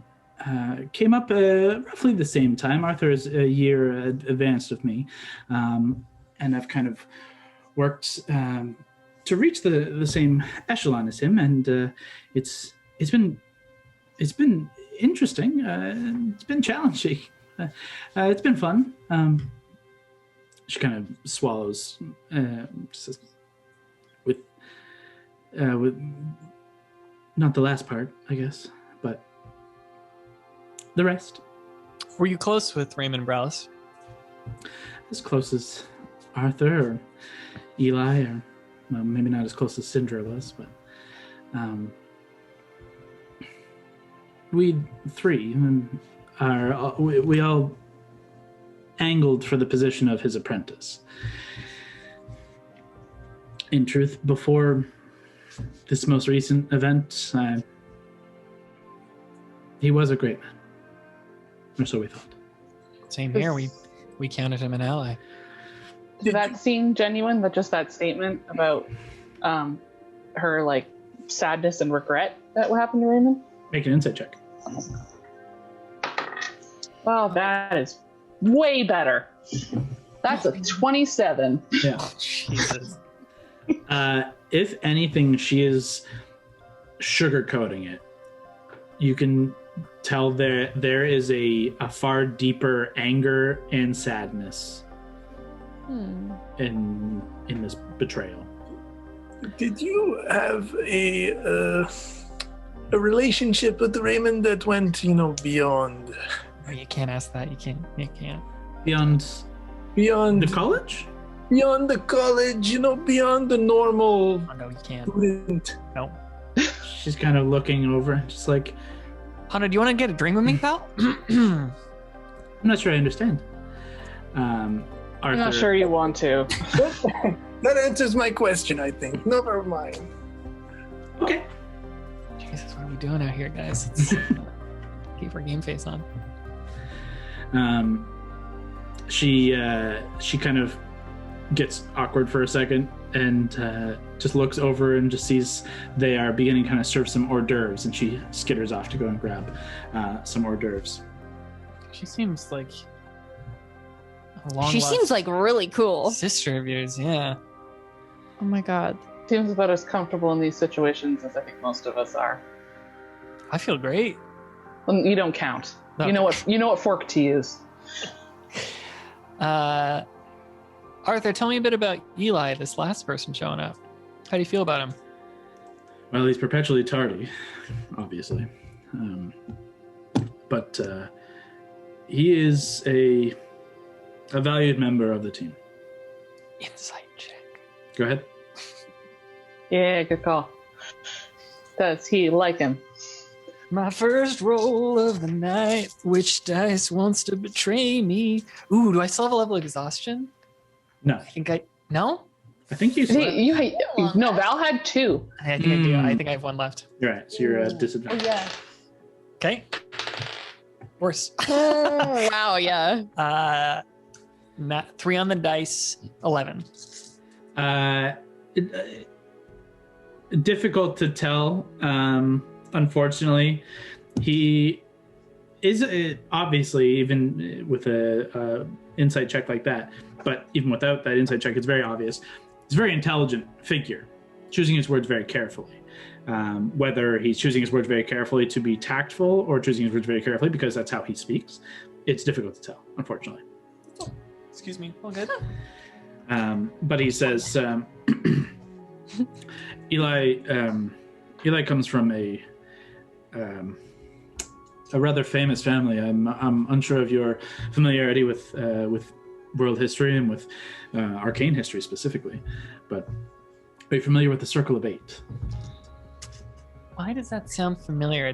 came up roughly the same time. Arthur is a year advanced of me, and I've kind of worked to reach the same echelon as him, and it's been interesting. It's been challenging. It's been fun. She kind of swallows, says, with not the last part, I guess, but the rest. Were you close with Raymond Browse? As close as Arthur or Eli, or well, maybe not as close as Syndra was, but we three we all angled for the position of his apprentice. In truth, before this most recent event, he was a great man. or so we thought. Same here. We counted him an ally. Did that seem genuine? That statement about her like sadness and regret that what happened to Raymond? Make an insight check. Well, that is way better. That's a 27. Yeah. Jesus. If anything, she is sugarcoating it. You can tell there is a far deeper anger and sadness in this betrayal. Did you have a relationship with Raymond that went, beyond? Oh, you can't ask that. You can't. Beyond the college? Beyond the college, beyond the normal Oh, no, you can't. student. No. She's kind of looking over, just like, Hunter, do you want to get a drink with me, pal? I'm not sure I understand. Arthur, I'm not sure you want to. That answers my question, I think. Never mind. Okay. Jesus, what are we doing out here, guys? Keep our game face on. She kind of gets awkward for a second and just looks over and just sees they are beginning to kind of serve some hors d'oeuvres, and she skitters off to go and grab some hors d'oeuvres. She seems like a long She lost seems like really cool. sister of yours. Yeah. Oh my god. Seems about as comfortable in these situations as I think most of us are. I feel great. Well, you don't count. No. You know what fork to use. Arthur, tell me a bit about Eli, this last person showing up. How do you feel about him? Well, he's perpetually tardy, obviously. But he is a valued member of the team. Insight check. Go ahead. Yeah, good call. Does he like him? My first roll of the night. Which dice wants to betray me? Ooh, do I still have a level of exhaustion? No, No? I think you slept. No, Val had 2. I think I do. I think I have one left. You're right, so you're at disadvantage. Yeah. Okay. Worse. Wow, yeah. 3 on the dice, 11. Difficult to tell. Unfortunately, he is obviously, even with a insight check like that, but even without that insight check, it's very obvious. He's a very intelligent figure, choosing his words very carefully. Whether he's choosing his words very carefully to be tactful or choosing his words very carefully because that's how he speaks, it's difficult to tell, unfortunately. Oh, excuse me. All good. But he says, Eli comes from a rather famous family. I'm unsure of your familiarity with world history and with arcane history specifically, but are you familiar with the Circle of Eight? Why does that sound familiar?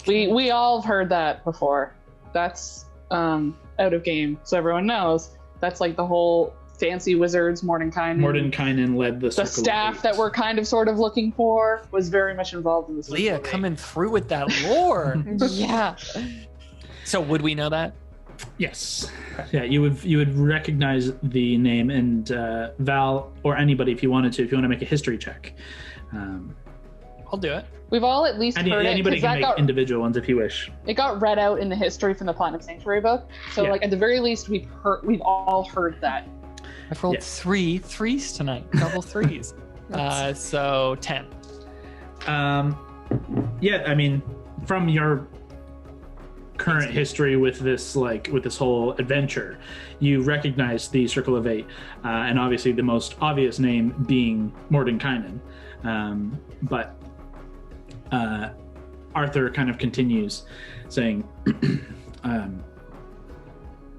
We all have heard that before. That's out of game, so everyone knows. That's like the whole fancy wizards, Mordenkainen led the the Circle staff of Eight. that we're kind of sort of looking for was very much involved in this. Leah coming through with that lore. Yeah. So would we know that? Yes. Yeah, you would recognize the name, and Val or anybody, if you want to make a history check. I'll do it. We've all at least heard Anybody it. can make individual ones if you wish. It got read out in the history from the Platinum Sanctuary book. So Yeah. like at the very least we've all heard that. I've rolled Yes. 3 threes tonight, double threes. So 10. Yeah, I mean, from your current history with this whole adventure, you recognize the Circle of Eight, and obviously the most obvious name being Mordenkainen. But Arthur kind of continues saying,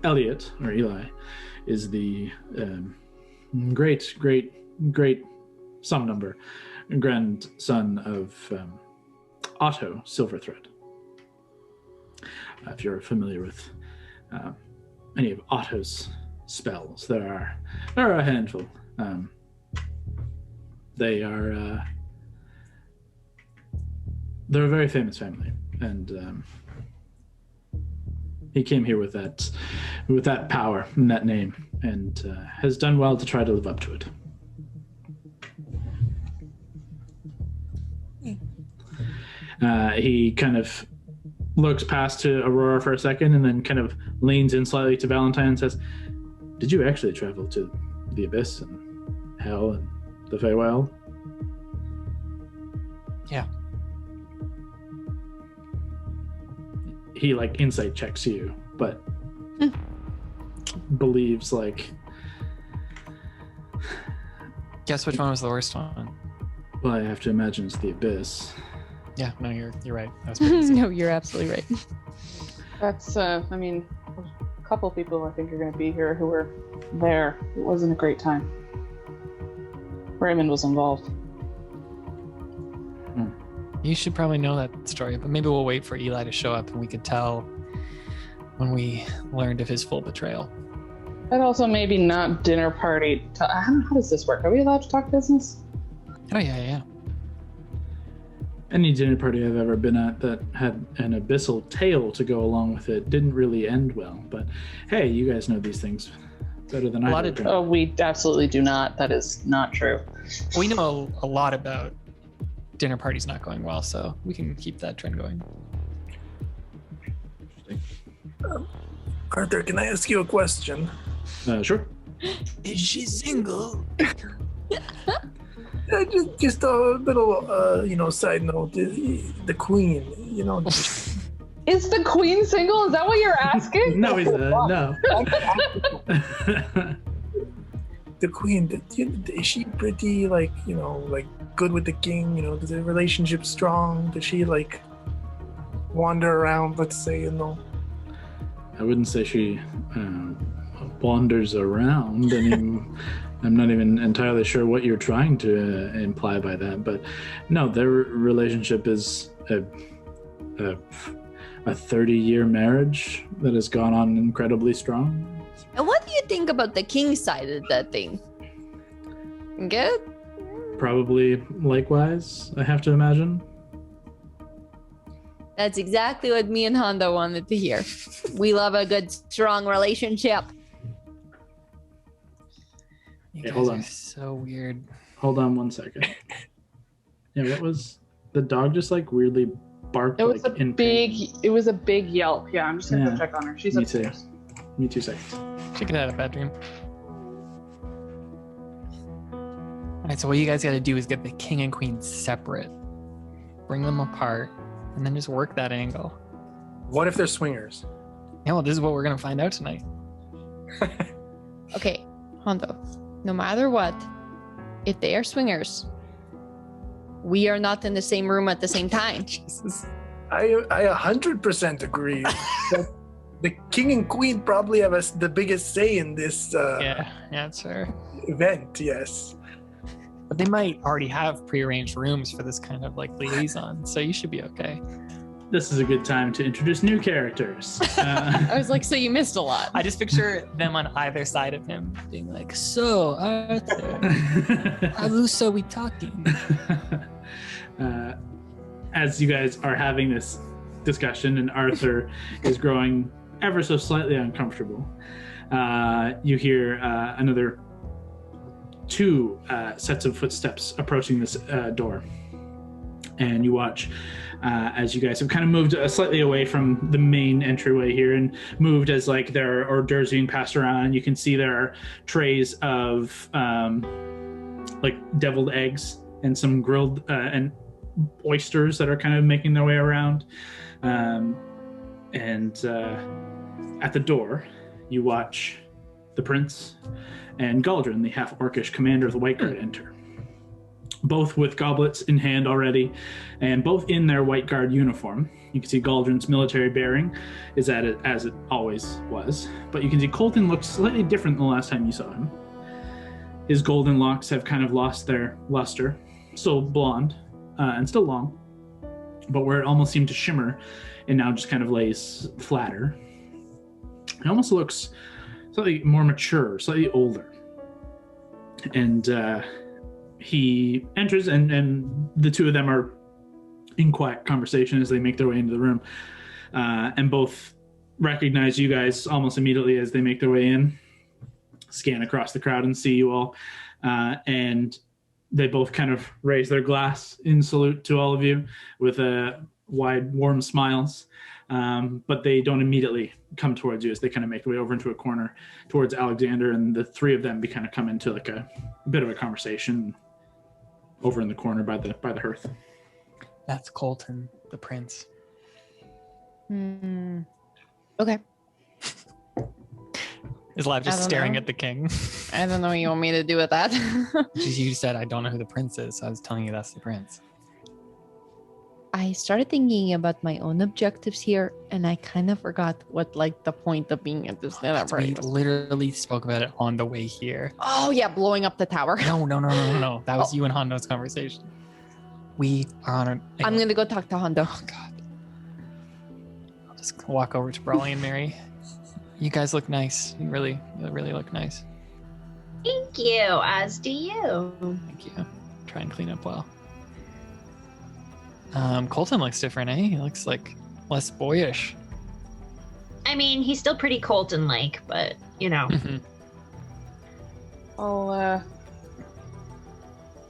Elliot, or Eli, is the great some number grandson of Otto Silverthread. If you're familiar with any of Otto's spells, there are a handful. They're a very famous family, and He came here with that power and that name, and has done well to try to live up to it. He kind of looks past to Aurora for a second, and then kind of leans in slightly to Valentine and says, "Did you actually travel to the Abyss and Hell and the Feywild?" Yeah. He insight checks you, but believes Guess which one was the worst one? well, I have to imagine it's the Abyss. Yeah, no, you're right. That was pretty easy. No, you're absolutely right. That's, a couple people I think are going to be here who were there. It wasn't a great time. Raymond was involved. You should probably know that story, but maybe we'll wait for Eli to show up and we could tell when we learned of his full betrayal. And also maybe not dinner party. I don't know, how does this work? Are we allowed to talk business? Oh, yeah. Any dinner party I've ever been at that had an abyssal tale to go along with it didn't really end well. But hey, you guys know these things better than I do. Oh, we absolutely do not. That is not true. We know a lot about dinner parties not going well, so we can keep that trend going. Arthur, can I ask you a question? Sure. Is she single? Just a little, side note. The queen, Is the queen single? Is that what you're asking? No, no. The queen, is she pretty, good with the king? Is the relationship strong? Does she, wander around, let's say, I wouldn't say she wanders around. I mean, I'm not even entirely sure what you're trying to imply by that, but no, their relationship is a 30-year marriage that has gone on incredibly strong. And what do you think about the king side of that thing? Good? Probably likewise, I have to imagine. That's exactly what me and Honda wanted to hear. We love a good, strong relationship. You Hey, guys hold are on. so weird. Hold on 1 second. Yeah, what was the dog just weirdly barked? It was in pain? it was a big yelp. Yeah, I'm just gonna go Yeah, check on her. She's me too. upstairs. Me 2 seconds. She could have had a bad dream. All right, so what you guys got to do is get the king and queen separate, bring them apart, and then just work that angle. What if they're swingers? Yeah, well, this is what we're going to find out tonight. Okay, Hondo, no matter what, if they are swingers, we are not in the same room at the same time. Jesus. I 100% agree. But the king and queen probably have the biggest say in this Yeah, that's fair. event, yes. But they might already have prearranged rooms for this kind of liaison, so you should be okay. This is a good time to introduce new characters. I was like, so you missed a lot. I just picture them on either side of him being like, so, Arthur, how so we talking? As you guys are having this discussion and Arthur is growing ever so slightly uncomfortable, you hear another 2 sets of footsteps approaching this door. And you watch as you guys have kind of moved slightly away from the main entryway here and moved as there are hors d'oeuvres being passed around. You can see there are trays of deviled eggs and some grilled and oysters that are kind of making their way around. And at the door, you watch the prince and Galdrin, the half-orcish commander of the White Guard, enter. Both with goblets in hand already, and both in their White Guard uniform. You can see Galdrin's military bearing is at it as it always was, but you can see Colton looks slightly different than the last time you saw him. His golden locks have kind of lost their luster, still blonde and still long, but where it almost seemed to shimmer, it now just kind of lays flatter. It almost looks slightly more mature, slightly older. And he enters, and the 2 of them are in quiet conversation as they make their way into the room. And both recognize you guys almost immediately as they make their way in, scan across the crowd and see you all. And they both kind of raise their glass in salute to all of you with wide, warm smiles. But they don't immediately come towards you as they kind of make their way over into a corner towards Alexander, and the three of them kind of come into like a bit of a conversation over in the corner by the hearth. That's Colton, the prince. Okay. Is Lav just staring at the king? I don't know what you want me to do with that. You said, I don't know who the prince is, so I was telling you that's the prince. I started thinking about my own objectives here, and I kind of forgot what like the point of being at this dinner We party. literally spoke about it on the way here. Oh yeah, blowing up the tower. No. That was you and Hondo's conversation. We are on a... I'm gonna go talk to Hondo. Oh, God. I'll just walk over to Brawley and Mary. You guys look nice. You really look nice. Thank you, as do you. Thank you. Try and clean up well. Colton looks different, eh? He looks like less boyish. I mean, he's still pretty Colton-like, but, you know.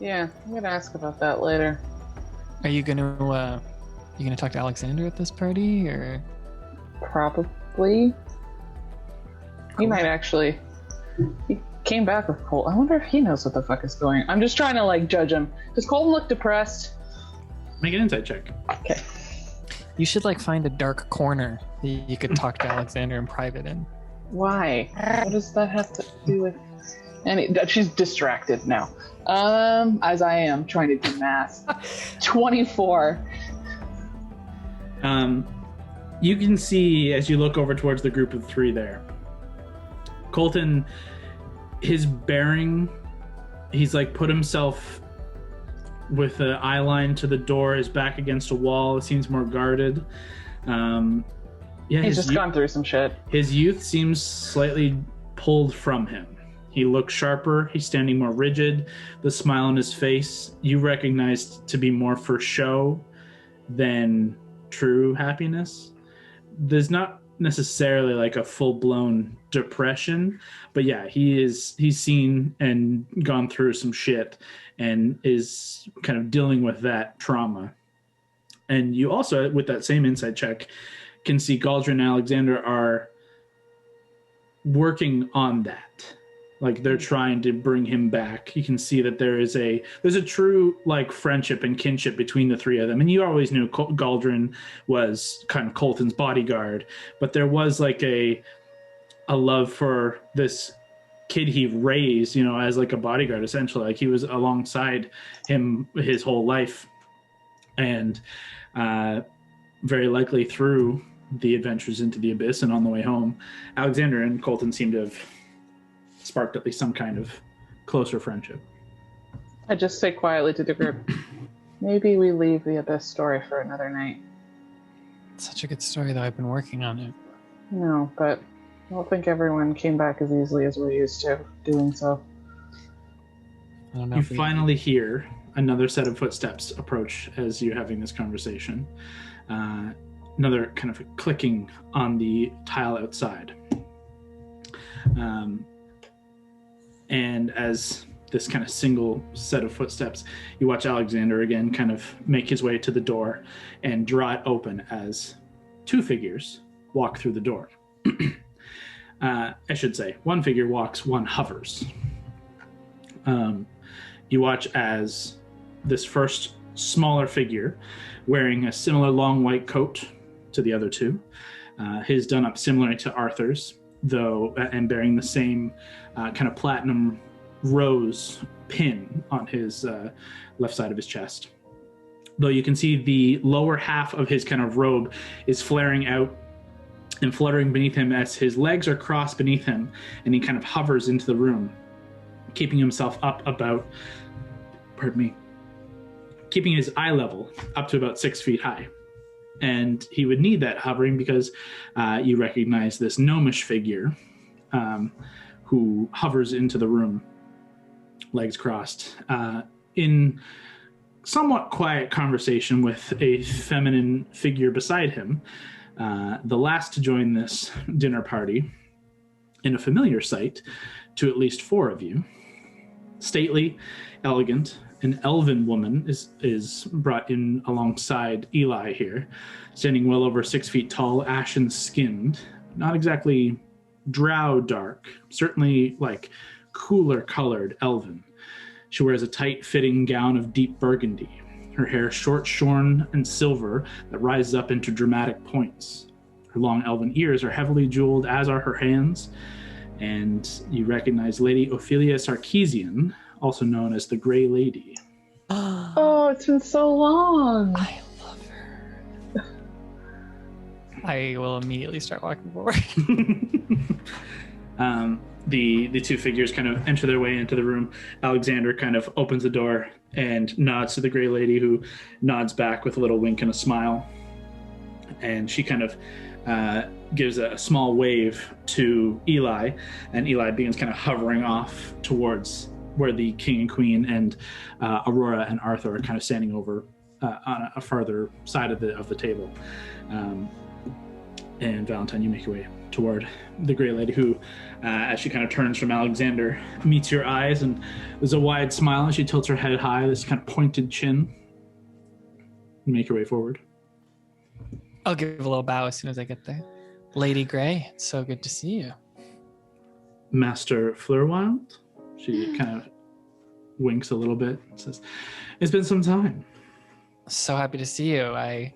Yeah, I'm gonna ask about that later. Are you gonna talk to Alexander at this party, or? Probably. He might actually. He came back with Colt. I wonder if he knows what the fuck is going on. I'm just trying to like judge him. Does Colton look depressed? Make an insight check. Okay. You should like find a dark corner that you could talk to Alexander in private in. Why? What does that have to do with? And she's distracted now. As I am trying to do math. 24. You can see as you look over towards the group of three there. Colton, his bearing, he's like put himself with the eye line to the door, his back against a wall. It seems more guarded. He's just gone through some shit. His youth seems slightly pulled from him. He looks sharper. He's standing more rigid. The smile on his face, you recognize to be more for show than true happiness. There's not necessarily like a full-blown depression, but yeah, he's seen and gone through some shit and is kind of dealing with that trauma. And you also, with that same insight check, can see Galdrin and Alexander are working on that. Like they're trying to bring him back. You can see that there's a true like friendship and kinship between the three of them. And you always knew Galdrin was kind of Colton's bodyguard, but there was like a love for this kid he raised, you know, as like a bodyguard essentially. Like he was alongside him his whole life, and very likely through the adventures into the abyss and on the way home, Alexander and Colton seem to have sparked at least some kind of closer friendship. I just say quietly to the group, maybe we leave the abyss story for another night. It's such a good story, though. I've been working on it. No, but I don't think everyone came back as easily as we're used to doing so. I don't know. You finally hear another set of footsteps approach as you're having this conversation. Another kind of clicking on the tile outside. And as this kind of single set of footsteps, you watch Alexander again kind of make his way to the door and draw it open as two figures walk through the door. I should say, one figure walks, one hovers. You watch as this first smaller figure, wearing a similar long white coat to the other two, his done up similarly to Arthur's, though, and bearing the same kind of platinum rose pin on his left side of his chest. Though you can see the lower half of his kind of robe is flaring out and fluttering beneath him as his legs are crossed beneath him, and he kind of hovers into the room, keeping himself up about, keeping his eye level up to about 6 feet high. And he would need that hovering because you recognize this gnomish figure who hovers into the room, legs crossed, in somewhat quiet conversation with a feminine figure beside him. the last to join this dinner party, in a familiar sight to at least 4 of you. Stately, elegant, an elven woman is brought in alongside Eli here, standing well over 6 feet tall, ashen-skinned, not exactly drow dark, certainly like cooler-colored elven. She wears a tight-fitting gown of deep burgundy, her hair short, shorn, and silver that rises up into dramatic points. Her long elven ears are heavily jeweled, as are her hands, and you recognize Lady Ophelia Sarkeesian, also known as the Grey Lady. Oh, it's been so long. I love her. I will immediately start walking forward. The two figures kind of enter their way into the room. Alexander kind of opens the door and nods to the Grey Lady, who nods back with a little wink and a smile. And she kind of gives a small wave to Eli, and Eli begins kind of hovering off towards where the king and queen and Aurora and Arthur are kind of standing over on a farther side of the table. And Valentine, you make your way toward the Grey Lady, who, as she kind of turns from Alexander, meets your eyes, and there's a wide smile as she tilts her head high, this kind of pointed chin. You make your way forward. I'll give a little bow as soon as I get there. Lady Grey, it's so good to see you. Master Fleurwild? She kind of winks a little bit and says, "It's been some time." So happy to see you. I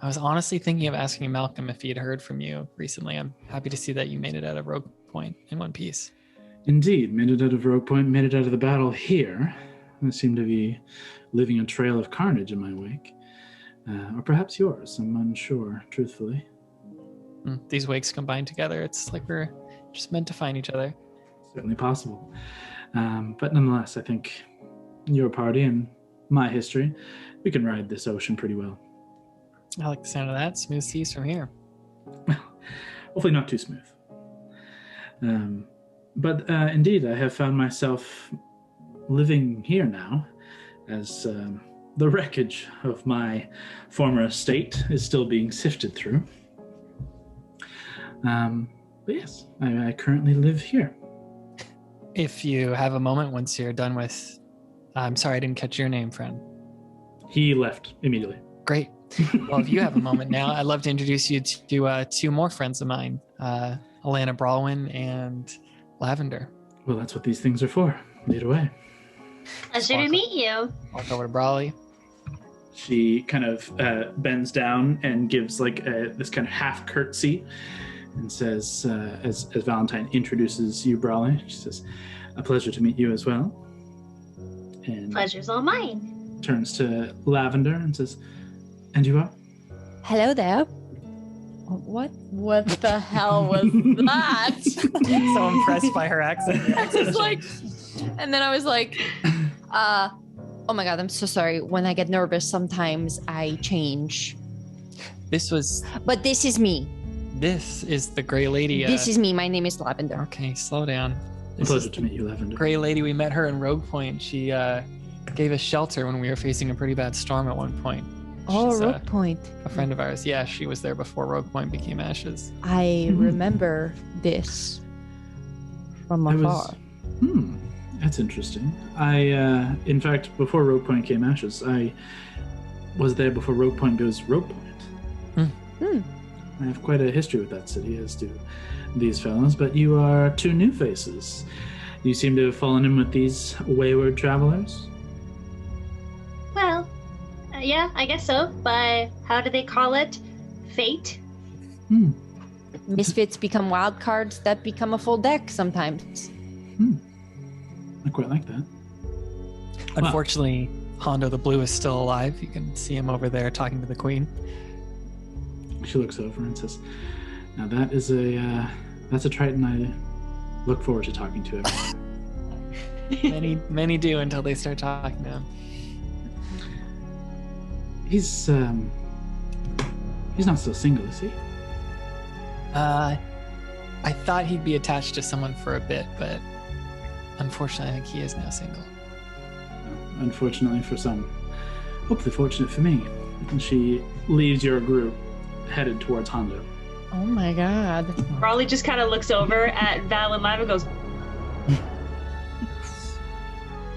was honestly thinking of asking Malcolm if he had heard from you recently. I'm happy to see that you made it out of Rogue Point in one piece. Indeed, made it out of Rogue Point, made it out of the battle here. I seem to be leaving a trail of carnage in my wake. Or perhaps yours, I'm unsure, truthfully. These wakes combined together, it's like we're just meant to find each other. Certainly possible. But nonetheless, I think your party and my history, we can ride this ocean pretty well. I like the sound of that. Smooth seas from here. Well, hopefully not too smooth. But indeed, I have found myself living here now, as the wreckage of my former estate is still being sifted through. But yes, I currently live here. If you have a moment once you're done with... I'm sorry, I didn't catch your name, friend. He left immediately. Great. Well, if you have a moment now, I'd love to introduce you to 2 more friends of mine, Alana Brawwin and Lavender. Well, that's what these things are for. Lead away. Pleasure to meet you. Walk over to Brawley. She kind of bends down and gives like this kind of half curtsy and says, as Valentine introduces you, Brawley, she says, "A pleasure to meet you as well." And Pleasure's all mine. turns to Lavender and says, "And you are?" Hello there. What? What the hell was that? So impressed by her accent. I was like, and then I was like, Oh my god, I'm so sorry. When I get nervous, sometimes I change. This is me. This is the Grey Lady. This is me. My name is Lavender. Okay, slow down. A This pleasure is to meet you, Lavender. Grey Lady. We met her in Rogue Point. She gave us shelter when we were facing a pretty bad storm at one point. Oh, She's, Rogue Point. a friend of ours. Yeah, she was there before Rogue Point became ashes. I remember this from I afar. was, that's interesting. In fact, before Rogue Point came ashes, I was there before Rogue Point goes Rogue Point. I have quite a history with that city, as do these fellows, but you are 2 new faces. You seem to have fallen in with these wayward travelers. Well, yeah, I guess so. But how do they call it? Fate? Misfits become wild cards that become a full deck sometimes. I quite like that. Unfortunately, Hondo the Blue is still alive. You can see him over there talking to the Queen. She looks over and says, "Now that is that's a Triton I look forward to talking to every Many do until they start talking to him. He's not still single, is he?" I thought he'd be attached to someone for a bit, but unfortunately, I think he is now single. Unfortunately for some, hopefully fortunate for me. And she leaves your group headed towards Hondo. Oh my god. Raleigh just kind of looks over at Val and Live and goes,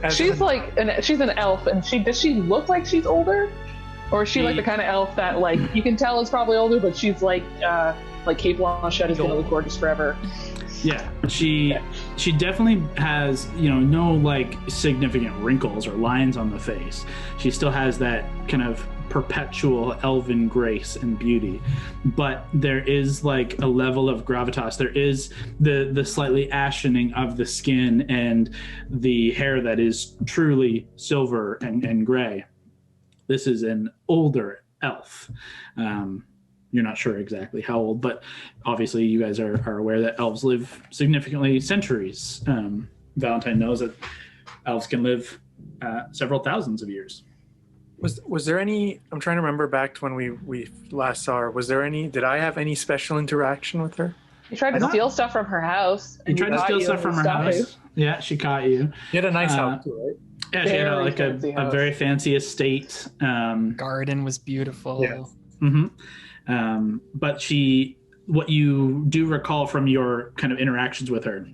She's like she's an elf, and does she look like she's older, or is she like the kind of elf that like you can tell is probably older, but she's like Kate Blanchett is gonna look gorgeous forever. Yeah, she definitely has, no like significant wrinkles or lines on the face. She still has that kind of perpetual elven grace and beauty, but there is like a level of gravitas. There is the slightly ashening of the skin and the hair that is truly silver and gray. This is an older elf. You're not sure exactly how old, but obviously you guys are aware that elves live significantly centuries. Valentine knows that elves can live several thousands of years. Was there any? I'm trying to remember back to when we last saw her. Was there any? Did I have any special interaction with her? You tried to steal stuff from her house. You tried to steal stuff from her house. Yeah, she caught you. You had a nice house too, right? Yeah, she had a very fancy estate. Garden was beautiful. Yeah. Mm-hmm. But what you do recall from your kind of interactions with her,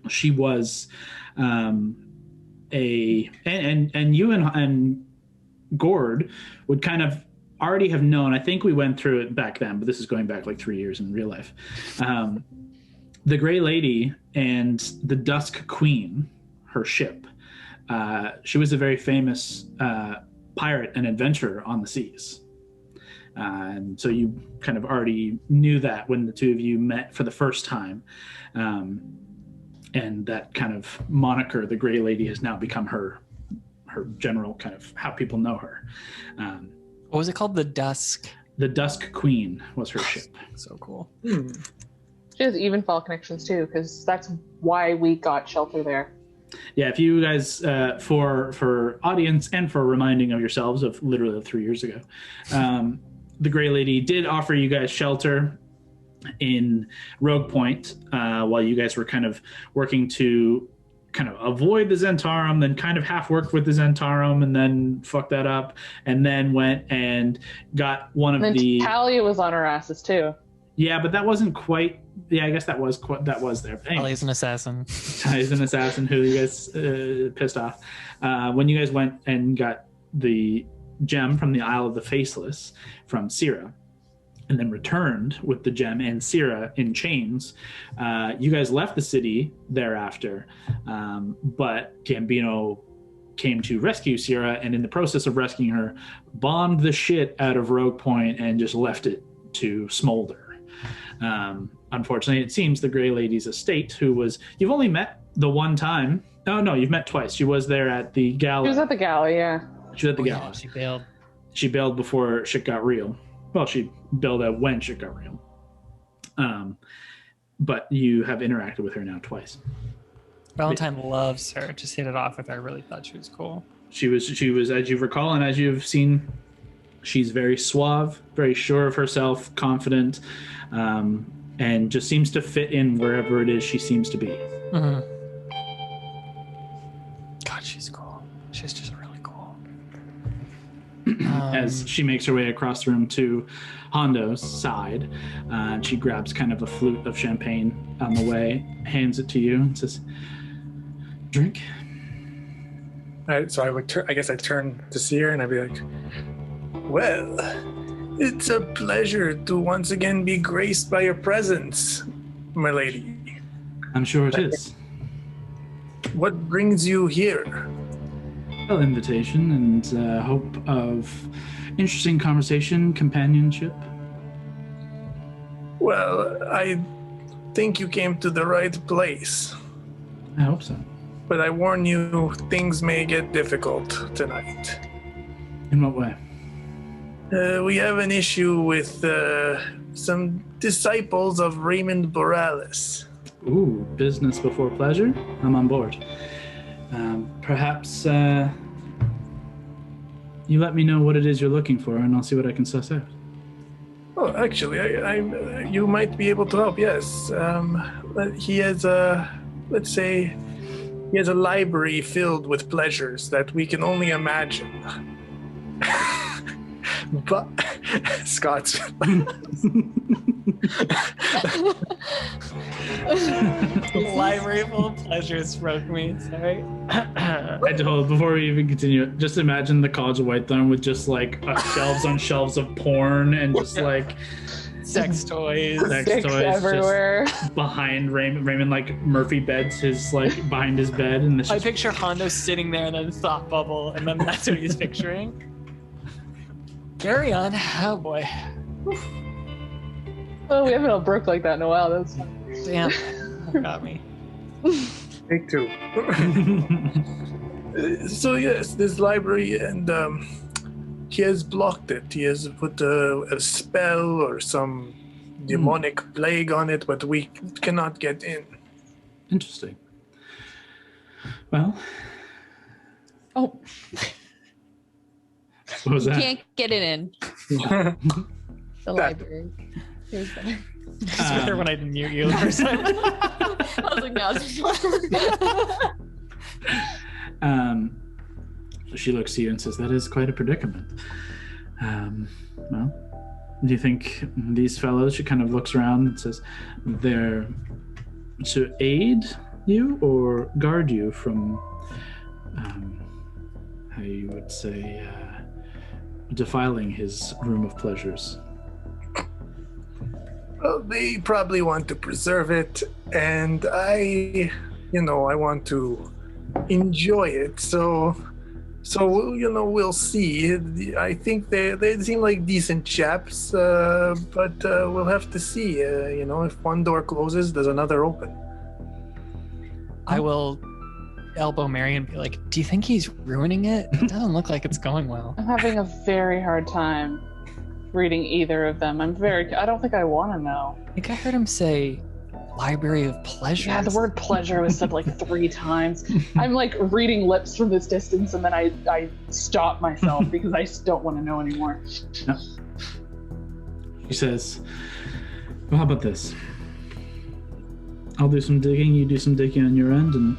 she was and you and Gord would kind of already have known. I think we went through it back then, but this is going back like 3 years in real life. The Grey Lady and the Dusk Queen, her ship, she was a very famous pirate and adventurer on the seas. And so you kind of already knew that when the two of you met for the first time. And that kind of moniker, the Grey Lady, has now become her general kind of how people know her. What was it called? The Dusk Queen was her ship. So cool. She has Evenfall connections too, because that's why we got shelter there. Yeah, if you guys, for audience and for reminding of yourselves of literally 3 years ago, the Grey Lady did offer you guys shelter in Rogue Point while you guys were kind of working to kind of avoid the Zentarum, then kind of half worked with the Zentarum and then fucked that up, and then went and got one of the... Talia was on her asses too. Yeah, but that wasn't quite... Yeah, I guess that was there. But anyway. Talia's an assassin. Talia's an assassin who you guys pissed off. When you guys went and got the gem from the Isle of the Faceless from Syrah, and then returned with the gem and Syrah in chains, you guys left the city thereafter, but Gambino came to rescue Syrah, and in the process of rescuing her, bombed the shit out of Rogue Point and just left it to smolder. Unfortunately, it seems the Grey Lady's estate, who was... You've only met the one time. Oh, no, you've met twice. She was there at the gala. She was at the gala, yeah. She was at the gala. Yeah, she bailed. She bailed before shit got real. Well, she bailed out when shit got real. But you have interacted with her now twice. Valentine loves her. Just hit it off with her. I really thought she was cool. She was, as you recall, and as you've seen, she's very suave, very sure of herself, confident, and just seems to fit in wherever it is she seems to be. Mm-hmm. God, she's cool. She's just really cool. As she makes her way across the room to Hondo's side, and she grabs kind of a flute of champagne on the way, hands it to you, and says, "Drink." All right, so I guess I'd turn to see her and I'd be like, "Well, it's a pleasure to once again be graced by your presence, my lady." I'm sure it is. What brings you here? Well, invitation and hope of interesting conversation, companionship. Well, I think you came to the right place. I hope so. But I warn you, things may get difficult tonight. In what way? We have an issue with some disciples of Raymond Borealis. Ooh, business before pleasure? I'm on board. Perhaps you let me know what it is you're looking for, and I'll see what I can suss out. Oh, actually, you might be able to help, yes. He has let's say, he has a library filled with pleasures that we can only imagine. But Scott's Library full of pleasures broke me. Sorry. I told before we even continue, just imagine the College of Whitethorn with just like shelves on shelves of porn and just like Sex toys. sex Dicks toys everywhere. just behind Raymond. Raymond like Murphy beds his like behind his bed, and it's I just picture Hondo sitting there and then thought bubble, and then that's what he's picturing. Carry on. Oh boy. Oh, we haven't all broke like that in a while. That's fun. Damn. That got me. take two. So yes, this library, and he has blocked it. He has put a spell or some demonic plague on it, but we cannot get in. interesting. Well, Oh, what was you that? can't get it in the library. Here's better. It's better when I didn't mute you the first time. I was like, no, it's She looks to you and says, "That is quite a predicament." Well, do you think these fellows? She kind of looks around and says, "They're to aid you or guard you from, how you would say, defiling his room of pleasures." Well, they probably want to preserve it, and I want to enjoy it. So we'll see. I think they seem like decent chaps, but we'll have to see. If one door closes, there's another open. I will elbow Mary and be like, do you think he's ruining it? It doesn't look like it's going well. I'm having a very hard time reading either of them. I don't think I want to know. I think I heard him say Library of Pleasures. Yeah, the word pleasure was said like 3 times. I'm like reading lips from this distance, and then I stop myself because I just don't want to know anymore. No. She says, "Well, how about this? I'll do some digging, you do some digging on your end, and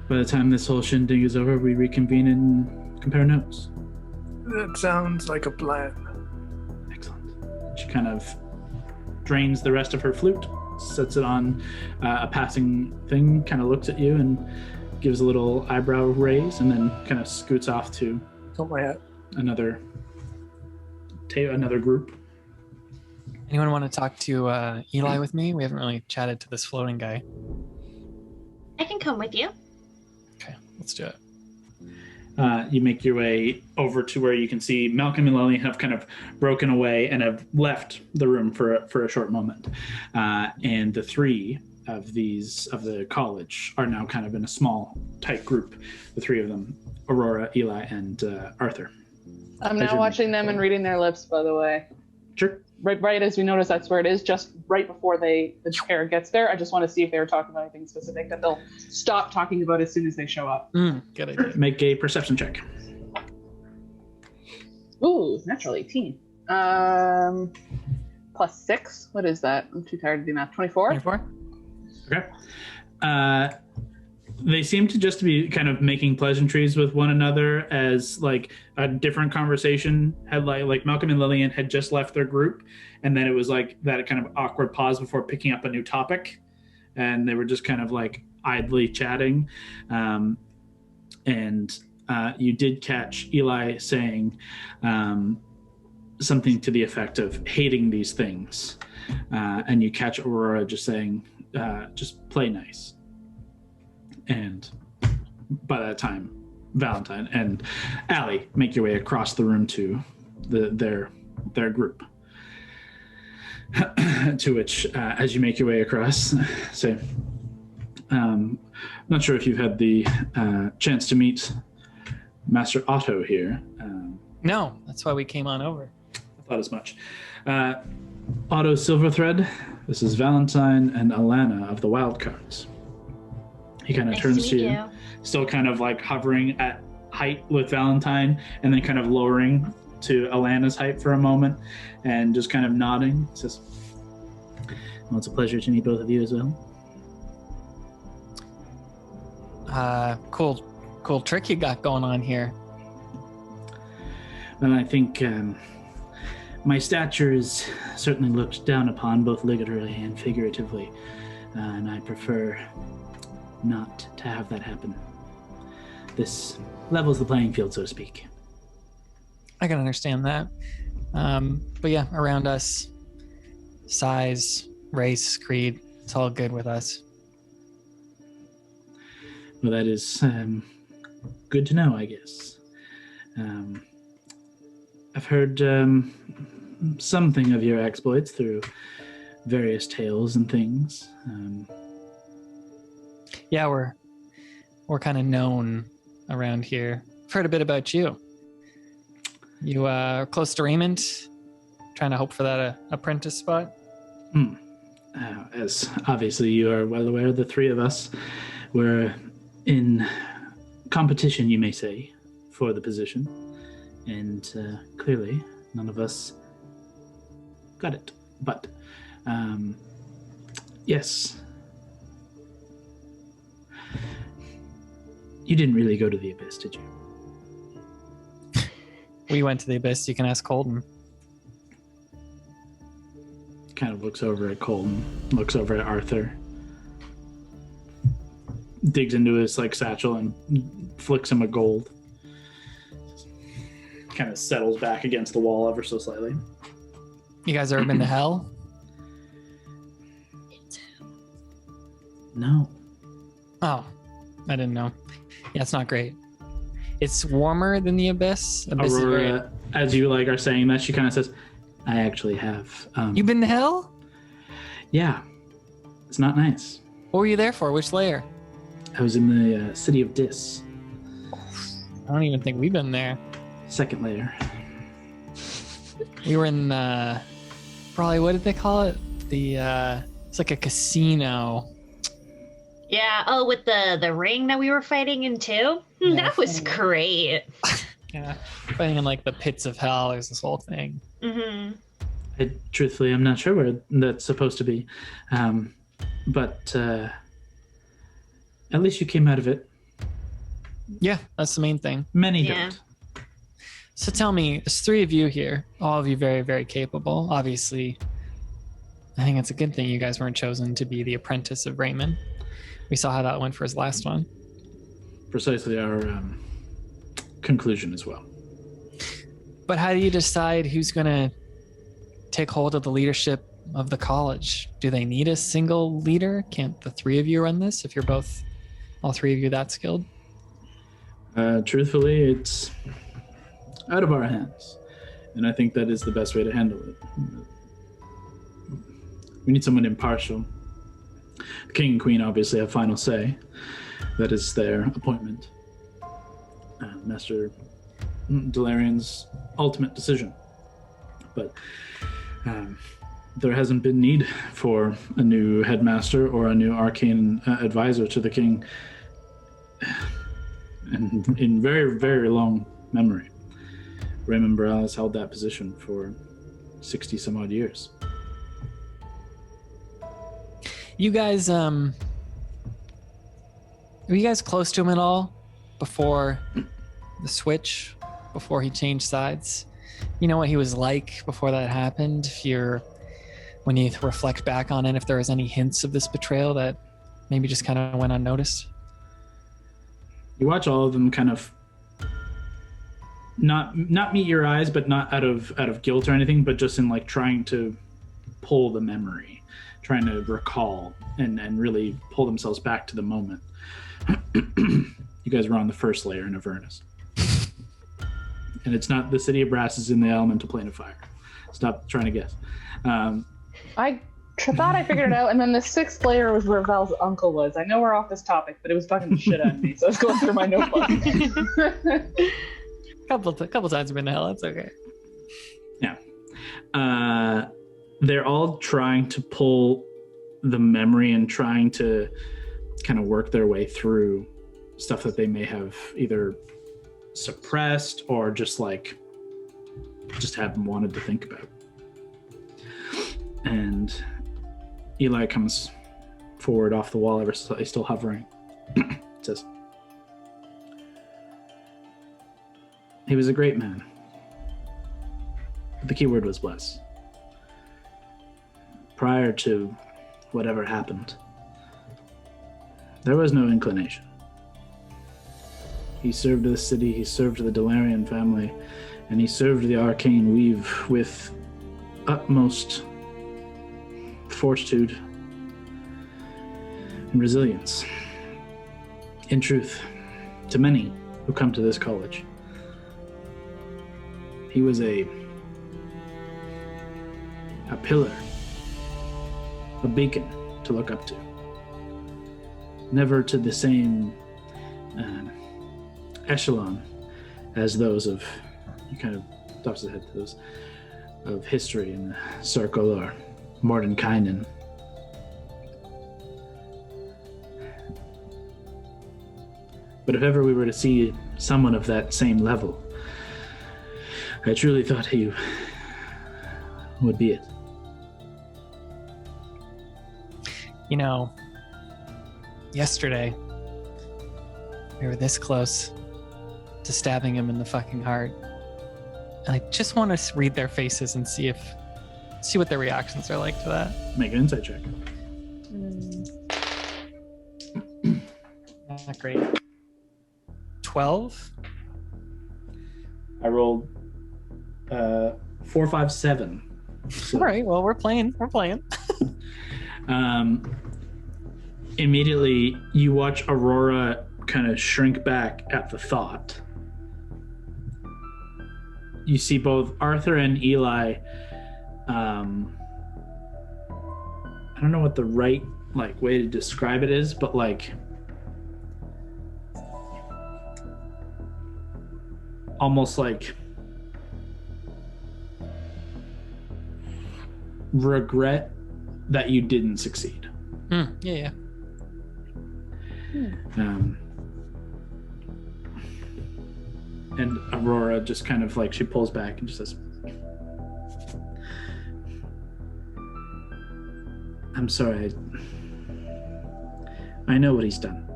by the time this whole shindig is over, we reconvene and compare notes." That sounds like a plan. Excellent. She kind of drains the rest of her flute, sets it on a passing thing, kind of looks at you and gives a little eyebrow raise, and then kind of scoots off to Tilt my hat. another group. Anyone want to talk to Eli with me? We haven't really chatted to this floating guy. I can come with you. Okay, let's do it. You make your way over to where you can see Malcolm and Lillian have kind of broken away and have left the room for a short moment. And the 3 of the college are now kind of in a small, tight group. The 3 of them, Aurora, Eli, and Arthur. I'm As now you're watching them and reading their lips, by the way. Sure. Right as we notice that's where it is, just right before the chair gets there. I just want to see if they were talking about anything specific that they'll stop talking about as soon as they show up. Good idea. Make a perception check. Ooh, natural 18. Plus 6. What is that? I'm too tired to do math. 24? 24? Okay. They seem to just be kind of making pleasantries with one another as like a different conversation had like Malcolm and Lillian had just left their group, and then it was like that kind of awkward pause before picking up a new topic, and they were just kind of like idly chatting. And you did catch Eli saying something to the effect of hating these things, and you catch Aurora just saying, just play nice. And by that time, Valentine and Allie make your way across the room to their group. To which, as you make your way across, say, not sure if you've had the chance to meet Master Otto here. No, that's why we came on over. I thought as much. Otto Silverthread, this is Valentine and Alana of the Wildcards. He kind of Nice turns to to meet you, still kind of like hovering at height with Valentine, and then kind of lowering to Alana's height for a moment, and just kind of nodding. Says, "Well, it's a pleasure to meet both of you as well." Cool trick you got going on here. Well, I think my stature is certainly looked down upon, both literally and figuratively, and I prefer not to have that happen. This levels the playing field, so to speak. I can understand that. But yeah, around us, size, race, creed, it's all good with us. Well, that is good to know, I guess. I've heard something of your exploits through various tales and things. Yeah, we're kind of known around here. I've heard a bit about you. You are close to Raymond, trying to hope for that apprentice spot. As obviously you are well aware, the three of us were in competition, you may say, for the position. And clearly, none of us got it. But, yes. You didn't really go to the Abyss, did you? We went to the Abyss. You can ask Colton. Kind of looks over at Colton, looks over at Arthur, digs into his satchel and flicks him a gold. Kind of settles back against the wall ever so slightly. You guys ever been to hell? No. Oh, I didn't know. Yeah, it's not great. It's warmer than the Abyss. Abyss is Aurora, as you are saying that, she kind of says, I actually have. You been to hell? Yeah. It's not nice. What were you there for? Which layer? I was in the city of Dis. I don't even think we've been there. Second layer. We were in probably, what did they call it? It's like a casino. Yeah. Oh, with the ring that we were fighting in too. Yeah. That was great. Yeah, fighting in the pits of hell. There's this whole thing. Mm-hmm. Truthfully, I'm not sure where that's supposed to be, but at least you came out of it. Yeah, that's the main thing. Many Yeah. don't. So tell me, there's three of you here, all of you very, very capable. Obviously, I think it's a good thing you guys weren't chosen to be the apprentice of Raymond. We saw how that went for his last one. Precisely our conclusion as well. But how do you decide who's going to take hold of the leadership of the college? Do they need a single leader? Can't the three of you run this if you're all three of you that skilled? Truthfully, it's out of our hands. And I think that is the best way to handle it. We need someone impartial. The king and queen obviously have final say. That is their appointment. Master Delarian's ultimate decision. But there hasn't been need for a new headmaster or a new arcane advisor to the king in very, very long memory. Raymond Burrell has held that position for 60 some odd years. You guys, were you guys close to him at all before the switch, before he changed sides? You know what he was like before that happened? When you reflect back on it, if there was any hints of this betrayal that maybe just kind of went unnoticed? You watch all of them kind of not meet your eyes, but not out of guilt or anything, but just in trying to pull the memory, trying to recall and really pull themselves back to the moment. You guys were on the first layer in Avernus. And it's not the city of brass is in the elemental plane of fire. Stop trying to guess. I thought I figured it out, and then the sixth layer was where Val's uncle was. I know we're off this topic, but it was fucking the shit out of me, so I was going through my notebook. Couple times we've been to hell. That's okay. Yeah. They're all trying to pull the memory and trying to kind of work their way through stuff that they may have either suppressed or just haven't wanted to think about. And Eli comes forward off the wall, ever still hovering. Says, "He was a great man. The key word was bless. Prior to whatever happened, there was no inclination. He served this city, he served the Delarian family, and he served the arcane weave with utmost fortitude and resilience. In truth, to many who come to this college, he was a pillar, a beacon to look up to. Never to the same echelon as those of, he kind of tops his head to those of history in the circle or Mordenkainen. But if ever we were to see someone of that same level, I truly thought he would be it. You know, yesterday, we were this close to stabbing him in the fucking heart. And I just want to read their faces and see what their reactions are like to that. Make an insight check. Not great. 12? I rolled 4, 5, 7. So, All right, well, we're playing. Immediately, you watch Aurora kind of shrink back at the thought. You see both Arthur and Eli. I don't know what the right way to describe it is, but almost regret that you didn't succeed. Yeah. And Aurora just kind of she pulls back and just says, I'm sorry. I know what he's done.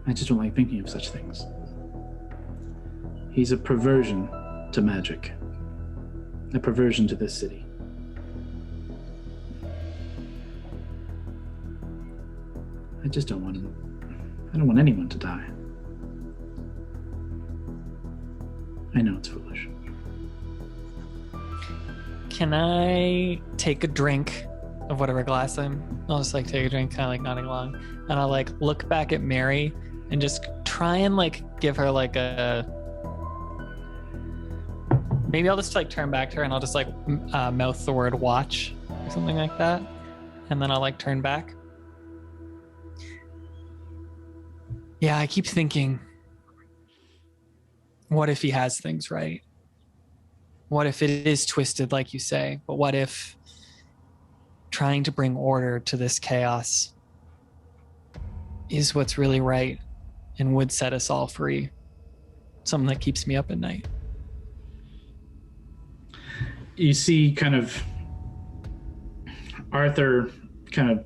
I just don't like thinking of such things. He's a perversion to magic. A perversion to this city. I just don't want him. I don't want anyone to die. I know it's foolish. Can I take a drink of whatever glass I'll just take a drink, kind of nodding along, and I'll look back at Mary and just try and give her a. Maybe I'll just turn back to her and I'll just mouth the word watch or something like that, and then I'll turn back. Yeah, I keep thinking, what if he has things right? What if it is twisted like you say? But what if trying to bring order to this chaos is what's really right and would set us all free? Something that keeps me up at night. You see kind of Arthur kind of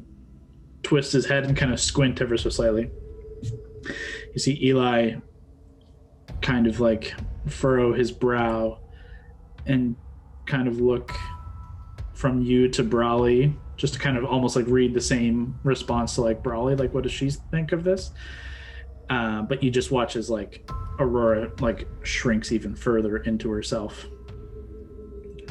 twist his head and kind of squint ever so slightly. You see Eli kind of furrow his brow and kind of look from you to Brawley, just to kind of almost read the same response to Brawley, what does she think of this? But you just watch as Aurora shrinks even further into herself.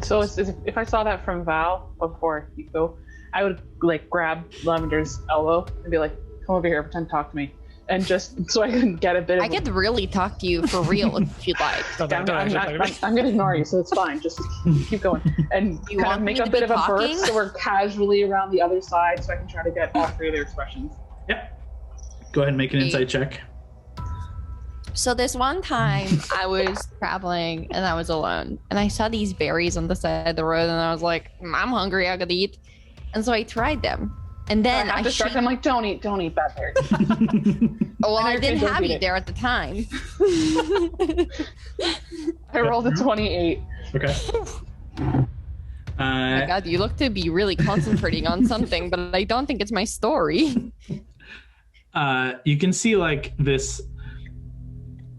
So if I saw that from Val before you go, I would grab Lavender's elbow and be come over here, pretend to talk to me. And just so I can get a bit of... I could really talk to you for real if you'd like. I'm going to ignore you, so it's fine. Just keep going. And you kind want of make me a to bit be of a talking? burst so we're casually around the other side so I can try to get all three of their expressions. Yep. Go ahead and make an insight check. So this one time I was traveling and I was alone and I saw these berries on the side of the road and I was like, I'm hungry, I could eat. And so I tried them. And then I distract them don't eat bad berries. Well, I And didn't don't have eat you it. there at the time. I rolled a 28. Okay. Oh my God, you look to be really concentrating on something, but I don't think it's my story. You can see this,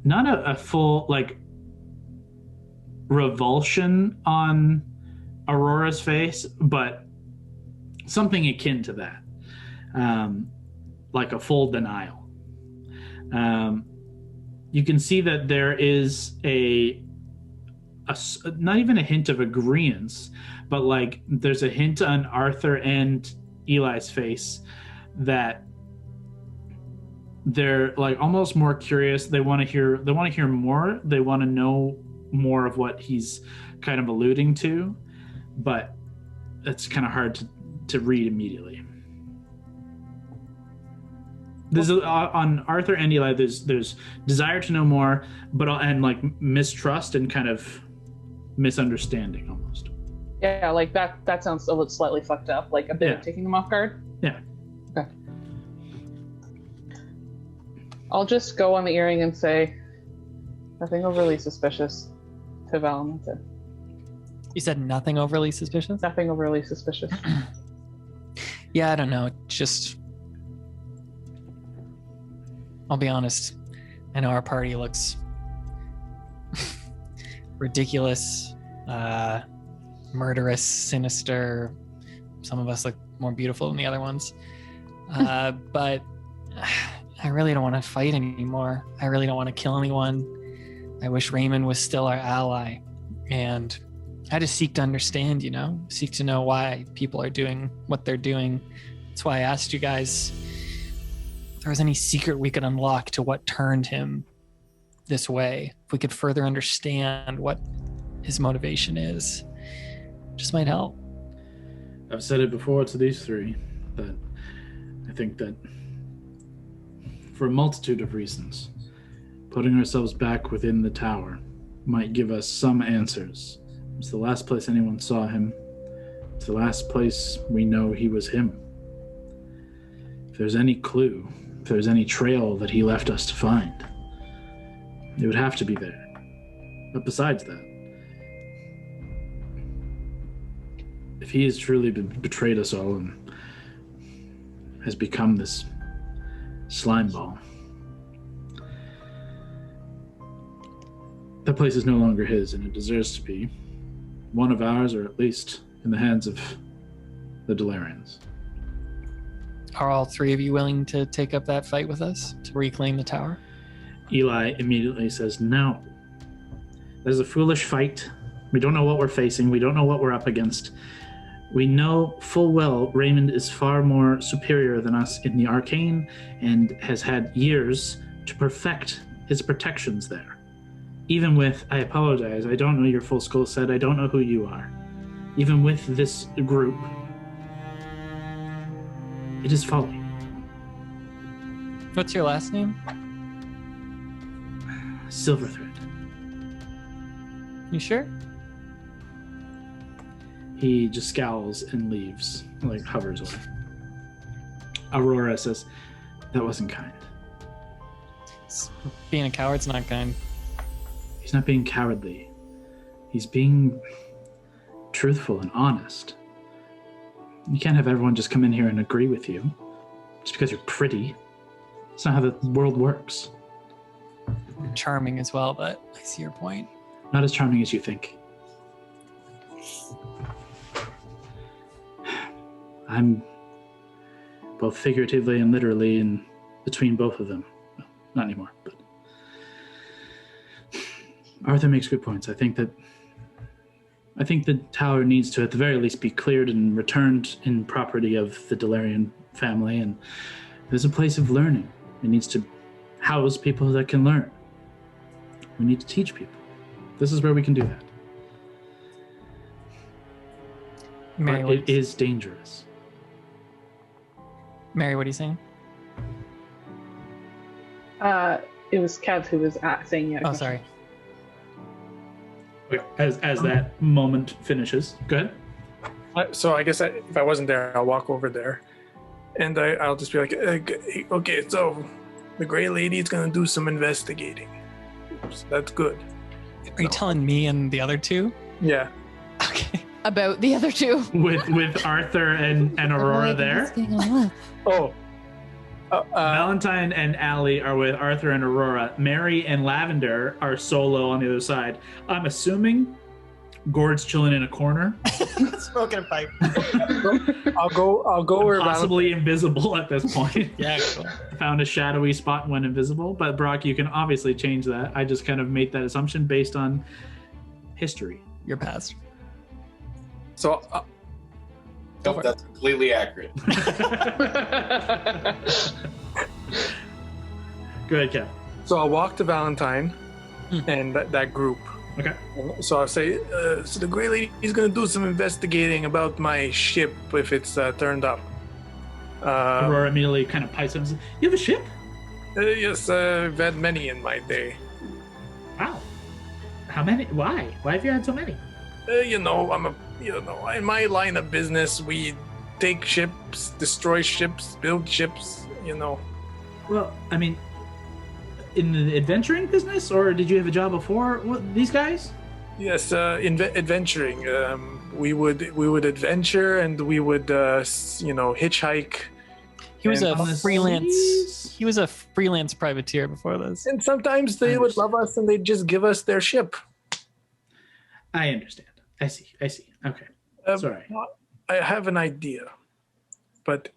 not a full revulsion on Aurora's face, but something akin to that, like a full denial. You can see that there is a not even a hint of agreeance, but like there's a hint on Arthur and Eli's face that they're like almost more curious. They want to hear more. They want to know more of what he's kind of alluding to, but it's kind of hard to read immediately. There's on Arthur and Eli. There's desire to know more, but and like mistrust and kind of misunderstanding almost. Yeah, like that sounds a little slightly fucked up, like a bit of taking them off guard. Yeah. Okay. I'll just go on the earring and say nothing overly suspicious to Valentin. You said nothing overly suspicious? Nothing overly suspicious. Yeah, I don't know. Just, I'll be honest. I know our party looks ridiculous, murderous, sinister. Some of us look more beautiful than the other ones. But I really don't want to fight anymore. I really don't want to kill anyone. I wish Raymond was still our ally. And I just seek to understand, seek to know why people are doing what they're doing. That's why I asked you guys if there was any secret we could unlock to what turned him this way. If we could further understand what his motivation is, just might help. I've said it before to these three that I think that for a multitude of reasons, putting ourselves back within the tower might give us some answers. It's the last place anyone saw him. It's the last place we know he was him. If there's any clue, if there's any trail that he left us to find, it would have to be there. But besides that, if he has truly betrayed us all and has become this slime ball, that place is no longer his, and it deserves to be one of ours, or at least in the hands of the Delarians. Are all three of you willing to take up that fight with us to reclaim the tower? Eli immediately says, no. That is a foolish fight. We don't know what we're facing. We don't know what we're up against. We know full well Raymond is far more superior than us in the arcane and has had years to perfect his protections there. Even with, I apologize, I don't know your full skill set, I don't know who you are. Even with this group, it is folly. What's your last name? Silverthread. You sure? He just scowls and leaves, like hovers away. Aurora says, that wasn't kind. Being a coward's not kind. He's not being cowardly. He's being truthful and honest. You can't have everyone just come in here and agree with you just because you're pretty. That's not how the world works. You're charming as well, but I see your point. Not as charming as you think. I'm both figuratively and literally in between both of them. Well, not anymore, but Arthur makes good points. I think the tower needs to, at the very least, be cleared and returned in property of the Delarian family, and there's a place of learning. It needs to house people that can learn. We need to teach people. This is where we can do that. Mary, but it is dangerous. Mary, what are you saying? It was Kev who was saying yeah. Oh, sorry. As that moment finishes, go ahead. So I guess if I wasn't there, I'll walk over there, and I'll just be like, okay, so the Gray Lady is gonna do some investigating. So that's good. Are you telling me and the other two? Yeah. Okay. About the other two. With Arthur and Aurora there. Oh, Valentine and Allie are with Arthur and Aurora. Mary and Lavender are solo on the other side. I'm assuming Gord's chilling in a corner, Smoking a pipe. I'll go where possibly invisible at this point. Yeah, cool. Found a shadowy spot when invisible, but Brock, you can obviously change that. I just kind of made that assumption based on history. Your past. So Nope, that's completely accurate. Go ahead, Kev. So I'll walk to Valentine and that group. Okay. So I'll say, so the Grey Lady is going to do some investigating about my ship if it's turned up. Aurora immediately kind of pipes in and says, "You have a ship? Yes, I've had many in my day. Wow. How many? Why? Why have you had so many?" In my line of business, we take ships, destroy ships, build ships, Well, I mean, in the adventuring business, or did you have a job before these guys? Yes, adventuring. We would adventure and we would, hitchhike. He was And a on the freelance. seas? He was a freelance privateer before this. And sometimes they would love us and they'd just give us their ship. I understand. I see. Okay. Sorry. I have an idea, but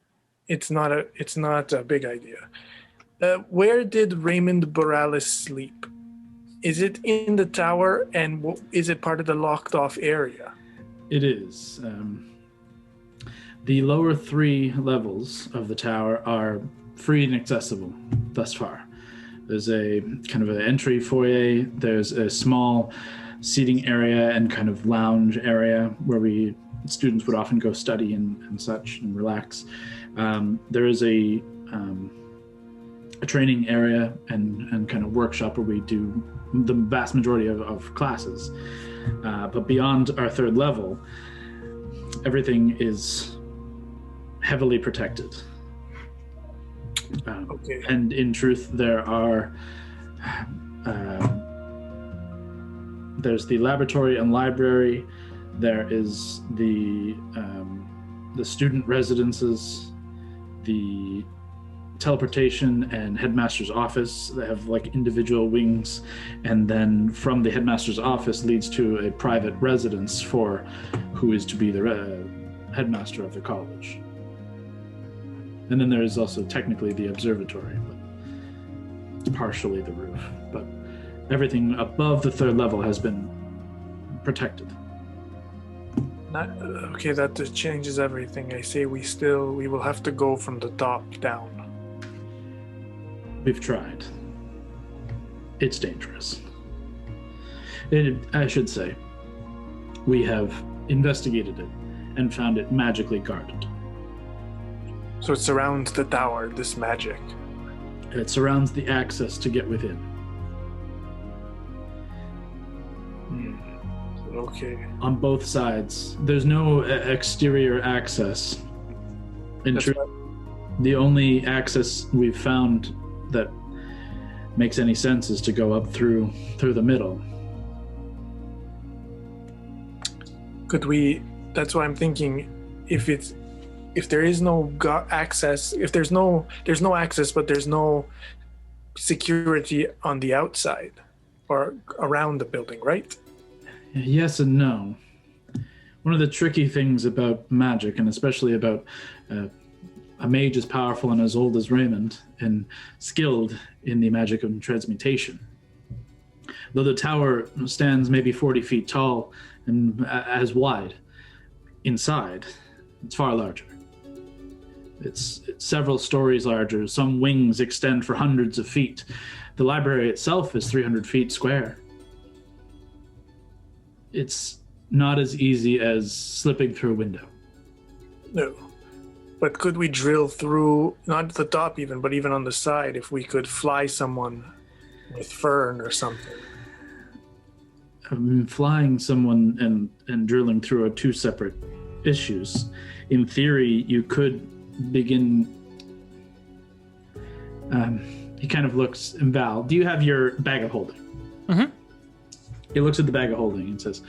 it's not a big idea. Where did Raymond Borealis sleep? Is it in the tower, and is it part of the locked-off area? It is. The lower 3 levels of the tower are free and accessible thus far. There's a kind of an entry foyer. There's a small seating area and kind of lounge area where students would often go study and such and relax. There is a training area and kind of workshop where we do the vast majority of classes. But beyond our 3rd level, everything is heavily protected. Okay. And in truth, there are there's the laboratory and library. There is the student residences, the teleportation and headmaster's office that have like individual wings, and then from the headmaster's office leads to a private residence for who is to be the headmaster of the college. And then there is also technically the observatory, but it's partially the roof. But everything above the 3rd level has been protected. Okay, that just changes everything. I say we will have to go from the top down. We've tried. It's dangerous. I should say, we have investigated it and found it magically guarded. So it surrounds the tower, this magic. It surrounds the access to get within. Okay. On both sides. There's no exterior access. In That's truth, the only access we've found that makes any sense is to go up through the middle. Could we? That's why I'm thinking. If there is no access, if there's no access, but there's no security on the outside or around the building, right? Yes and no. One of the tricky things about magic, and especially about a mage as powerful and as old as Raymond and skilled in the magic of transmutation, though the tower stands maybe 40 feet tall and as wide, inside it's far larger. It's several stories larger. Some wings extend for hundreds of feet. The library itself is 300 feet square. It's not as easy as slipping through a window. No. But could we drill through, not at the top even, but even on the side, if we could fly someone with fern or something? Flying someone and drilling through are 2 separate issues. In theory, you could begin. He kind of looks. Val, do you have your bag of holding? Mm-hmm. He looks at the bag of holding and says.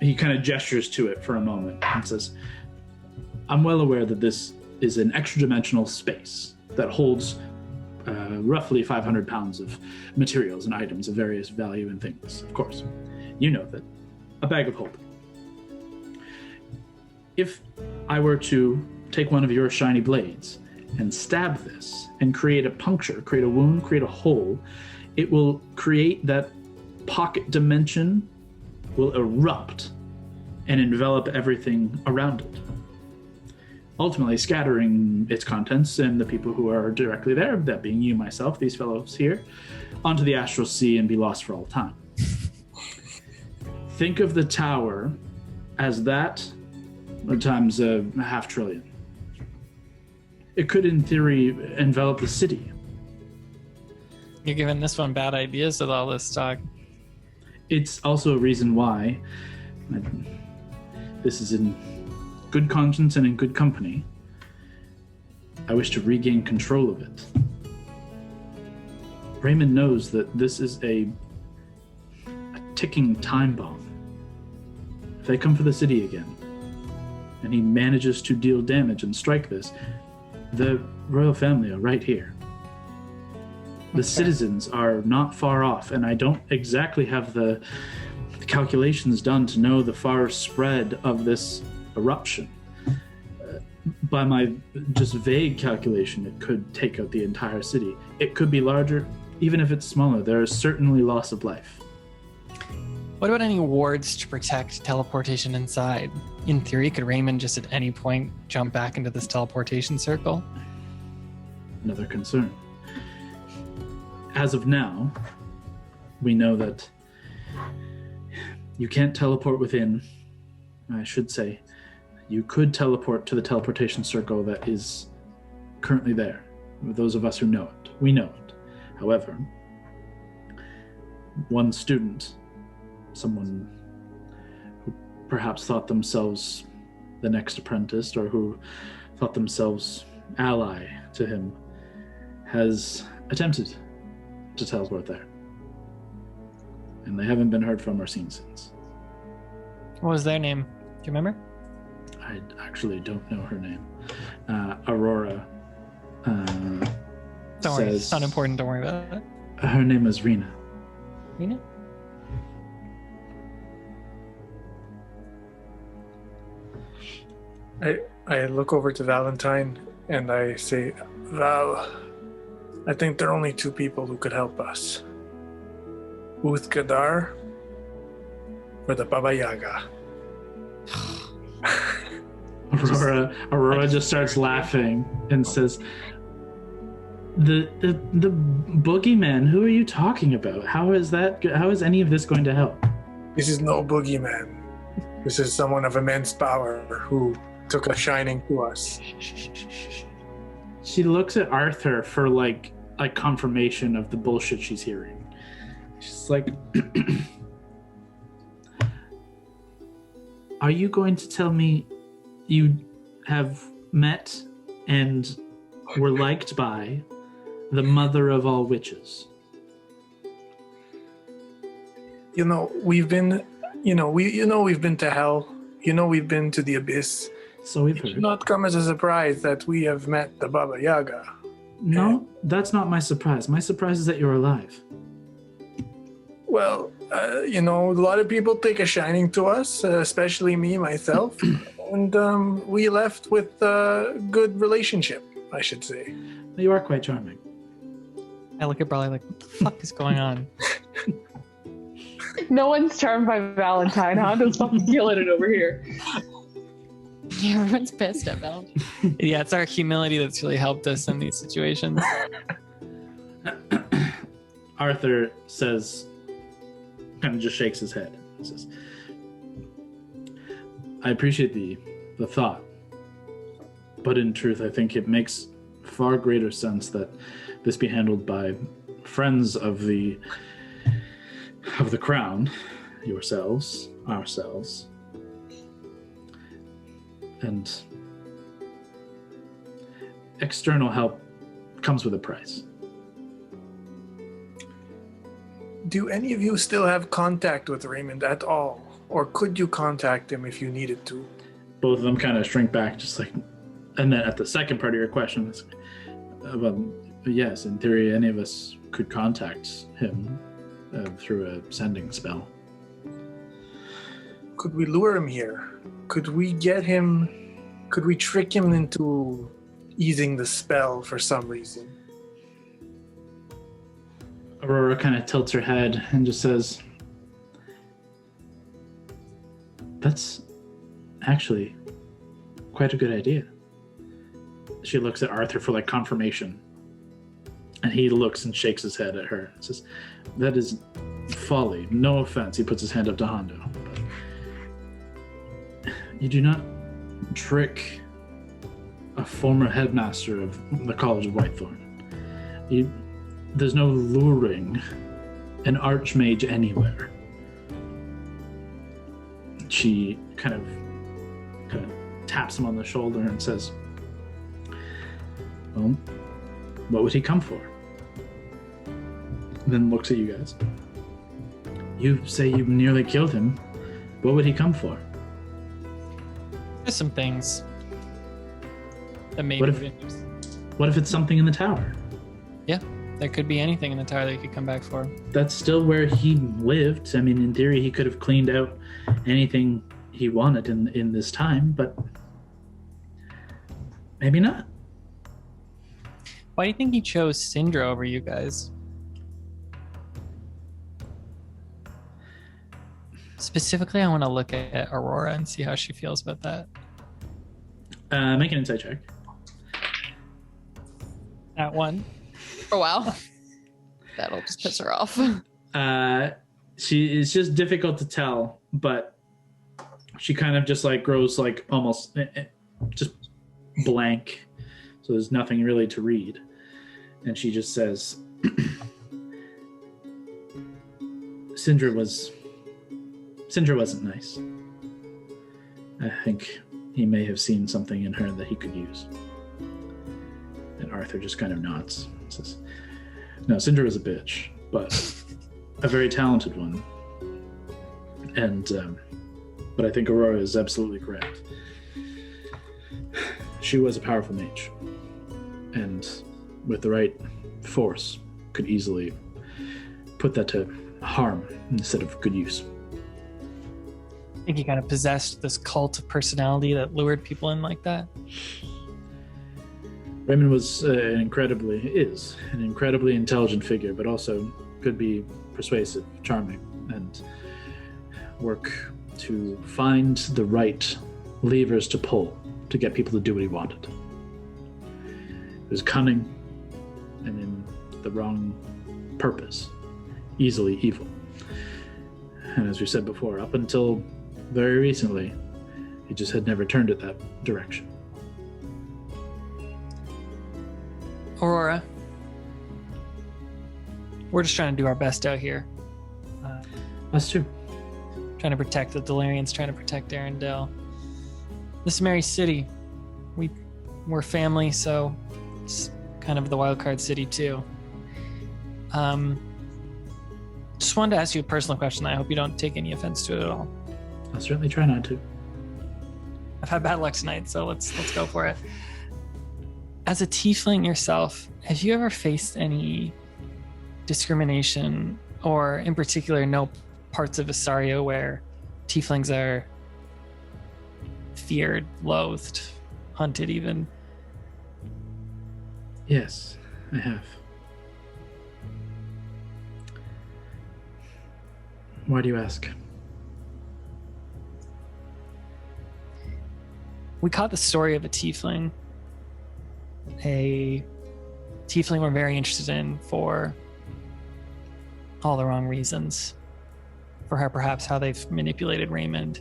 He kind of gestures to it for a moment and says, "I'm well aware that this is an extra-dimensional space that holds roughly 500 pounds of materials and items of various value and things. Of course, you know that. A bag of holding. If I were to take one of your shiny blades and stab this and create a puncture, create a wound, create a hole, it will create that pocket dimension, will erupt and envelop everything around it, ultimately scattering its contents and the people who are directly there, that being you, myself, these fellows here, onto the astral sea and be lost for all time. Think of the tower as that times a half trillion. It could, in theory, envelop the city. You're giving this one bad ideas with all this talk. It's also a reason why this is in good conscience and in good company. I wish to regain control of it. Raymond knows that this is a ticking time bomb. If they come for the city again, and he manages to deal damage and strike this, the royal family are right here. The citizens are not far off, and I don't exactly have the calculations done to know the far spread of this eruption. By my just vague calculation, it could take out the entire city. It could be larger. Even if it's smaller, there is certainly loss of life. What about any wards to protect teleportation inside? In theory, could Raymond just at any point jump back into this teleportation circle? Another concern. As of now, we know that you can't teleport within. I should say, you could teleport to the teleportation circle that is currently there. Those of us who know it, we know it. However, one student, someone who perhaps thought themselves the next apprentice, or who thought themselves ally to him, has attempted to teleport there. And they haven't been heard from or seen since. What was their name? Do you remember? I actually don't know her name. Aurora Don't worry, it's not important. Don't worry about it. Her name is Rena. Rena? I look over to Valentine and I say, Val, I think there are only two people who could help us. Uth Kadar or the Baba Yaga. Aurora just starts laughing and says, the boogeyman, who are you talking about? How is any of this going to help? This is no boogeyman. This is someone of immense power who took a shining to us. She looks at Arthur for like confirmation of the bullshit she's hearing. She's like, are you going to tell me you have met and were liked by the mother of all witches? We've been to hell. We've been to the abyss. So we've It should heard. not come as a surprise that we have met the Baba Yaga. No, that's not my surprise. My surprise is that you're alive. Well, a lot of people take a shining to us, especially me, myself. And we left with a good relationship, I should say. You are quite charming. I look at Bradley like, what the fuck is going on? No one's charmed by Valentine, huh? Those fucking killing it over here. Everyone's pissed at Val. Yeah, it's our humility that's really helped us in these situations. Arthur says, kind of just shakes his head. He says, I appreciate the thought, but in truth, I think it makes far greater sense that this be handled by friends of the crown, yourselves, ourselves, and external help comes with a price. Do any of you still have contact with Raymond at all? Or could you contact him if you needed to? Both of them kind of shrink back, just like, And then at the second part of your question, well, yes, in theory, any of us could contact him through a sending spell. Could we lure him here? Could we get him? Could we trick him into easing the spell for some reason? Aurora kind of tilts her head and just says, "That's actually quite a good idea." She looks at Arthur for like confirmation, and he looks and shakes his head at her and says, "That is folly. No offense." He puts his hand up to Hondo. But you do not trick a former headmaster of the College of Whitethorn. There's no luring an archmage anywhere. She kind of taps him on the shoulder and says, "Well, what would he come for?" And then looks at you guys. "You say you nearly killed him. What would he come for?" There's some things that maybe. What if it's something in the tower? Yeah, there could be anything in the tower that he could come back for. That's still where he lived. I mean, in theory, he could have cleaned out anything he wanted in this time, but maybe not. Why do you think he chose Syndra over you guys? Specifically, I want to look at Aurora and see how she feels about that. Make an insight check. At one. Oh, wow. That'll just piss her off. It's just difficult to tell, but she kind of just like grows like almost just blank. So there's nothing really to read. And she just says, Syndra wasn't nice. I think he may have seen something in her that he could use. And Arthur just kind of nods and says, "No, Syndra was a bitch, but a very talented one. And, but I think Aurora is absolutely correct. She was a powerful mage, and with the right force, could easily put that to harm instead of good use." I think he kind of possessed this cult of personality that lured people in like that. Raymond was an incredibly intelligent figure, but also could be persuasive, charming, and work to find the right levers to pull to get people to do what he wanted. It was cunning and in the wrong purpose, easily evil. And as we said before, up until very recently, he just had never turned it that direction. Aurora, we're just trying to do our best out here. Us too. Trying to protect the Delirians, trying to protect Arendelle. This is Mary City. We're family, so it's kind of the Wildcard City too. Just wanted to ask you a personal question. I hope you don't take any offense to it at all. I'll certainly try not to. I've had bad luck tonight, so let's go for it. As a tiefling yourself, have you ever faced any discrimination, or in particular, no parts of Vesaria where tieflings are feared, loathed, hunted even? Yes, I have. Why do you ask? We caught the story of a tiefling we're very interested in for all the wrong reasons. For her, perhaps how they've manipulated Raymond.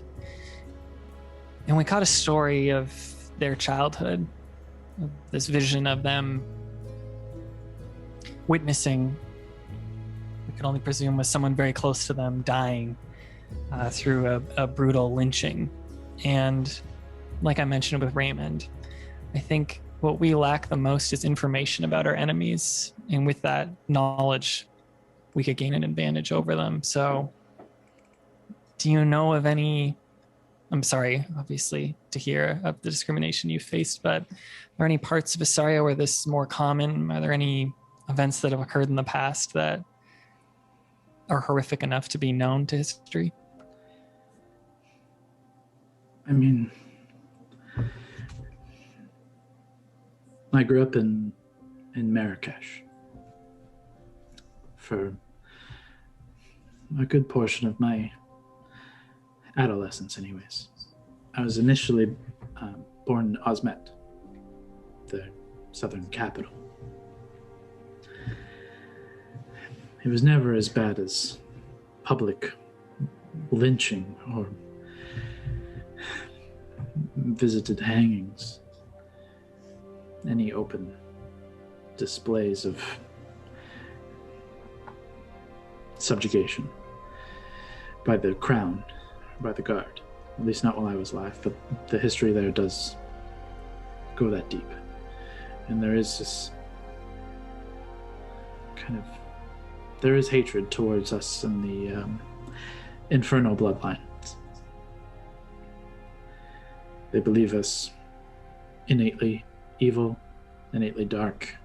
And we caught a story of their childhood, this vision of them witnessing, we can only presume was someone very close to them dying through a brutal lynching. And like I mentioned with Raymond, I think what we lack the most is information about our enemies. And with that knowledge, we could gain an advantage over them. So do you know of any I'm sorry, obviously, to hear of the discrimination you faced, but are there any parts of Vesaria where this is more common? Are there any events that have occurred in the past that are horrific enough to be known to history? I mean, I grew up in Marrakesh for a good portion of my adolescence, anyways. I was initially born in Osmet, the southern capital. It was never as bad as public lynching or visited hangings, any open displays of subjugation by the crown, by the guard. At least not while I was alive, but the history there does go that deep. And there is this kind of, there is hatred towards us in the infernal bloodline. They believe us innately evil, innately dark.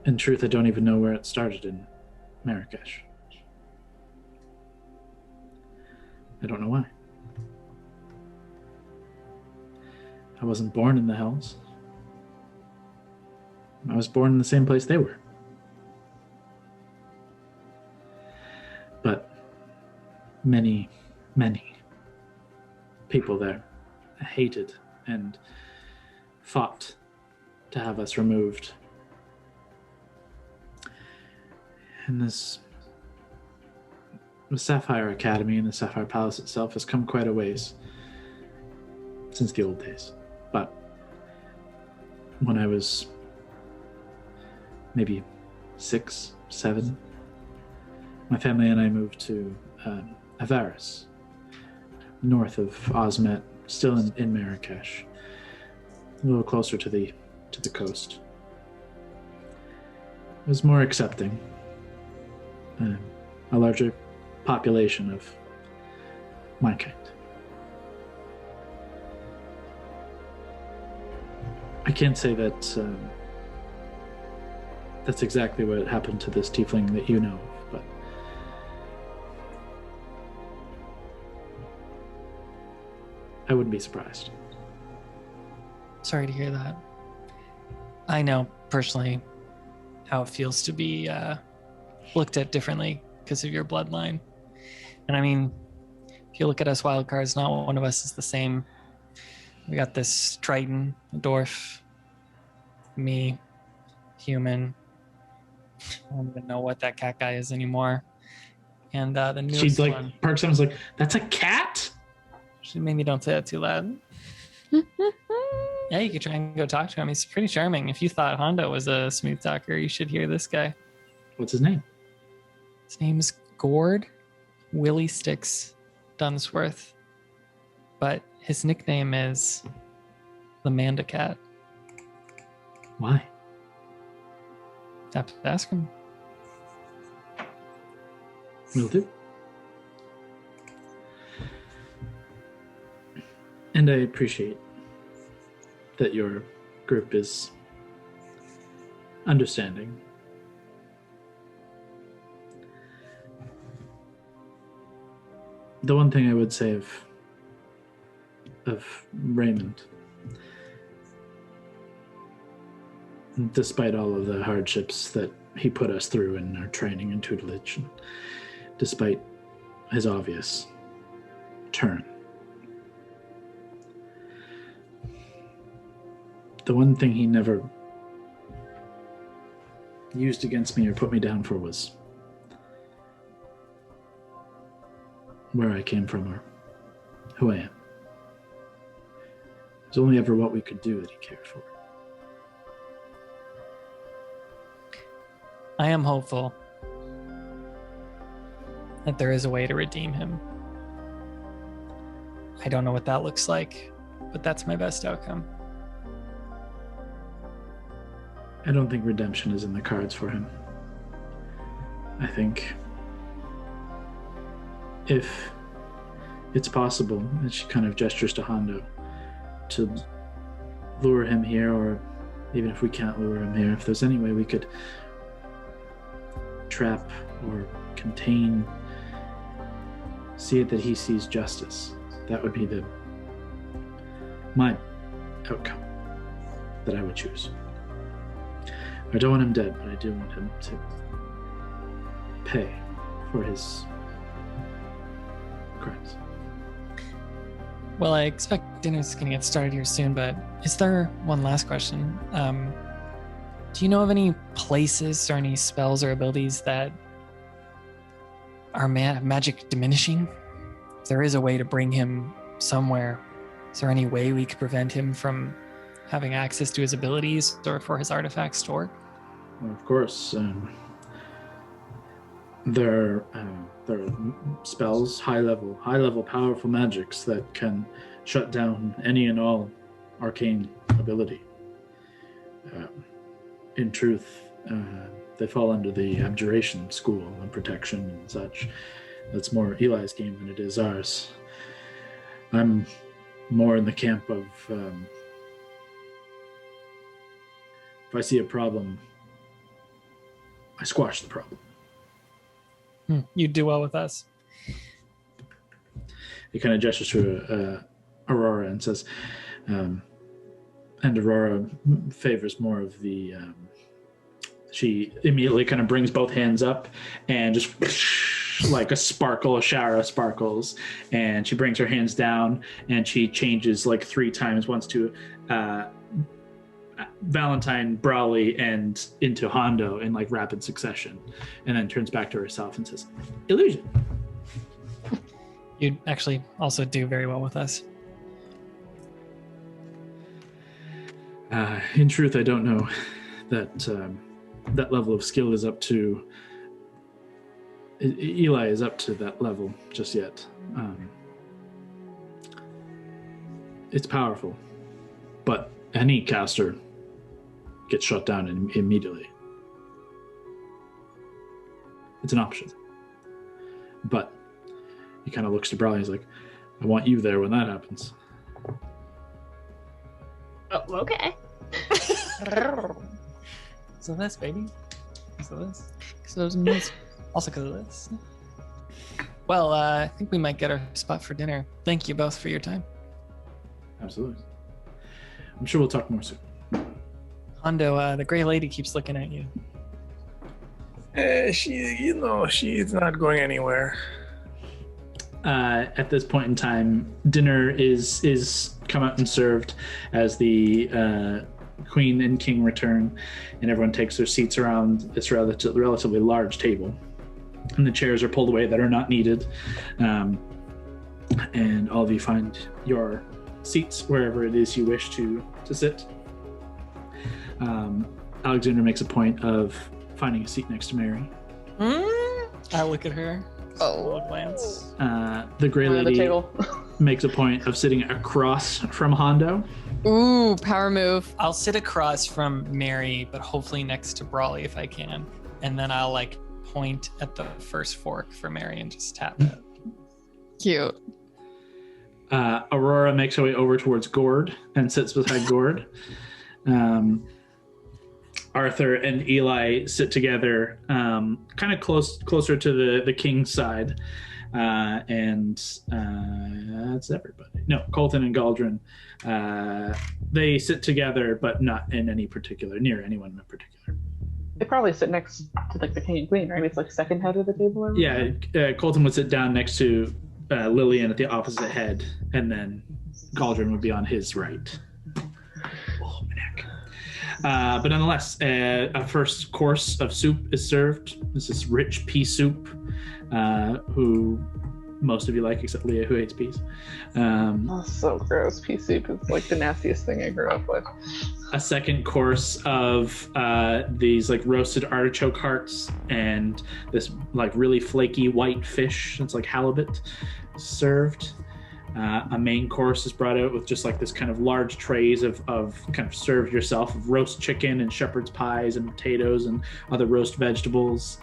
In truth, I don't even know where it started in Marrakesh. I don't know why. I wasn't born in the Hells. I was born in the same place they were. But many people there hated and fought to have us removed. And the Sapphire Academy and the Sapphire Palace itself has come quite a ways since the old days. But when I was maybe 6, 7, my family and I moved to Avaris, north of Osmet, still in Marrakesh, a little closer to the coast. It was more accepting, a larger population of my kind. I can't say that that's exactly what happened to this tiefling that you know of, but I wouldn't be surprised. Sorry to hear that. I know personally how it feels to be looked at differently because of your bloodline. And I mean, if you look at us wildcards, not one of us is the same. We got this Triton, a dwarf, me, human. I don't even know what that cat guy is anymore. And the newest She's like, one. Parks was like, "That's a cat?" She maybe don't say that too loud. Yeah, you could try and go talk to him. He's pretty charming. If you thought Honda was a smooth talker, you should hear this guy. What's his name? His name's Gord Willie Sticks Dunsworth. But his nickname is the Manda Cat. Why? Have to ask him. Will do. And I appreciate that your group is understanding. The one thing I would say of Raymond, despite all of the hardships that he put us through in our training and tutelage, and despite his obvious turn, the one thing he never used against me or put me down for was where I came from or who I am. It was only ever what we could do that he cared for. I am hopeful that there is a way to redeem him. I don't know what that looks like, but that's my best outcome. I don't think redemption is in the cards for him. I think if it's possible, and she kind of gestures to Hondo, to lure him here, or even if we can't lure him here, if there's any way we could trap or contain, see it that he sees justice, that would be my outcome that I would choose. I don't want him dead, but I do want him to pay for his crimes. Well, I expect dinner's going to get started here soon, but is there one last question? Do you know of any places or any spells or abilities that are magic diminishing? If there is a way to bring him somewhere, is there any way we could prevent him from having access to his abilities or for his artifacts to work? Well, of course, there are spells, high level, powerful magics that can shut down any and all arcane ability. In truth, they fall under the abjuration school and protection and such. That's more Eli's game than it is ours. I'm more in the camp of if I see a problem, I squash the problem. You do well with us. He kind of gestures to Aurora and says, and Aurora favors more of the, she immediately kind of brings both hands up and just like a shower of sparkles, and she brings her hands down and she changes like 3 times, once to Valentine, Brawley, and into Hondo in like rapid succession, and then turns back to herself and says, illusion. You actually also do very well with us. In truth, I don't know that that level of skill is up to Eli is up to that level just yet. It's powerful, but any caster gets shut down immediately. It's an option. But he kind of looks to Brawley. He's like, I want you there when that happens. Oh, okay. So this, baby. So this. So those meals. Also because of this. Well, I think we might get our spot for dinner. Thank you both for your time. Absolutely. I'm sure we'll talk more soon. Hondo, the gray lady keeps looking at you. She's not going anywhere. At this point in time, dinner is come out and served as the queen and king return, and everyone takes their seats around this relatively large table. And the chairs are pulled away that are not needed. And all of you find your seats wherever it is you wish to sit. Alexander makes a point of finding a seat next to Mary. I look at her. Oh. A glance. The gray The lady table. makes a point of sitting across from Hondo. Ooh, power move. I'll sit across from Mary, but hopefully next to Brawley if I can. And then I'll like point at the first fork for Mary and just tap it. Cute. Aurora makes her way over towards Gord and sits beside Gord. Arthur and Eli sit together, kind of closer to the king's side, and that's everybody. No, Colton and Galdrin, they sit together, but not in any particular, near anyone in particular. They probably sit next to like the king and queen, right? It's like second head of the table. Or Yeah, Colton would sit down next to Lillian at the opposite head, and then Galdrin would be on his right. Oh, my neck. But nonetheless, a first course of soup is served. This is rich pea soup, who most of you like, except Leah, who hates peas. Oh, so gross. Pea soup is like the nastiest thing I grew up with. A second course of these like roasted artichoke hearts and this like really flaky white fish. It's like halibut served. A main course is brought out with just like this kind of large trays of kind of serve yourself of roast chicken and shepherd's pies and potatoes and other roast vegetables.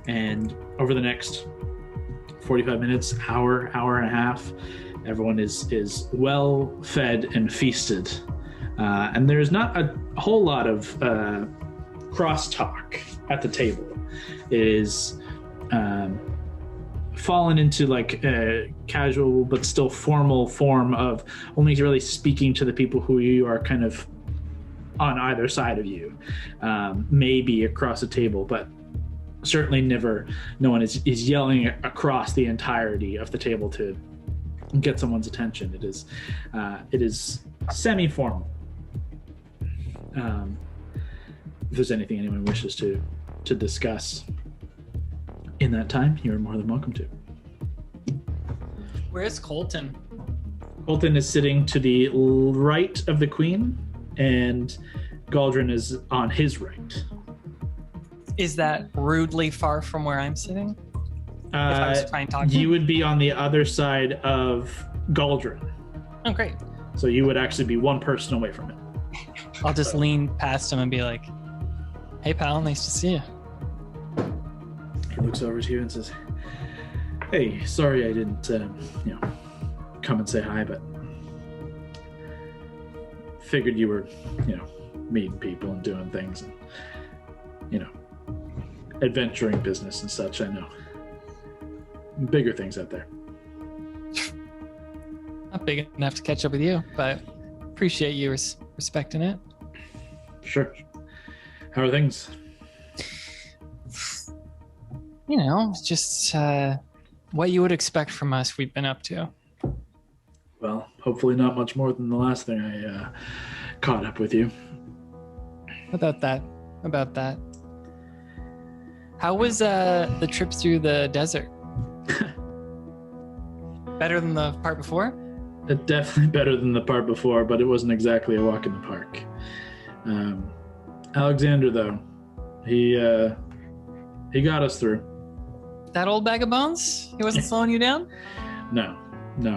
And over the next 45 minutes, hour and a half. Everyone is well fed and feasted. And there's not a whole lot of crosstalk at the table. It is fallen into like a casual but still formal form of only really speaking to the people who you are kind of on either side of you, maybe across a table, but certainly no one is yelling across the entirety of the table to get someone's attention. It is semi-formal. If there's anything anyone wishes to discuss in that time, you're more than welcome to. Where's Colton? Colton is sitting to the right of the queen, and Galdrin is on his right. Is that rudely far from where I'm sitting? If I was trying to talk to You him? would be on the other side of Galdrin, Oh, great. so you would actually be one person away from it. I'll just lean past him and be like, "Hey, pal, nice to see you." He looks over to you and says, "Hey, sorry I didn't, come and say hi, but figured you were, meeting people and doing things and, adventuring business and such. I know bigger things out there." Not big enough to catch up with you, but appreciate you respecting it. Sure. How are things? Just what you would expect from us we've been up to. Well, hopefully not much more than the last thing I caught up with you. About that. How was the trip through the desert? Better than the part before? Definitely better than the part before, but it wasn't exactly a walk in the park. Alexander, though, he got us through. That old bag of bones? He wasn't slowing you down? No,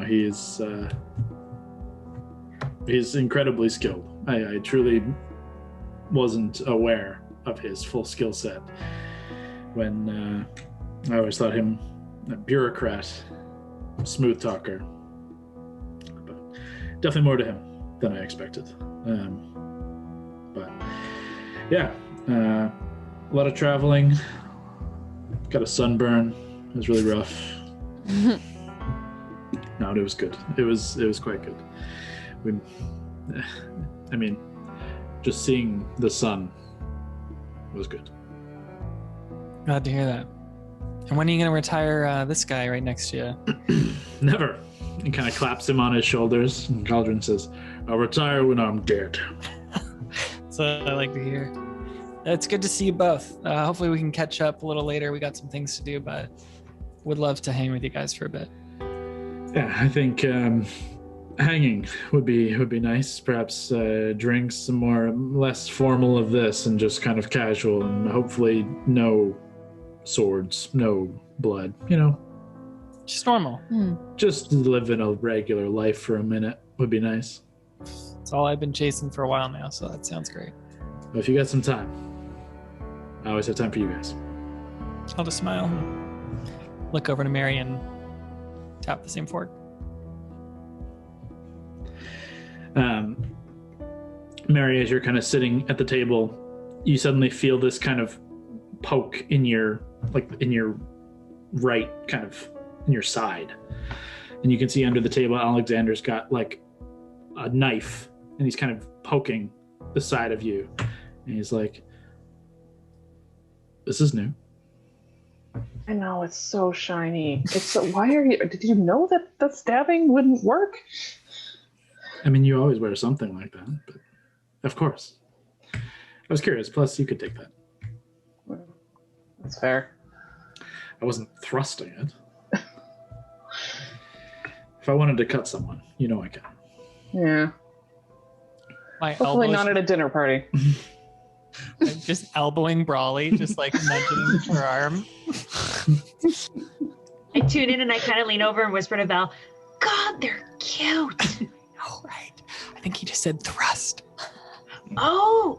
he's incredibly skilled. I truly wasn't aware of his full skill set when I always thought him a bureaucrat, smooth talker, but definitely more to him than I expected. But yeah, a lot of traveling. Got a sunburn. It was really rough. No, it was good. It was quite good. Just seeing the sun was good. Glad to hear that. And when are you going to retire this guy right next to you? Never. He kind of claps him on his shoulders, and Galdrin says, "I'll retire when I'm dead." So I like to hear. It's good to see you both. Hopefully we can catch up a little later. We got some things to do, but would love to hang with you guys for a bit. Yeah, I think hanging would be nice. Perhaps drink some more, less formal of this, and just kind of casual, and hopefully no swords, no blood. Just normal. Just living a regular life for a minute would be nice. It's all I've been chasing for a while now, so that sounds great. But if you got some time, I always have time for you guys. I'll just smile, look over to Mary, and tap the same fork. Mary, as you're kind of sitting at the table, you suddenly feel this kind of poke in your right, kind of in your side, and you can see under the table Alexander's got like a knife, and he's kind of poking the side of you, and he's like, "This is new." I know, it's so shiny. Why are you? Did you know that the stabbing wouldn't work? I mean, you always wear something like that, but of course. I was curious. Plus, you could take that. That's fair. I wasn't thrusting it. If I wanted to cut someone, I can. Yeah. My Hopefully elbows, not at a dinner party. just elbowing Brawley, just like nudging her arm. I tune in and I kind of lean over and whisper to Val, "God, they're cute." Oh, right. I think he just said thrust. Oh.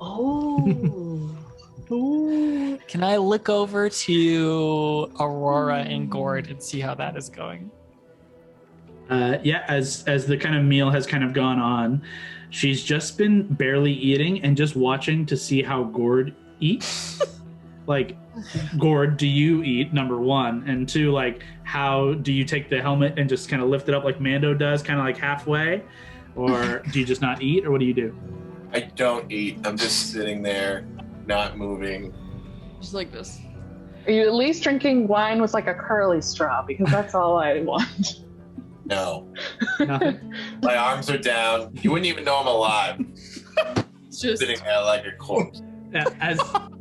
Can I look over to Aurora and Gord and see how that is going? Yeah, as the kind of meal has kind of gone on, she's just been barely eating and just watching to see how Gord eats. Like, Gord, do you eat, number one? And two, like, how do you take the helmet and just kind of lift it up like Mando does, kind of like halfway? Or do you just not eat, or what do you do? I don't eat. I'm just sitting there, not moving. Just like this. Are you at least drinking wine with like a curly straw? Because that's all I want. No. Nothing? My arms are down. You wouldn't even know I'm alive. It's just Sitting there like a corpse. As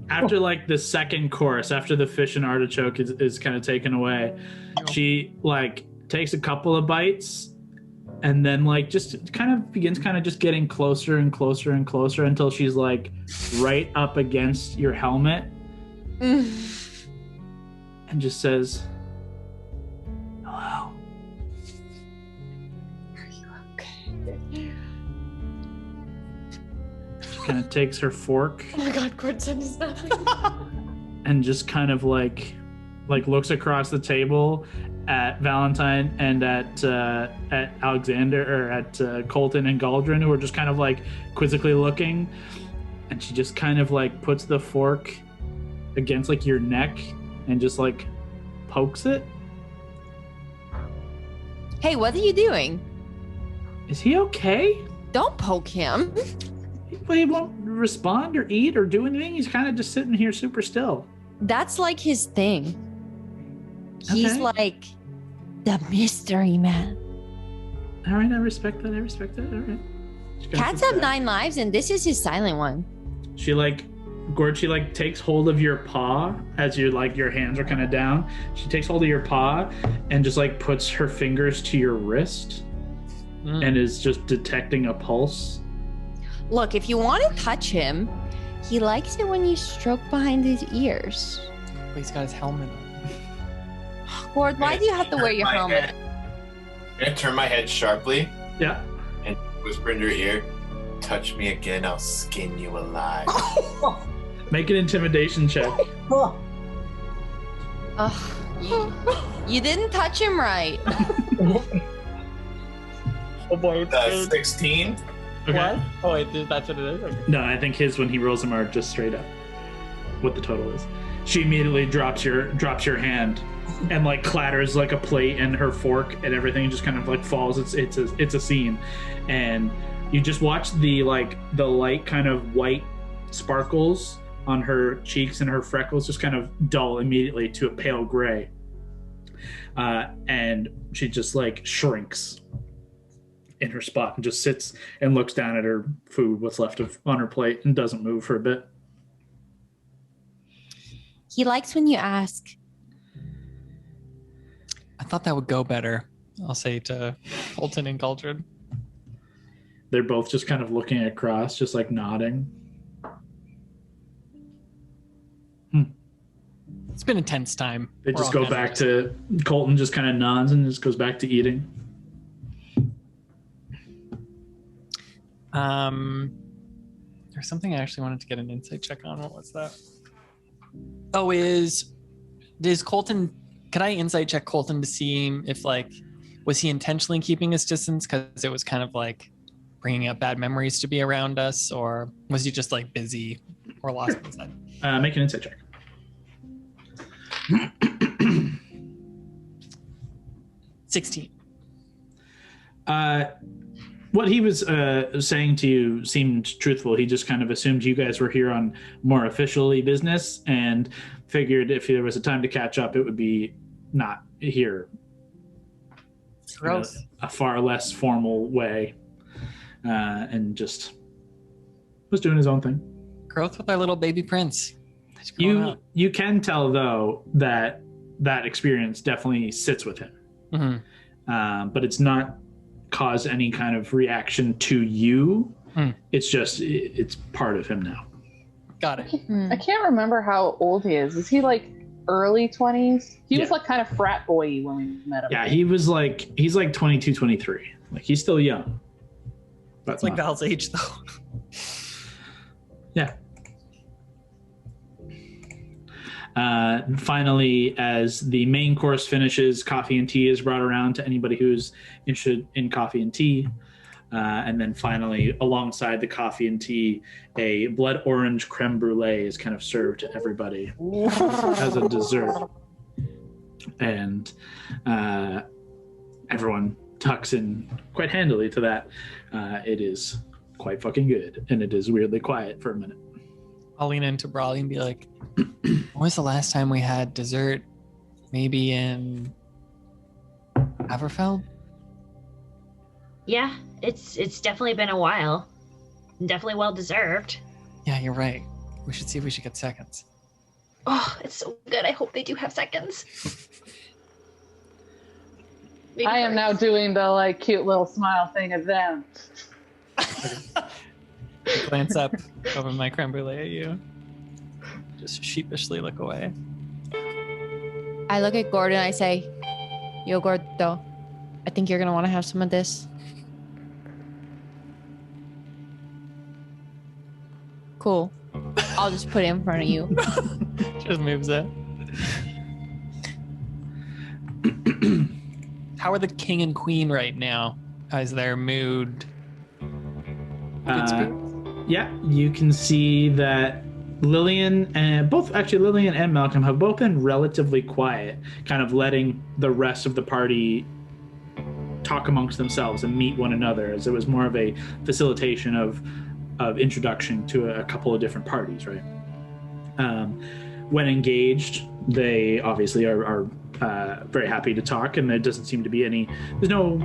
after like the second course, after the fish and artichoke is kind of taken away, she like takes a couple of bites and then like just kind of begins kind of just getting closer and closer and closer until she's like right up against your helmet and just says, "Hello." Are you okay? She kind of takes her fork Oh my god, Gord said is nothing. and just kind of like looks across the table at Valentine and at Alexander, or at Colton and Galdrin, who are just kind of like quizzically looking, and she just kind of like puts the fork against like your neck and just like pokes it. Hey, what are you doing? Is he okay? Don't poke him. He won't respond or eat or do anything. He's kind of just sitting here super still. That's like his thing. He's Okay. like the mystery man. All right, I respect that. All right. She kinda Cats sits have back. 9 lives, and this is his silent one. She Gord, she takes hold of your paw as your hands are kind of down. She takes hold of your paw and just puts her fingers to your wrist and is just detecting a pulse. Look, if you want to touch him, he likes it when you stroke behind his ears. But he's got his helmet on. Gord, why do you have to wear your My helmet? head. I'm gonna turn my head sharply Yeah. and whisper in your ear, "Touch me again, I'll skin you alive." Make an intimidation check. Ugh, you didn't touch him right. Oh boy, 16? Okay. What? Oh wait, that's what it is? Okay. No, I think his, when he rolls them, are just straight up what the total is. She immediately drops your hand and clatters a plate and her fork and everything just kind of falls. It's a scene, and you just watch the light kind of white sparkles on her cheeks and her freckles just kind of dull immediately to a pale gray, and she just shrinks in her spot and just sits and looks down at her food, what's left on her plate, and doesn't move for a bit. He likes when you ask. I thought that would go better. I'll say to Colton and Galdrin. They're both just kind of looking across, just nodding. It's been a tense time. They We're just all go kind of back to Colton, just kind of nods and just goes back to eating. There's something I actually wanted to get an insight check on. What was that? Oh, is Colton? Could I insight check Colton to see if was he intentionally keeping his distance because it was kind of bringing up bad memories to be around us, or was he just busy or lost his head? Make an insight check. 16. What he was saying to you seemed truthful. He just kind of assumed you guys were here on more officially business and figured if there was a time to catch up, it would be not here. Gross. In a far less formal way, and just was doing his own thing. Growth with our little baby prince. He's growing up. You can tell though that experience definitely sits with him, but it's not caused any kind of reaction to you. It's just it's part of him now. Got it. I can't remember how old he is. Is he early 20s? He was Yeah. kind of frat boy when we met him. Yeah, he's 22, 23. He's still young. But It's like not- Val's age though. Yeah. Finally, as the main course finishes, coffee and tea is brought around to anybody who's interested in coffee and tea. And then finally, alongside the coffee and tea, a blood orange creme brulee is kind of served to everybody as a dessert. And everyone tucks in quite handily to that. It is quite fucking good, and it is weirdly quiet for a minute. I'll lean into Brawley and be like, when was the last time we had dessert? Maybe in Haverfeld? Yeah, it's definitely been a while. Definitely well deserved. Yeah, you're right. We should see if we should get seconds. Oh, it's so good. I hope they do have seconds. Maybe I am now doing the like cute little smile thing at them. I glance up over my creme brulee at you. Just sheepishly look away. I look at Gordon. I say, "Yo, Gordo, I think you're gonna want to have some of this." Cool. I'll just put it in front of you. Just moves it. How are the king and queen right now? Is their mood good spirits? Yeah, you can see that Lillian and Malcolm have both been relatively quiet, kind of letting the rest of the party talk amongst themselves and meet one another, as it was more of a facilitation of introduction to a couple of different parties, right? When engaged, they obviously are very happy to talk, and there doesn't seem to be there's no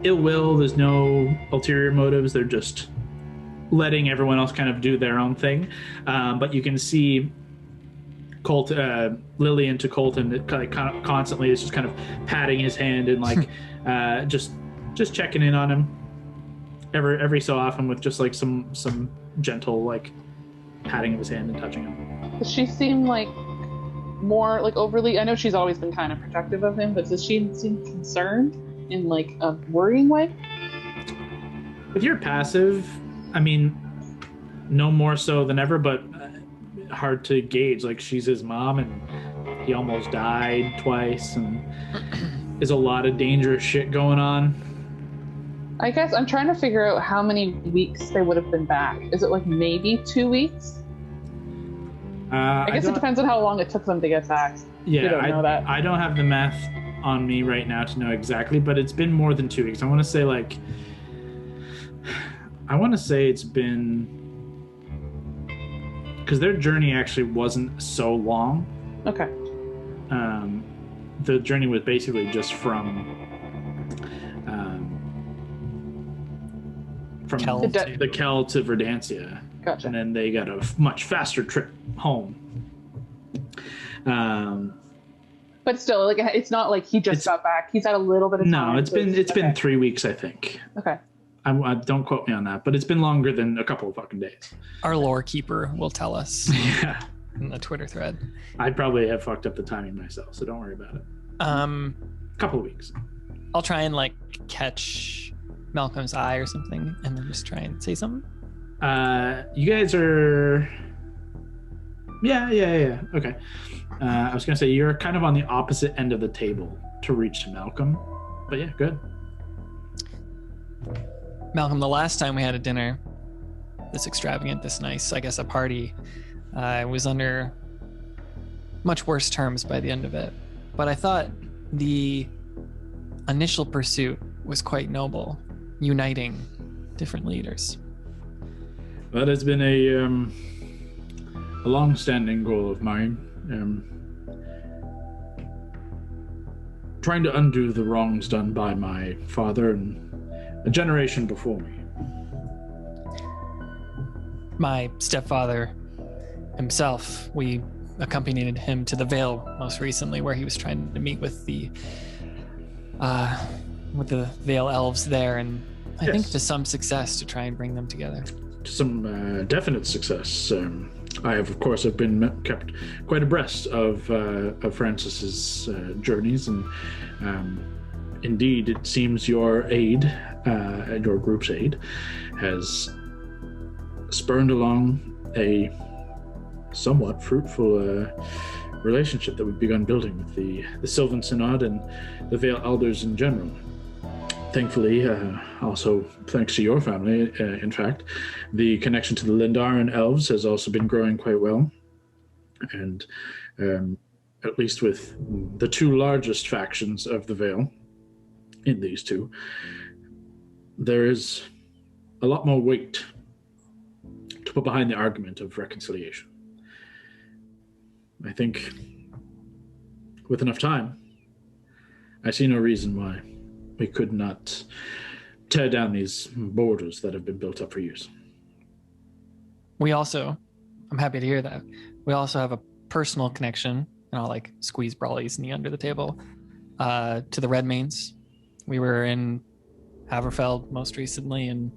ill will, there's no ulterior motives. They're just letting everyone else kind of do their own thing. But you can see Lillian to Colton constantly is just kind of patting his hand and like just checking in on him every so often with just like some gentle like patting of his hand and touching him. Does she seem like more like overly? I know she's always been kind of protective of him, but does she seem concerned in like a worrying way? With your passive, I mean, no more so than ever, but hard to gauge. Like, she's his mom, and he almost died twice, and there's a lot of dangerous shit going on. I guess I'm trying to figure out how many weeks they would have been back. Is it like maybe 2 weeks? I guess it depends on how long it took them to get back. Yeah, we don't know that. I don't have the math on me right now to know exactly, but it's been more than 2 weeks. I want to say it's been, because their journey actually wasn't so long. Okay. The journey was basically just from Kel the Kel to Verdantia. Gotcha. And then they got a much faster trip home. But still, like, it's not like he just got back. He's had a little bit of time. No, it's been 3 weeks, I think. Okay. I don't quote me on that, but it's been longer than a couple of fucking days. Our lore keeper will tell us Yeah. in the Twitter thread. I'd probably have fucked up the timing myself, so don't worry about it. A couple of weeks. I'll try and like catch Malcolm's eye or something, and then just try and say something. You guys are. Yeah. Okay. I was gonna say you're kind of on the opposite end of the table to reach to Malcolm, but yeah, good. Malcolm, the last time we had a dinner, this extravagant, this nice, I guess, a party, was under much worse terms by the end of it. But I thought the initial pursuit was quite noble, uniting different leaders. That has been a long-standing goal of mine. Trying to undo the wrongs done by my father and a generation before me. My stepfather himself, we accompanied him to the Vale most recently, where he was trying to meet with the Vale elves there, and I think to some success to try and bring them together. To some definite success. I have, of course, been kept quite abreast of Francis's journeys, and indeed, it seems your aid, your group's aid, has spurned along a somewhat fruitful relationship that we've begun building with the Sylvan Synod and the Vale Elders in general. Thankfully, also thanks to your family, in fact, the connection to the Lindaran elves has also been growing quite well. And at least with the two largest factions of the Vale, in these two, there is a lot more weight to put behind the argument of reconciliation. I think with enough time, I see no reason why we could not tear down these borders that have been built up for years. I'm happy to hear that. We also have a personal connection, and I'll like squeeze Brawley's knee under the table, to the Redmanes. We were in Haverfeld most recently, and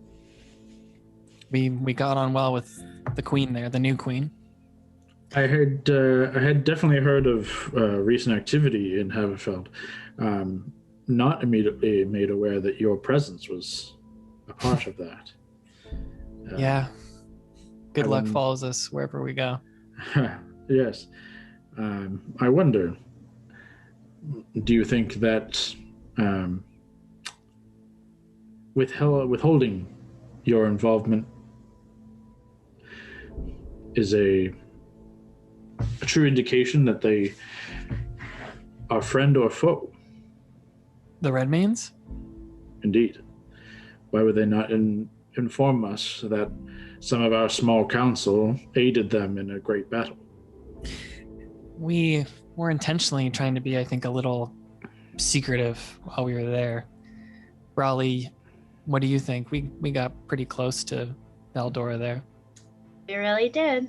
we got on well with the queen there, the new queen. I had definitely heard of recent activity in Haverfeld. Not immediately made aware that your presence was a part of that. Yeah. Good luck follows us wherever we go. Yes. I wonder, do you think that withholding your involvement is a true indication that they are friend or foe? The Redmanes? Indeed. Why would they not inform us that some of our small council aided them in a great battle? We were intentionally trying to be, I think, a little secretive while we were there. Raleigh, what do you think? We got pretty close to Valdora there. We really did.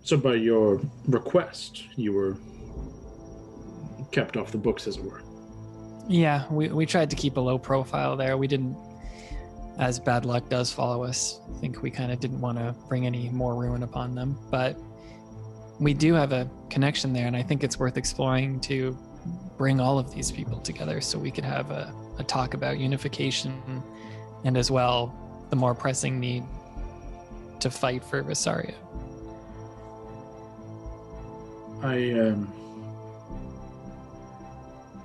So by your request, you were kept off the books, as it were. Yeah, we tried to keep a low profile there. We didn't, as bad luck does follow us, I think we kind of didn't want to bring any more ruin upon them. But we do have a connection there, and I think it's worth exploring to bring all of these people together so we could have a talk about unification and as well the more pressing need to fight for Vesaria.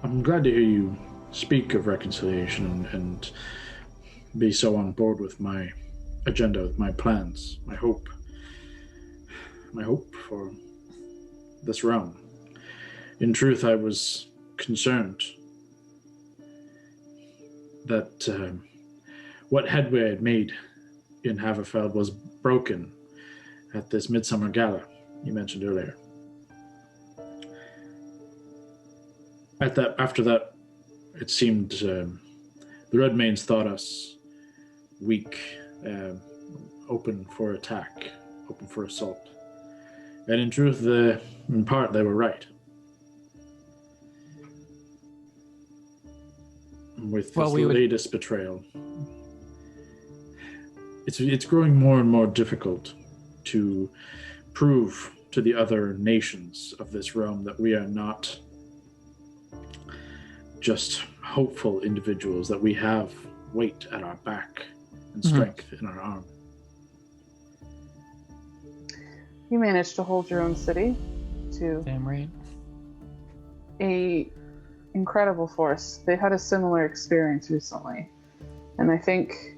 I'm glad to hear you speak of reconciliation and be so on board with my agenda, with my plans, my hope for this realm. In truth, I was concerned that what headway I had made in Haverfeld was broken at this Midsummer Gala you mentioned earlier. After that, it seemed the Redmanes thought us weak, open for attack, open for assault. And in truth, in part, they were right. With this latest betrayal, it's growing more and more difficult to prove to the other nations of this realm that we are not just hopeful individuals, that we have weight at our back and strength in our arm. You managed to hold your own city to Damn right. a incredible force. They had a similar experience recently, and I think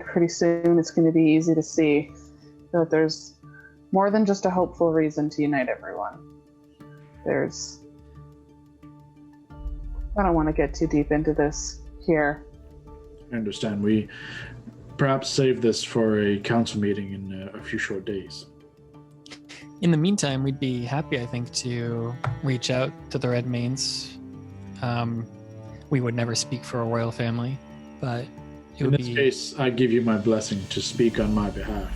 pretty soon it's going to be easy to see that there's more than just a hopeful reason to unite everyone. I don't want to get too deep into this here. I understand. We perhaps save this for a council meeting in a few short days. In the meantime, we'd be happy, I think, to reach out to the Redmanes. We would never speak for a royal family, but in this case, I give you my blessing to speak on my behalf.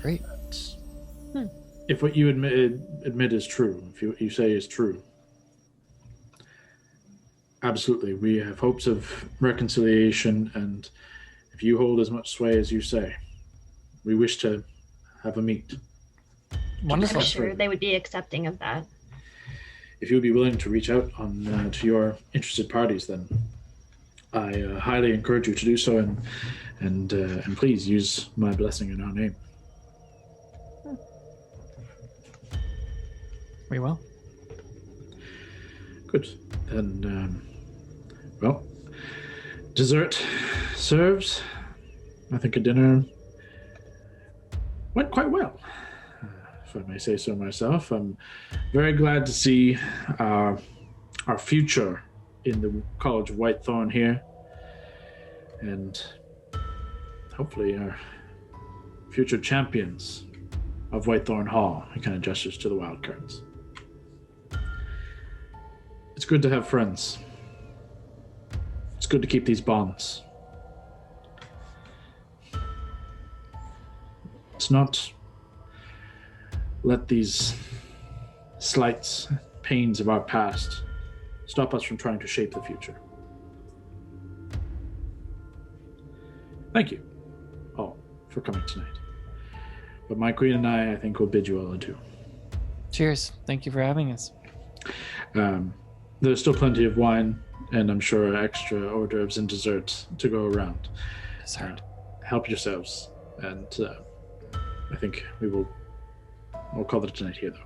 Great. If what you admit is true, if you say is true, absolutely, we have hopes of reconciliation, and if you hold as much sway as you say, we wish to have a meet. Wonderful. I'm sure they would be accepting of that. If you would be willing to reach out to your interested parties, then I highly encourage you to do so, and please use my blessing in our name. We will. Good. Then, well, dessert serves. I think a dinner went quite well, if I may say so myself. I'm very glad to see our future in the College of Whitethorn here, and hopefully our future champions of Whitethorn Hall. He kind of gestures to the Wildcards. It's good to have friends. It's good to keep these bonds. Let's not let these slights, pains of our past stop us from trying to shape the future. Thank you all for coming tonight. But my queen and I think, will bid you all adieu. Cheers. Thank you for having us. There's still plenty of wine, and I'm sure extra hors d'oeuvres and desserts to go around. Dessert. Help yourselves, and I think we'll call it a tonight here, though.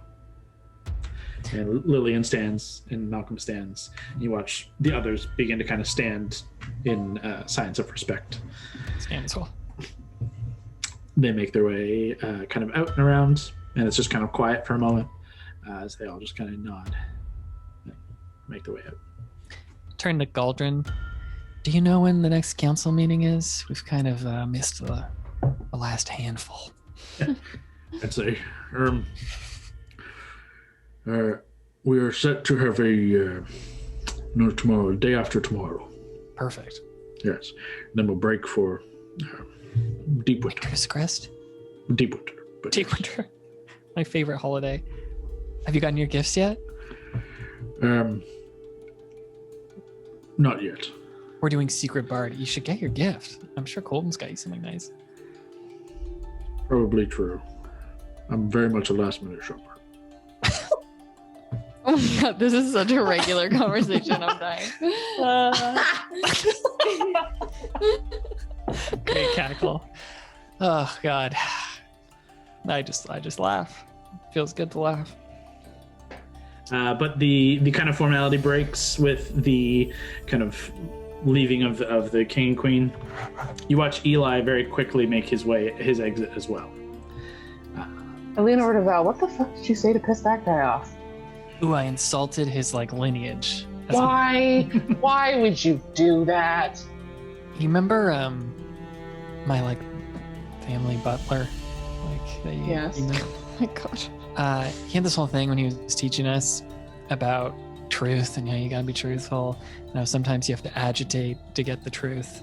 And Lillian stands, and Malcolm stands. You watch the others begin to kind of stand in signs of respect. Stand as well. They make their way kind of out and around, and it's just kind of quiet for a moment as they all just kind of nod and make their way out. Turn to Galdrin. Do you know when the next council meeting is? We've kind of missed the last handful. I'd say we are set to have tomorrow, day after tomorrow. Perfect. Yes. Then we'll break for deep winter. Winter's Crest? Deep winter. But Deep winter. My favorite holiday. Have you gotten your gifts yet? Not yet. We're doing Secret Bard. You should get your gift. I'm sure Colton's got you something nice. Probably true. I'm very much a last minute shopper. Oh my god, this is such a regular conversation. I'm dying. Great cackle. Oh god. I just laugh. Feels good to laugh. But the kind of formality breaks with the kind of leaving of the king and queen. You watch Eli very quickly make his exit as well. I lean over to Val. What the fuck did you say to piss that guy off? Ooh, I insulted his lineage. Why? Why would you do that? You remember my family butler? Yes. You know? Oh my gosh. He had this whole thing when he was teaching us about truth and you gotta be truthful. Sometimes you have to agitate to get the truth.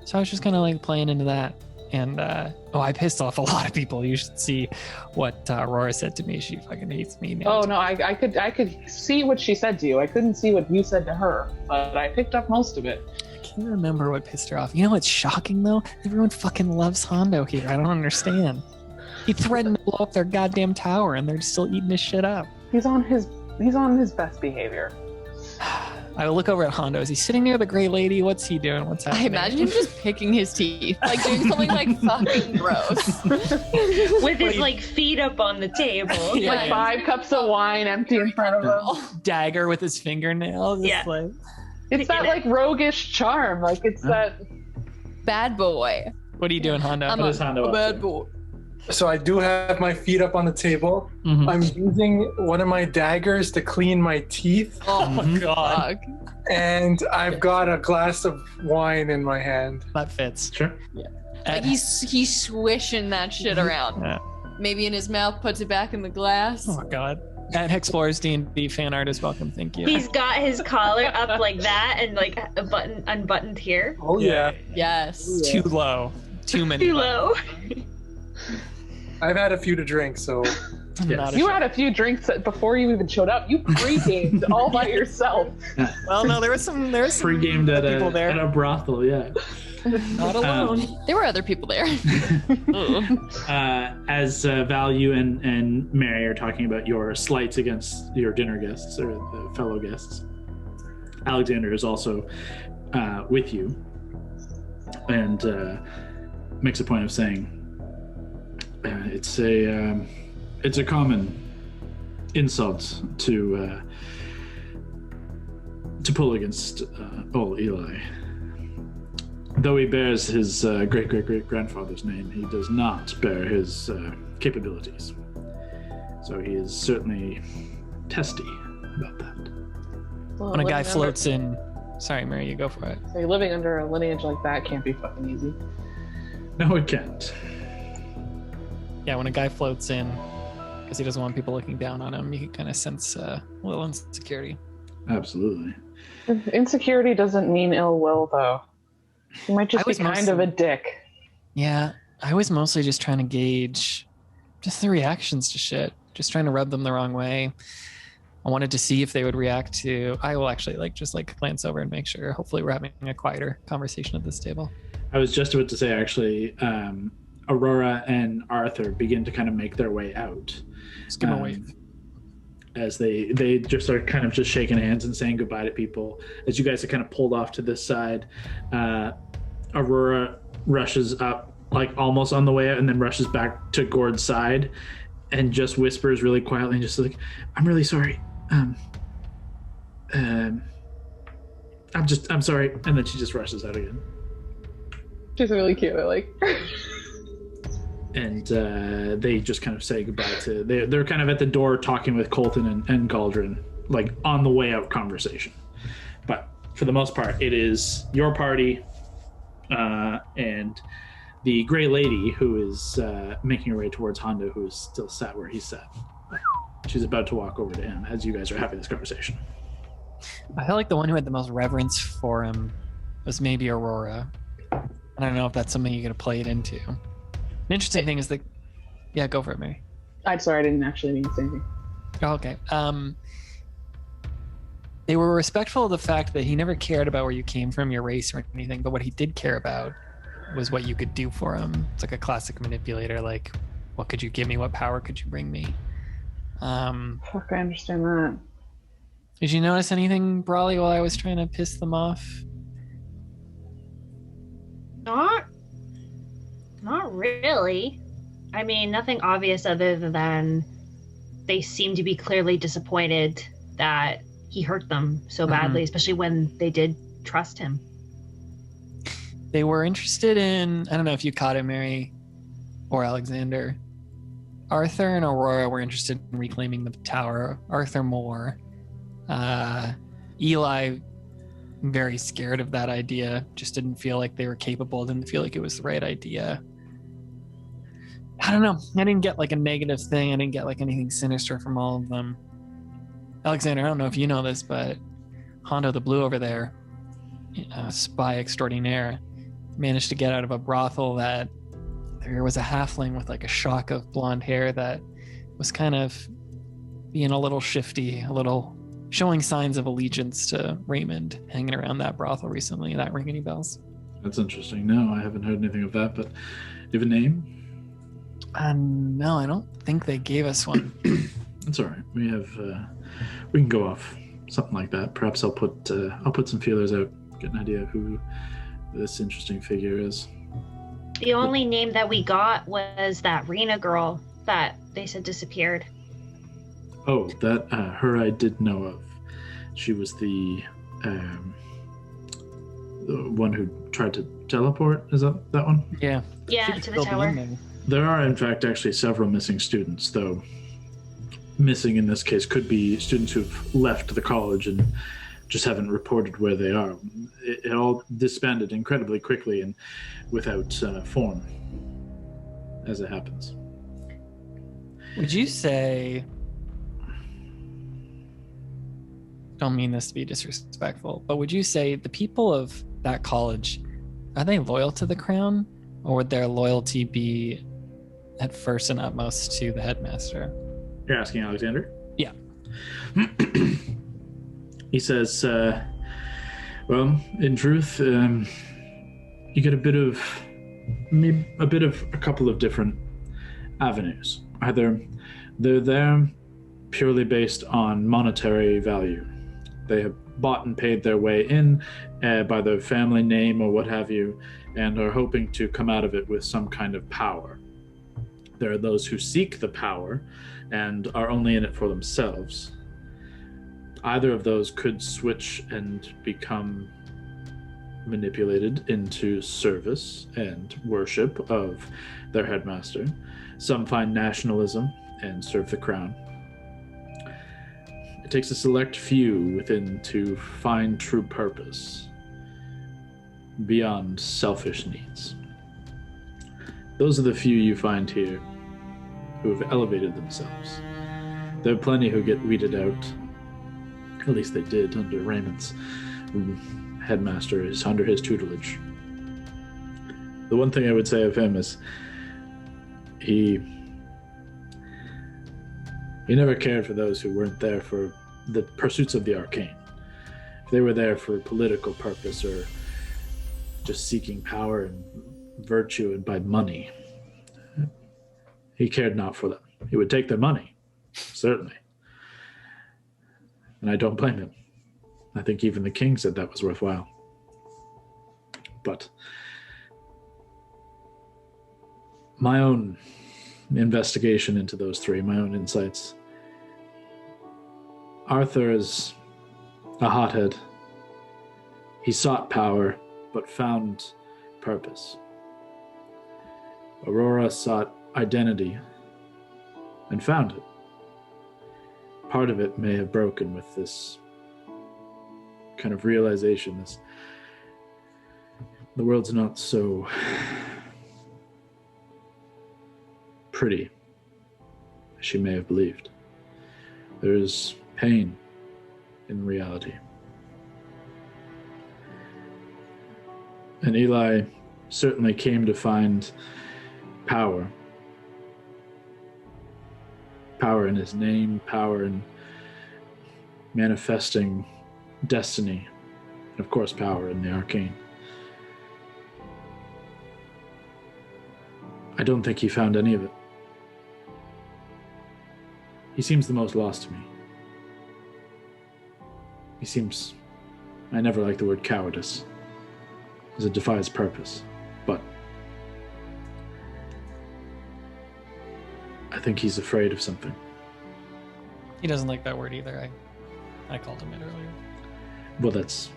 So I was just kind of playing into that. And I pissed off a lot of people. You should see what Aurora said to me. She fucking hates me now. Oh no, I could see what she said to you. I couldn't see what you said to her, but I picked up most of it. I can't remember what pissed her off. You know what's shocking though? Everyone fucking loves Hondo here. I don't understand. He threatened to blow up their goddamn tower, and they're still eating his shit up. He's on his best behavior. I look over at Hondo. Is he sitting near the gray lady? What's he doing? What's happening? I imagine him just picking his teeth, doing something fucking gross. With his feet up on the table. Yeah. 5 cups of wine empty in front of him. Dagger with his fingernail. Yeah. It's that roguish charm. It's that. Bad boy. What are you doing, Hondo? What is Hondo up bad to? boy. So I do have my feet up on the table. Mhm. I'm using one of my daggers to clean my teeth, Oh God. fuck. and I've got a glass of wine in my hand. That fits. Sure. He's swishing that shit around. Yeah. Maybe in his mouth, puts it back in the glass. Oh my God. At Hexplorers DnD fan art is welcome. Thank you. He's got his collar up like that and a button unbuttoned here. Oh yeah. Yes. Too low. Too many. Too low. I've had a few to drink, so Not a You shot. had a few drinks before you even showed up. You pre-gamed all by yourself. Well, no, there was some Pre-gamed at people a there. brothel, yeah. Not alone. There were other people there. As Value and Mary are talking about your slights against your dinner guests or fellow guests, Alexander is also with you and makes a point of saying it's a common insult to pull against old Eli. Though he bears his great-great-great-grandfather's name, he does not bear his capabilities. So he is certainly testy about that. Well, When a guy living floats in, sorry, Mary, you go for it. Say, living under a lineage like that can't be fucking easy. No, it can't. Yeah, when a guy floats in because he doesn't want people looking down on him, you can kind of sense a little insecurity. Absolutely. Insecurity doesn't mean ill will, though. He might just be kind of a dick. Yeah, I was mostly just trying to gauge just the reactions to shit, just trying to rub them the wrong way. I wanted to see if they would react to. I will actually just glance over and make sure. Hopefully, we're having a quieter conversation at this table. I was just about to say, actually, Aurora and Arthur begin to kind of make their way out. Just give them a wave. As they just are kind of just shaking hands and saying goodbye to people. As you guys are kind of pulled off to this side, Aurora rushes up, like almost on the way out, and then rushes back to Gord's side and just whispers really quietly and just like, "I'm really sorry. I'm sorry." And then she just rushes out again. She's really cute. I like. And they just kind of say goodbye to. They're kind of at the door talking with Colton and Galdrin, like on the way out conversation. But for the most part, it is your party and the Gray Lady, who is making her way towards Hondo, who is still sat where he sat. She's about to walk over to him as you guys are having this conversation. I feel like the one who had the most reverence for him was maybe Aurora. I don't know if that's something you're going to play it into. An interesting thing is that... Yeah, go for it, Mary. I'm sorry, I didn't actually mean to say anything. Oh, okay. They were respectful of the fact that he never cared about where you came from, your race, or anything, but what he did care about was what you could do for him. It's like a classic manipulator, like, what could you give me? What power could you bring me? Fuck, I understand that. Did you notice anything, Brawley, while I was trying to piss them off? Not really. I mean, nothing obvious other than they seem to be clearly disappointed that he hurt them so badly, especially when they did trust him. They were interested in, I don't know if you caught it, Mary or Alexander. Arthur and Aurora were interested in reclaiming the tower. Arthur more. Eli, very scared of that idea, just didn't feel like they were capable, didn't feel like it was the right idea. I don't know. I didn't get like a negative thing. I didn't get like anything sinister from all of them. Alexander, I don't know if you know this, but Hondo the Blue over there, spy extraordinaire, managed to get out of a brothel that there was a halfling with like a shock of blonde hair that was kind of being a little shifty, a little showing signs of allegiance to Raymond, hanging around that brothel recently. That ring any bells? That's interesting. No, I haven't heard anything of that, but do you have a name? No, I don't think they gave us one. That's all right. We can go off something like that. Perhaps I'll put some feelers out, get an idea of who this interesting figure is. The only name that we got was that Rena girl that they said disappeared. Oh, that her I did know of. She was the one who tried to teleport. Is that one? Yeah. Yeah, to the tower. There are, in fact, actually several missing students, though missing in this case could be students who've left the college and just haven't reported where they are. It all disbanded incredibly quickly and without form, as it happens. Would you say, don't mean this to be disrespectful, but would you say the people of that college, are they loyal to the crown, or would their loyalty be at first and utmost to the headmaster? You're asking Alexander? Yeah. He says, well, in truth, you get a couple of different avenues. Either they're there purely based on monetary value. They have bought and paid their way in by their family name or what have you, and are hoping to come out of it with some kind of power. There are those who seek the power and are only in it for themselves. Either of those could switch and become manipulated into service and worship of their headmaster. Some find nationalism and serve the crown. It takes a select few within to find true purpose beyond selfish needs. Those are the few you find here who have elevated themselves. There are plenty who get weeded out. At least they did under Raymond's headmaster, is under his tutelage. The one thing I would say of him is he never cared for those who weren't there for the pursuits of the arcane. If they were there for political purpose or just seeking power and virtue and by money, he cared not for them. He would take their money, certainly. And I don't blame him. I think even the king said that was worthwhile. But my own investigation into those three, my own insights. Arthur is a hothead. He sought power, but found purpose. Aurora sought identity and found it. Part of it may have broken with this kind of realization, the world's not so pretty as she may have believed. There's pain in reality. And Eli certainly came to find power. Power in his name, power in manifesting destiny, and of course power in the arcane. I don't think he found any of it. He seems the most lost to me. He seems... I never like the word cowardice, because it defies purpose, but I think he's afraid of something. He doesn't like that word either. I called him it earlier. Well, that's...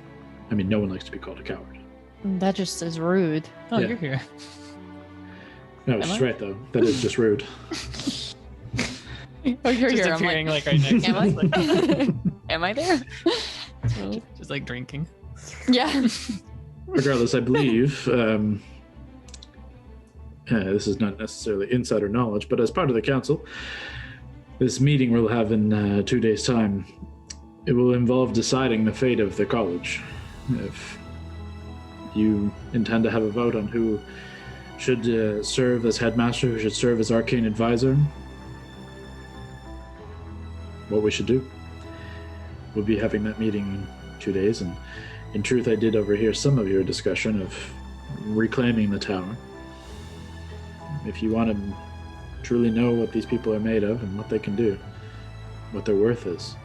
I mean, no one likes to be called a coward. That just is rude. Oh, Yeah. you're here. No, Am she's I? right, though. That is just rude. Oh, you're Just here. I'm appearing like, like right next am to us. I? Am I there? Just like drinking. Yeah. Regardless, I believe... this is not necessarily insider knowledge, but as part of the council, this meeting we'll have in 2 days' time, it will involve deciding the fate of the college. If you intend to have a vote on who should serve as headmaster, who should serve as arcane advisor, what we should do. We'll be having that meeting in 2 days, and in truth, I did overhear some of your discussion of reclaiming the tower. If you want to truly know what these people are made of and what they can do, what their worth is,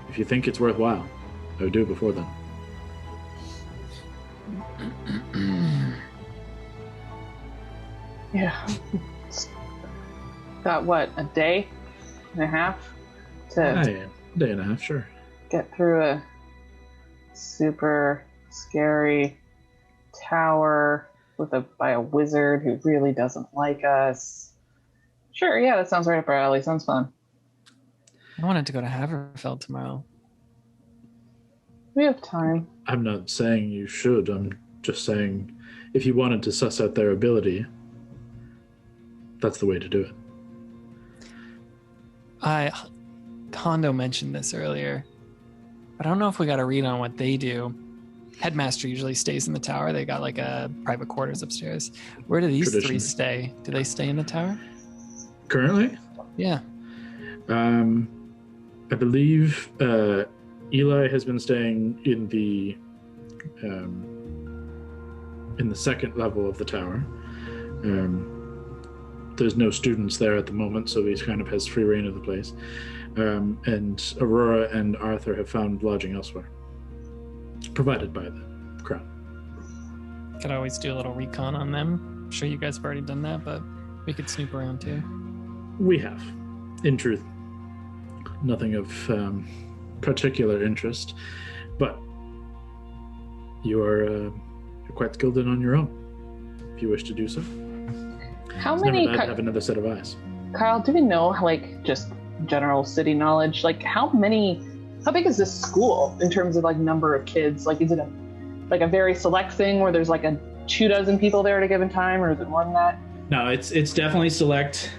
if you think it's worthwhile, I would do it before then. Yeah. It's got what, a day and a half to Day and a half, sure. get through a super scary tower by a wizard who really doesn't like us. Sure, yeah, that sounds right up our alley. Sounds fun. I wanted to go to Haverfeld tomorrow. We have time. I'm not saying you should. I'm just saying if you wanted to suss out their ability, that's the way to do it. Hondo mentioned this earlier, but I don't know if we got a read on what they do. Headmaster usually stays in the tower. They got like a private quarters upstairs. Where do these three stay? Do they stay in the tower? Currently? Yeah. I believe Eli has been staying in the second level of the tower. There's no students there at the moment, so he kind of has free reign of the place. And Aurora and Arthur have found lodging elsewhere, provided by the crown. Could always do a little recon on them. I'm sure you guys have already done that, but We could snoop around too. We have, in truth, nothing of particular interest, but you're quite skilled in on your own, if you wish to do so. How It's many? never bad to have another set of eyes. Kyle, do we know, like, just general city knowledge? Like, how big is this school in terms of, like, number of kids? Like, is it a very select thing where there's, like, 24 people there at a given time, or is it more than that? No, it's definitely select.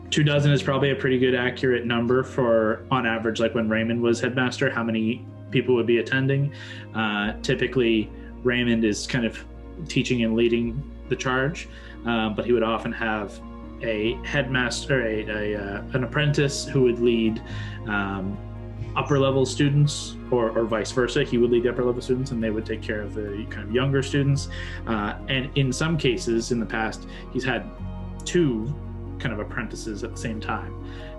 24 is probably a pretty good accurate number for, on average, like when Raymond was headmaster, how many people would be attending. Typically, Raymond is kind of teaching and leading the charge, but he would often have a headmaster, an apprentice who would lead upper level students, or vice versa. He would lead the upper level students and they would take care of the kind of younger students. And in some cases in the past, he's had 2 kind of apprentices at the same time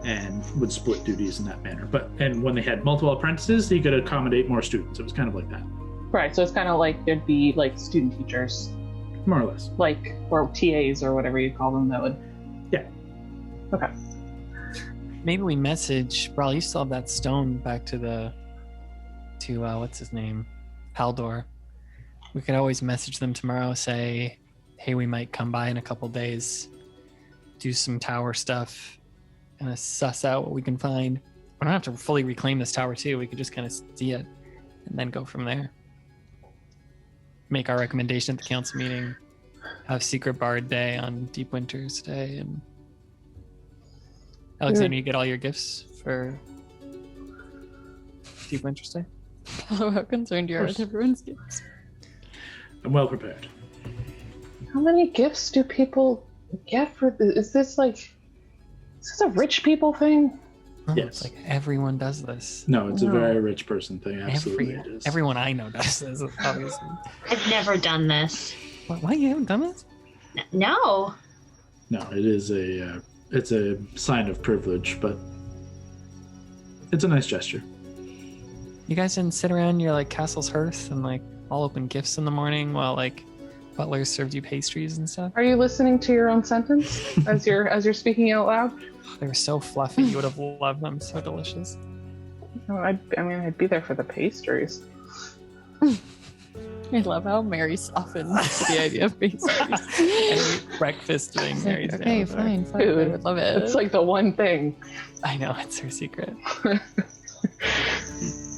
and would split duties in that manner. And when they had multiple apprentices, he could accommodate more students. It was kind of like that. Right, so it's kind of like there'd be, like, student teachers. More or less. Like, or TAs or whatever you call them, that would... Yeah. Okay. Maybe we message. Bro, you still have that stone back to what's his name, Haldor. We could always message them tomorrow. Say, hey, we might come by in a couple days, do some tower stuff, kind of suss out what we can find. We don't have to fully reclaim this tower too. We could just kind of see it and then go from there. Make our recommendation at the council meeting. Have Secret Bard Day on Deep Winter's Day, and Alexander, you get all your gifts for Deep Winter's Day? How concerned you are with everyone's gifts. I'm well prepared. How many gifts do people get for this? Is this a rich people thing? Oh, Yes. It's like everyone does this. No, it's a very rich person thing. Absolutely it is. Everyone I know does this, obviously. I've never done this. Why you haven't done this? No. No, it is it's a sign of privilege, but it's a nice gesture. You guys didn't sit around your like castle's hearth and like all open gifts in the morning while like butlers served you pastries and stuff? Are you listening to your own sentence as you're speaking out loud? They were so fluffy. You would have loved them. So delicious. No, I'd be there for the pastries. I love how Mary softens the idea of pastries. Breakfast thing. Mary's down Okay, with her. fine. I Dude, would love it. It's like the one thing. I know, it's her secret.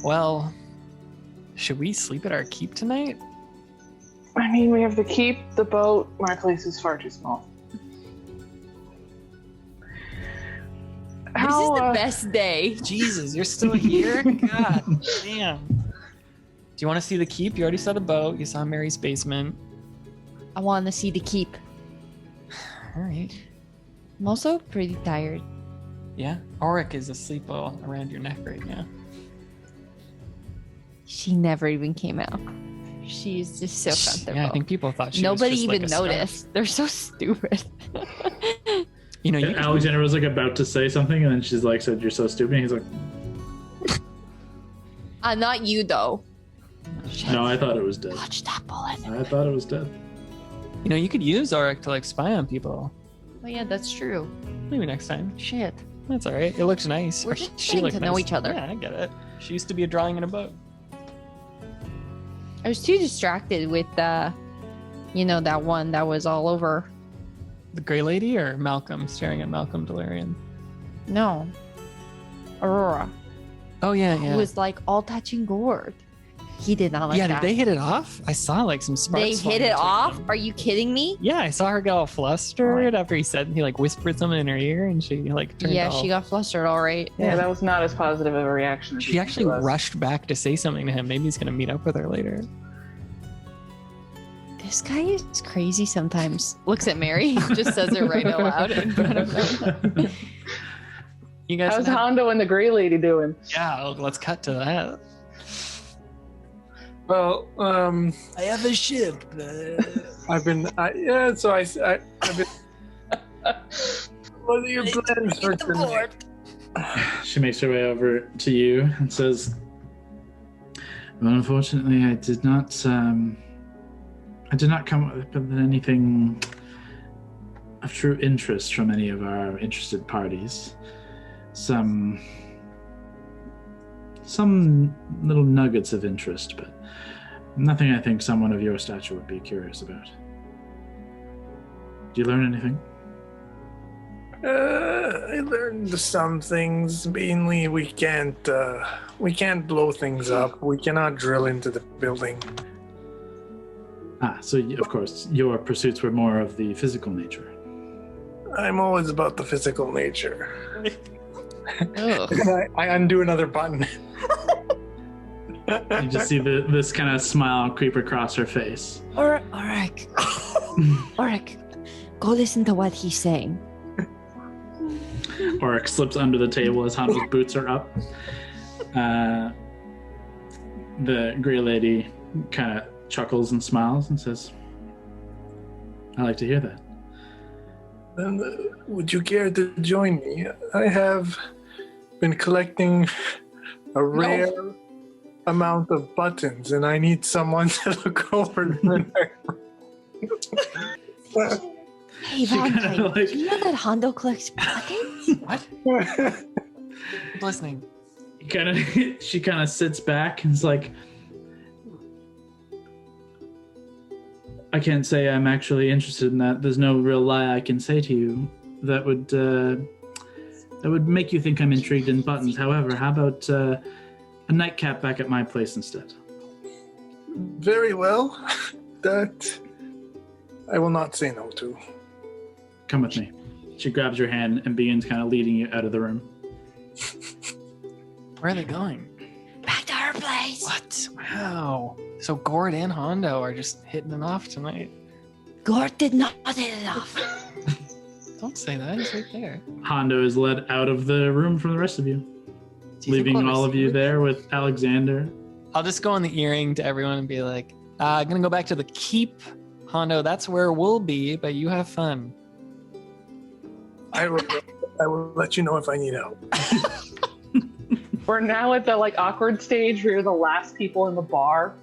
Well, should we sleep at our keep tonight? I mean, we have the keep, the boat. My place is far too small. This is the best day. Jesus, you're still here? God damn. Do you want to see the keep? You already saw the boat. You saw Mary's basement. I want to see the keep. All right. I'm also pretty tired. Yeah. Auric is asleep all around your neck right now. She never even came out. She's just so comfortable. Yeah, I think people thought she Nobody was just even like a scarf. noticed. They're so stupid. You know, you And Alexander was like about to say something, and then she's like, "said You're so stupid." And he's like, Not you though. "No, I thought it was dead. Watch that bullet. I thought it was dead." You know, you could use Auric to like spy on people. Oh yeah, that's true. Maybe next time. Shit. That's all right. It looks nice. We're Or just she getting looked to know nice. each other. Yeah, I get it. She used to be a drawing in a boat. I was too distracted with that one that was all over. The Grey Lady or Malcolm staring at Malcolm Delirian? No. Aurora. Oh yeah, Who yeah. was like all touching Gord. He did not like yeah, that. did they hit it off? I saw like some sparks. They flying hit it between off? them. Are you kidding me? Yeah, I saw her get all flustered after he like whispered something in her ear, and she like turned Yeah, all... she got flustered all right. Yeah, that was not as positive of a reaction as She you actually think it was. rushed back to say something to him. Maybe he's gonna meet up with her later. This guy is crazy sometimes. Looks at Mary, just says it right out loud in front of them. You guys How's have- Hondo and the Grey Lady doing? Yeah, let's cut to that. Well, I have a ship. I've been, I've been. What are your plans for tonight? She makes her way over to you and says, "Well, unfortunately, I did not come up with anything of true interest from any of our interested parties. Some little nuggets of interest, but nothing I think someone of your stature would be curious about. Did you learn anything? I learned some things. Mainly, we can't blow things up. We cannot drill into the building. So of course, your pursuits were more of the physical nature. I'm always about the physical nature. Ugh. I undo another button. You just see this kind of smile creep across her face. Ulrich, go listen to what he's saying. Oryx slips under the table as Hondo's boots are up. The Grey Lady kind of chuckles and smiles and says, I like to hear that. Then, would you care to join me? I have been collecting a rare amount of buttons, and I need someone to look over them. Hey, Valentine, do you know that Hondo collects buttons? What? I'm listening. She kind of sits back and is like, I can't say I'm actually interested in that. There's no real lie I can say to you that would make you think I'm intrigued in buttons. However, how about a nightcap back at my place instead? Very well. That I will not say no to. Come with me. She grabs your hand and begins kind of leading you out of the room. Where are they going? Back to her place. What? Wow. So Gord and Hondo are just hitting it off tonight. Gord did not hit it off. Don't say that. He's right there. Hondo is led out of the room from the rest of you, leaving all of you there with Alexander. I'll just go on the earring to everyone and be like, I'm going to go back to the keep. Hondo, that's where we'll be, but you have fun. I will let you know if I need help. We're now at the awkward stage where you're the last people in the bar,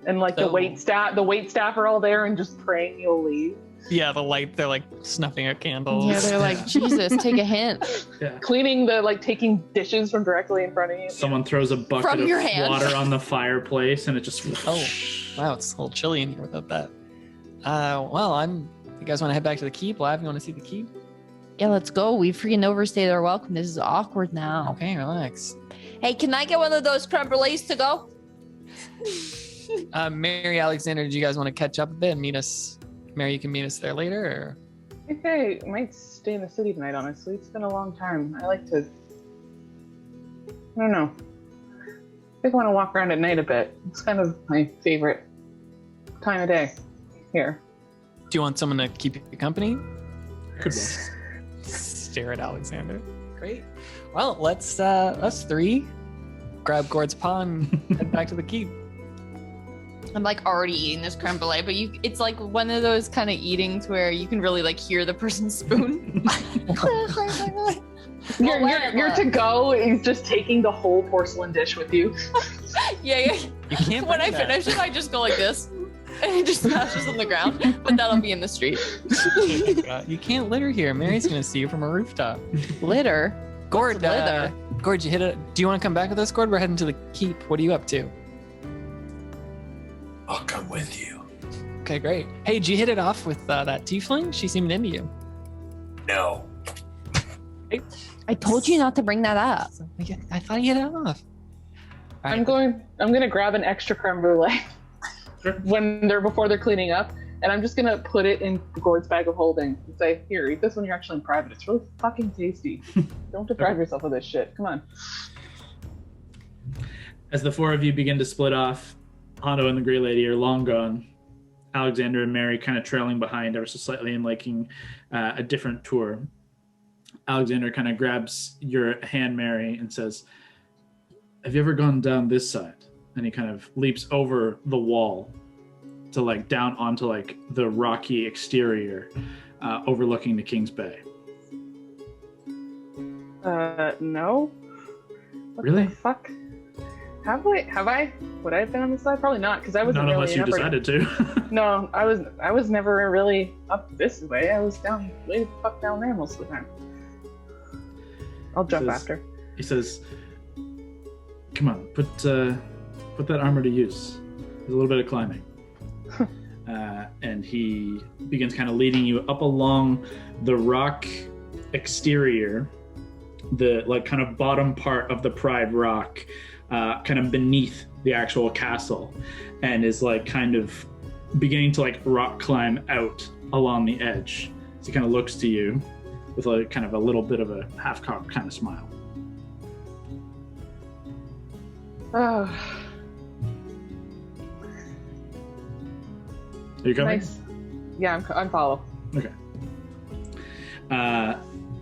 and the wait staff are all there and just praying you'll leave. Yeah, they're snuffing out candles. Yeah, they're like, Jesus, take a hint. Yeah. Cleaning taking dishes from directly in front of you. Someone throws a bucket From of your hand. water on the fireplace and it just... Oh, wow, it's a little chilly in here without that. You guys want to head back to the keep? Live, you want to see the keep? Yeah, let's go. We freaking overstayed our welcome. This is awkward now. Okay, relax. Hey, can I get one of those creme brulees to go? Mary, Alexander, do you guys want to catch up a bit and meet us? Mary, you can meet us there later, or? I think I might stay in the city tonight, honestly. It's been a long time. I don't know. I think I want to walk around at night a bit. It's kind of my favorite time of day here. Do you want someone to keep you company? Could be. Stare at Alexander. Great. Well, let's us three grab Gord's paw and head back to the keep. I'm already eating this creme brulee, but it's one of those kind of eatings where you can really hear the person's spoon. You're to go is just taking the whole porcelain dish with you. Yeah. You can't. When I finish it, I just go like this. And it just smashes on the ground, but that'll be in the street. You can't litter here. Mary's gonna see you from a rooftop. Litter? Gord, litter? Gord, you hit it. Do you want to come back with us, Gord? We're heading to the keep. What are you up to? I'll come with you. Okay, great. Hey, did you hit it off with that tiefling? She seemed into you. No. I told you not to bring that up. I thought you hit it off. All I'm gonna grab an extra creme brulee before they're cleaning up, and I'm just gonna put it in Gord's bag of holding and say, "Here, eat this when you're actually in private. It's really fucking tasty. Don't deprive yourself of this shit. Come on." As the four of you begin to split off, Hondo and the Grey Lady are long gone. Alexander and Mary kind of trailing behind ever so slightly and making a different tour. Alexander kind of grabs your hand, Mary, and says, have you ever gone down this side? And he kind of leaps over the wall to down onto the rocky exterior overlooking the King's Bay. No. What Really? the fuck? Have I? Would I have been on this side? Probably not, because I wasn't Not really unless you decided to. No, I was never really up this way. I was down way the fuck down there most of the time. I'll jump after. He says, "Come on, put that armor to use. There's a little bit of climbing." And he begins kind of leading you up along the rock exterior, the like kind of bottom part of the Pride Rock, kind of beneath the actual castle, and is like kind of beginning to like rock climb out along the edge. So he kind of looks to you with like kind of a little bit of a half-cocked kind of smile. Oh, Are you coming? nice. Yeah, I'm follow. Okay.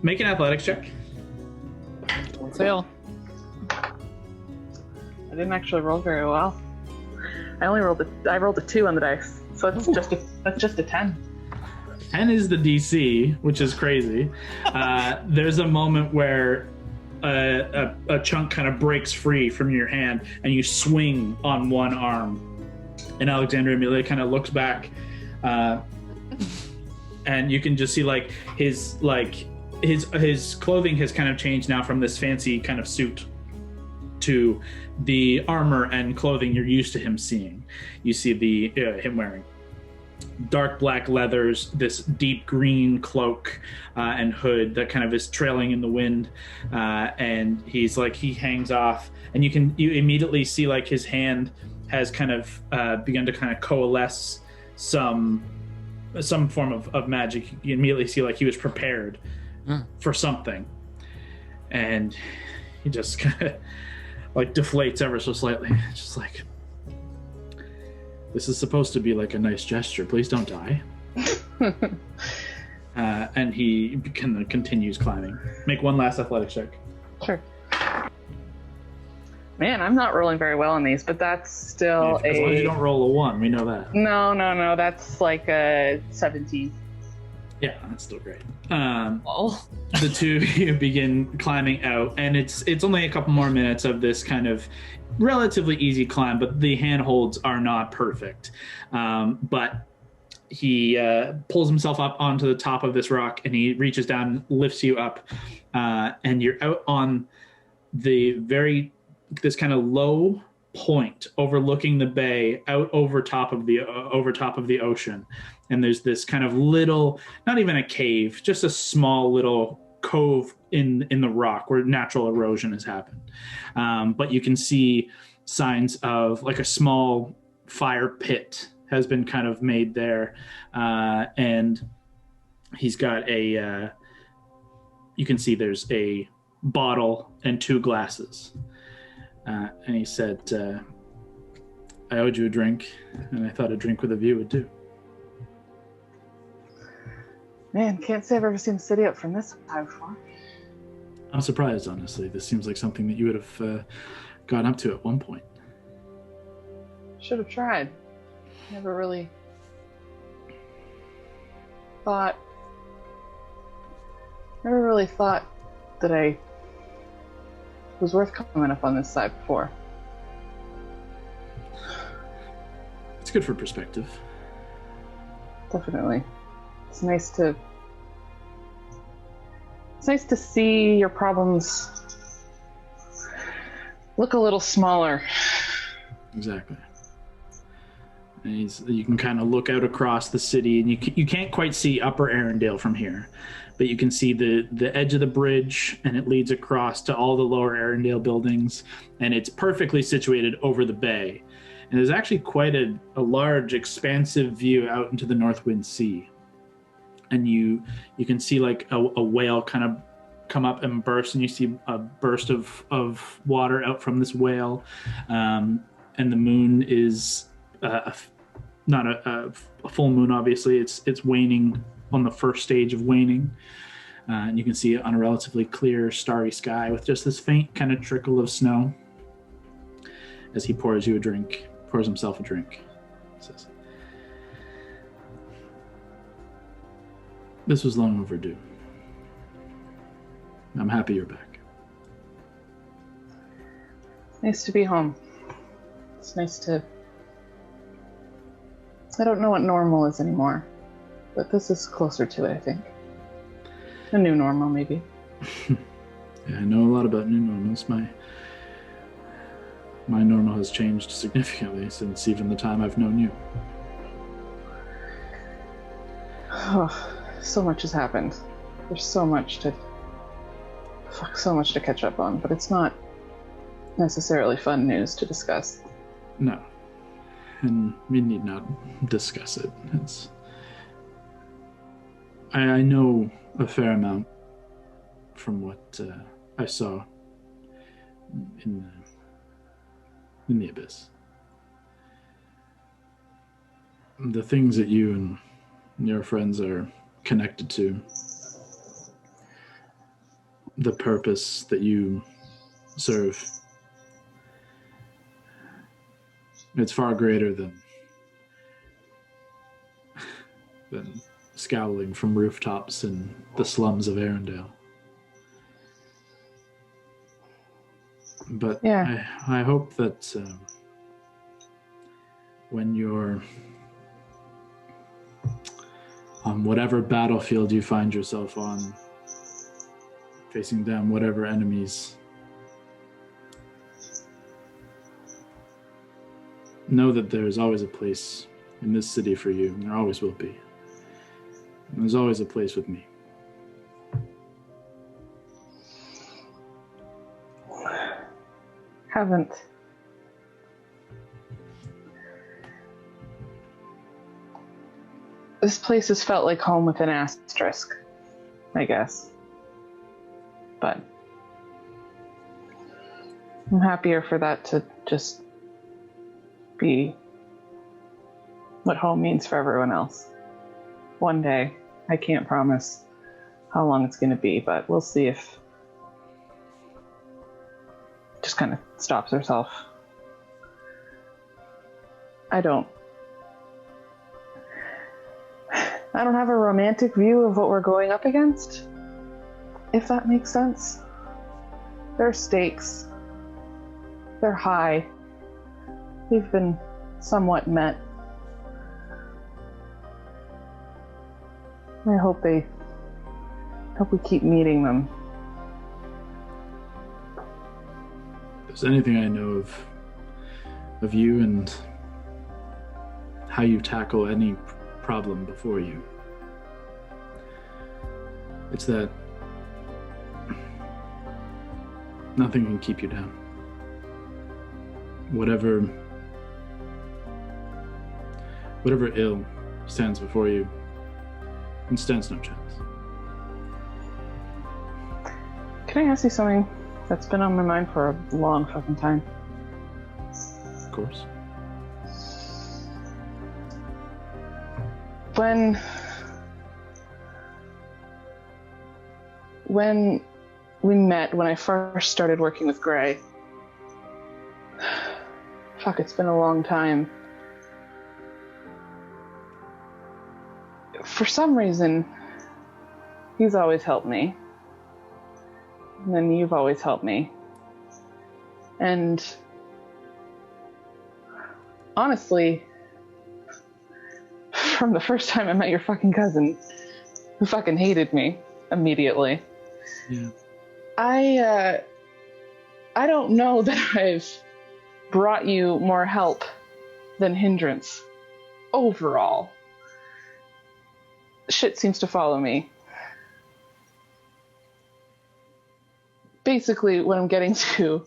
Make an athletics check. Fail. I didn't actually roll very well. I rolled a 2 on the dice, so that's just a 10. 10 is the DC, which is crazy. There's a moment where a chunk kind of breaks free from your hand, and you swing on one arm. And Alexander immediately kind of looks back, and you can just see like his clothing has kind of changed now from this fancy kind of suit to the armor and clothing you're used to him seeing. You see him wearing dark black leathers, this deep green cloak and hood that kind of is trailing in the wind, and he hangs off, and you immediately see like his hand has kind of begun to kind of coalesce some form of magic. You immediately see like he was prepared for something, and he just kind of like deflates ever so slightly, just like, this is supposed to be like a nice gesture. Please don't die. And he kind of continues climbing. Make one last athletics check. Sure. Man, I'm not rolling very well on these, but that's still as long as you don't roll a 1, we know that. No. That's like a 17. Yeah, that's still great. The two of you begin climbing out, and it's only a couple more minutes of this kind of relatively easy climb, but the handholds are not perfect. But he pulls himself up onto the top of this rock, and he reaches down and lifts you up, and you're out on this kind of low point overlooking the bay, out over top of the ocean. And there's this kind of little, not even a cave, just a small little cove in the rock where natural erosion has happened. But you can see signs of like a small fire pit has been kind of made there. And he's got you can see there's a bottle and 2 glasses. And he said, I owed you a drink, and I thought a drink with a view would do. Man, can't say I've ever seen the city up from this high before. I'm surprised, honestly. This seems like something that you would have gotten up to at one point. Should have tried. Never really thought that I was worth coming up on this side before. It's good for perspective. Definitely. It's nice to see your problems look a little smaller. Exactly. And you can kind of look out across the city, and you can't quite see Upper Arendelle from here, but you can see the edge of the bridge, and it leads across to all the Lower Arendelle buildings, and it's perfectly situated over the bay. And there's actually quite a large, expansive view out into the Northwind Sea. And you can see like a whale kind of come up and burst, and you see a burst of water out from this whale. And the moon is not a full moon, obviously. It's waning on the first stage of waning. And you can see it on a relatively clear, starry sky with just this faint kind of trickle of snow as he pours himself a drink. He says, "This was long overdue. I'm happy you're back." Nice to be home. It's nice to... I don't know what normal is anymore, but this is closer to it, I think. A new normal, maybe. Yeah, I know a lot about new normals. My normal has changed significantly since even the time I've known you. Oh, so much has happened. There's so much to catch up on, but it's not necessarily fun news to discuss. No. And we need not discuss it. I know a fair amount from what I saw in the abyss. The things that you and your friends are connected to, the purpose that you serve, it's far greater than scowling from rooftops in the slums of Arendelle. But yeah. I hope that when you're on whatever battlefield you find yourself on, facing down whatever enemies, know that there's always a place in this city for you, and there always will be. And there's always a place with me. Haven't. This place has felt like home with an asterisk, I guess. But I'm happier for that to just be what home means for everyone else. One day, I can't promise how long it's going to be, but we'll see if just kind of stops herself. I don't have a romantic view of what we're going up against, if that makes sense. There are stakes. They're high. They've been somewhat met. I hope we keep meeting them. If there's anything I know of you and how you tackle any problem before you, it's that nothing can keep you down. Whatever ill stands before you, it stands no chance. Can I ask you something that's been on my mind for a long fucking time? Of course. When we met, when I first started working with Gray, fuck, it's been a long time. For some reason, he's always helped me. And then you've always helped me. And honestly, from the first time I met your fucking cousin, who fucking hated me immediately. Yeah. I don't know that I've brought you more help than hindrance overall. Shit seems to follow me. Basically, what I'm getting to...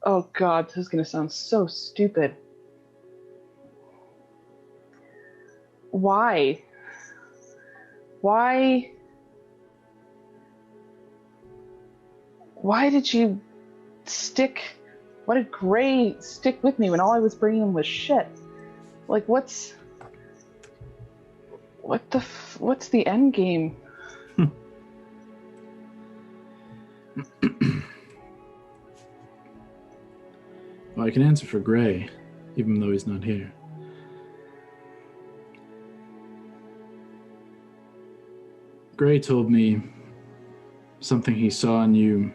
Oh god, this is gonna sound so stupid. Why? Why did you why did Gray stick with me when all I was bringing him was shit? Like, what's the end game? Well, I can answer for Gray, even though he's not here. Gray told me something he saw in you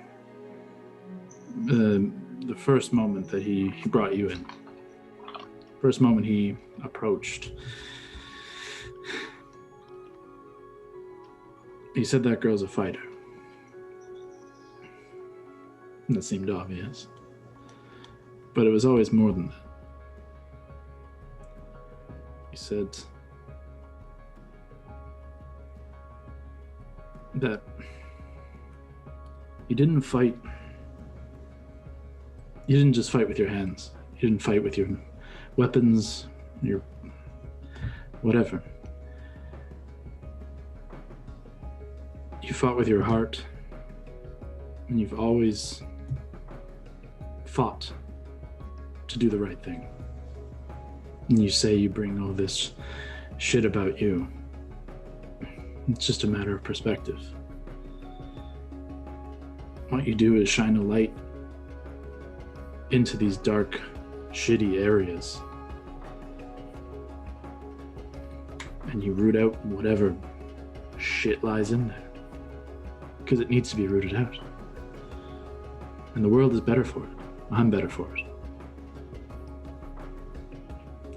the first moment that he brought you in. First moment he approached, he said that girl's a fighter. That seemed obvious. But it was always more than that. He said that you didn't fight. You didn't just fight with your hands. You didn't fight with your weapons, your whatever. You fought with your heart, and you've always fought to do the right thing. And you say you bring all this shit about you. It's just a matter of perspective. What you do is shine a light into these dark, shitty areas. And you root out whatever shit lies in there. Because it needs to be rooted out. And the world is better for it. I'm better for it.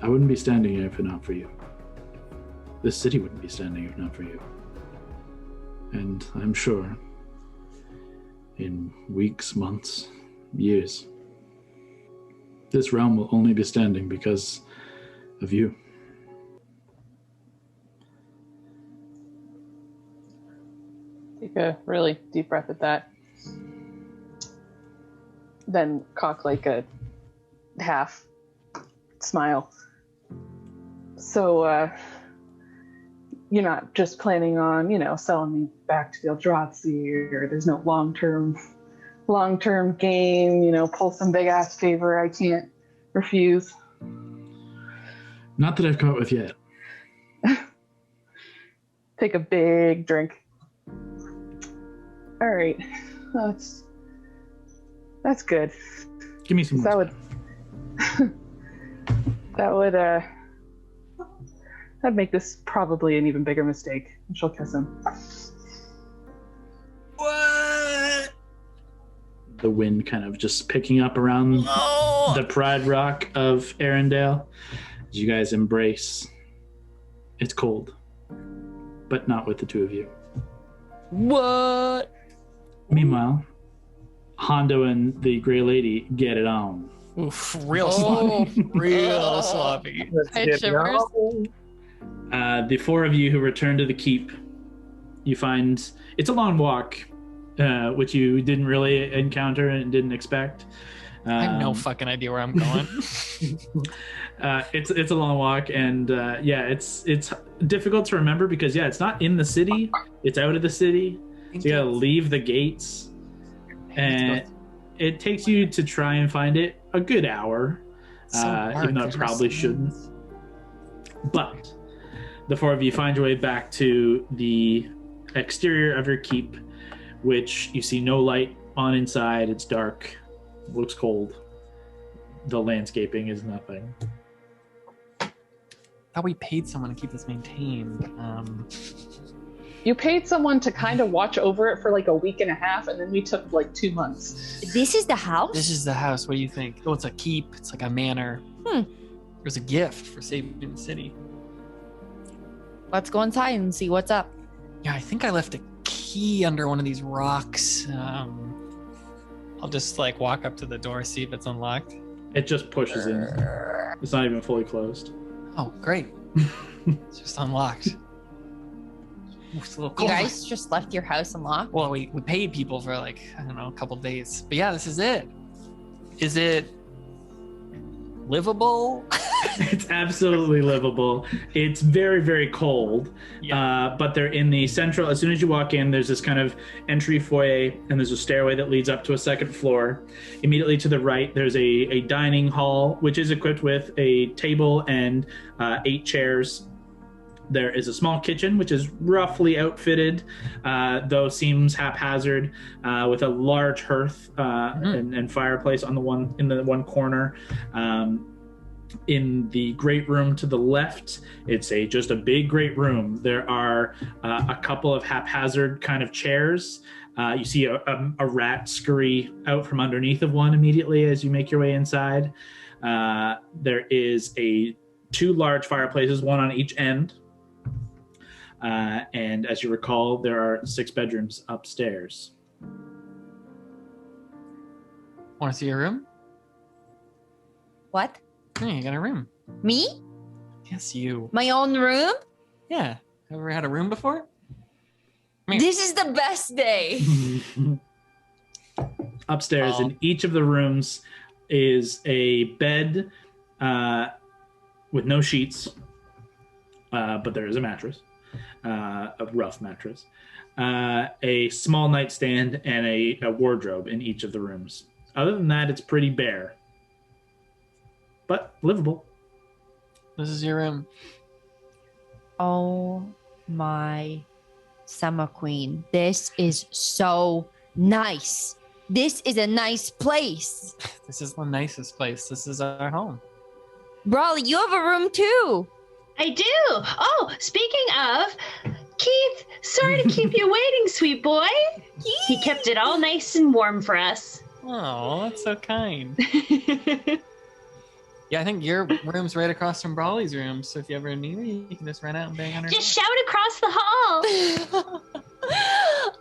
I wouldn't be standing here if not for you. This city wouldn't be standing if not for you. And I'm sure in weeks, months, years, this realm will only be standing because of you. Take a really deep breath at that. Then cock like a half smile. So, you're not just planning on, selling me back to the Eldrazi, or there's no long-term game, pull some big-ass favor I can't refuse. Not that I've caught with yet. Take a big drink. All right. That's good. Give me some more. That'd make this probably an even bigger mistake. And she'll kiss him. What? The wind kind of just picking up around the Pride Rock of Arendelle as you guys embrace. It's cold, but not with the two of you. What? Meanwhile, Hondo and the Grey Lady get it on. Oof, real sloppy. Real sloppy. I shivers. The four of you who return to the keep, you find it's a long walk, which you didn't really encounter and didn't expect. I have no fucking idea where I'm going. It's a long walk, and it's difficult to remember because it's not in the city; it's out of the city. So you gotta leave the gates, and it takes you to try and find it a good hour, even though it probably shouldn't. But the four of you find your way back to the exterior of your keep, which you see no light on inside. It's dark, looks cold. The landscaping is nothing. Thought we paid someone to keep this maintained. You paid someone to kind of watch over it for like a week and a half, and then we took like 2 months. This is the house? This is the house. What do you think? Oh, it's a keep. It's like a manor. There's a gift for saving the city. Let's go inside and see what's up. Yeah, I think I left a key under one of these rocks. I'll just walk up to the door, see if it's unlocked. It just pushes in. It's not even fully closed. Oh, great. It's just unlocked. It's a little You cold. guys just left your house unlocked? Well, we paid people for a couple days. But yeah, this is it. Is it livable? It's absolutely livable. It's very, very cold. But they're in the central. As soon as you walk in, there's this kind of entry foyer, and there's a stairway that leads up to a second floor. Immediately to the right, there's a dining hall, which is equipped with a table and 8 chairs. There is a small kitchen, which is roughly outfitted, though seems haphazard, with a large hearth and fireplace in the one corner. In the great room to the left, it's just a big great room. There are a couple of haphazard kind of chairs. You see a rat scurry out from underneath of one immediately as you make your way inside. There is two large fireplaces, one on each end. And as you recall, there are 6 bedrooms upstairs. Want to see your room? What? Yeah, you got a room. Me? Yes, you. My own room? Yeah. Ever had a room before? Here. This is the best day. Upstairs, in each of the rooms, is a bed with no sheets, but there is a mattress, a rough mattress, a small nightstand, and a wardrobe in each of the rooms. Other than that, it's pretty bare, but livable. This is your room. Oh my summer queen. This is so nice. This is a nice place. This is the nicest place. This is our home. Brawley, you have a room too. I do. Oh, speaking of, Keith, sorry to keep you waiting, sweet boy. He kept it all nice and warm for us. Oh, that's so kind. Yeah, I think your room's right across from Brawley's room, so if you ever need me, you can just run out and bang on her door. Just shout across the hall.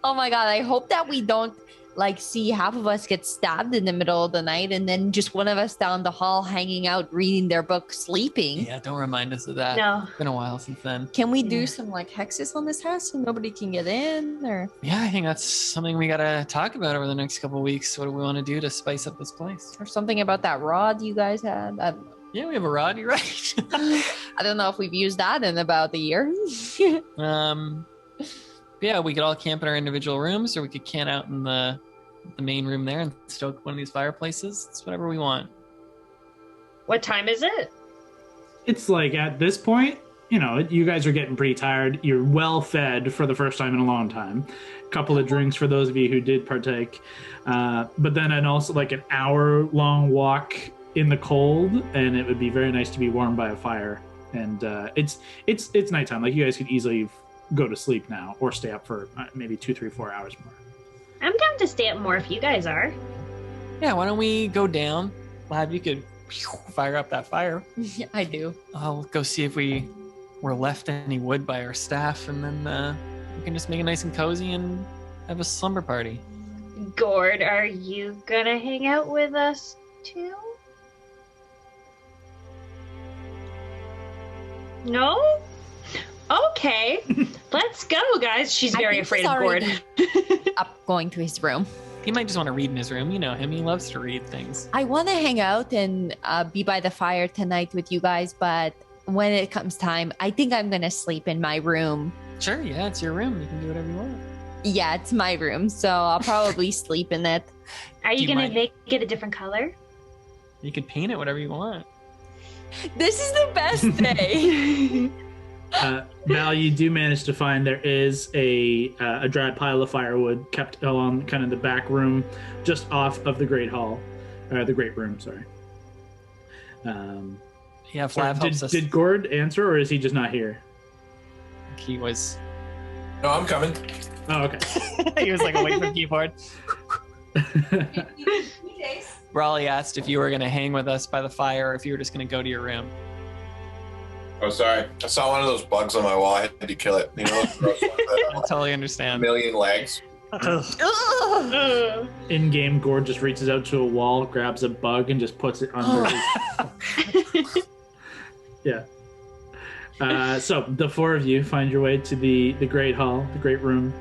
Oh my god, I hope that we don't see half of us get stabbed in the middle of the night and then just one of us down the hall hanging out reading their book sleeping. Yeah, don't remind us of that. No. It's been a while since then. Can we do some hexes on this house so nobody can get in? Or Yeah, I think that's something we gotta talk about over the next couple of weeks. What do we want to do to spice up this place? or something about that rod you guys had? I don't know. Yeah, we have a rod, you're right. I don't know if we've used that in about a year. Yeah, we could all camp in our individual rooms, or we could camp out in the main room there and stoke one of these fireplaces. It's whatever we want. What time is it? It's at this point, you guys are getting pretty tired. You're well fed for the first time in a long time. A couple of drinks for those of you who did partake. But then also an hour-long walk in the cold, and it would be very nice to be warmed by a fire. And it's nighttime. You guys could easily go to sleep now or stay up for maybe 2, 3, 4 hours more. I'm down to stay up more if you guys are. Yeah, why don't we go down? Lab, you could fire up that fire. Yeah, I do. I'll go see if we were left any wood by our staff, and then we can just make it nice and cozy and have a slumber party. Gord, are you gonna hang out with us too? No? Okay. Let's go, guys. She's very afraid of Gord. Up going to his room. He might just want to read in his room. You know him. He loves to read things. I want to hang out and be by the fire tonight with you guys, but when it comes time, I think I'm going to sleep in my room. Sure, yeah, it's your room. You can do whatever you want. Yeah, it's my room, so I'll probably sleep in it. Are you going to make it a different color? You can paint it whatever you want. This is the best day. Val, you do manage to find there is a dry pile of firewood kept along kind of the back room, just off of the great hall, the great room. Sorry. Yeah, Flav helps us. Did Gord answer, or is he just not here? He was. No, I'm coming. Oh, okay. He was away from keyboard. Raleigh asked if you were going to hang with us by the fire, or if you were just going to go to your room. Oh, sorry. I saw one of those bugs on my wall. I had to kill it. You know, those gross ones that I totally understand. 1,000,000 legs. In-game, Gord just reaches out to a wall, grabs a bug, and just puts it under his... Yeah. So the 4 of you find your way to the great hall, the great room.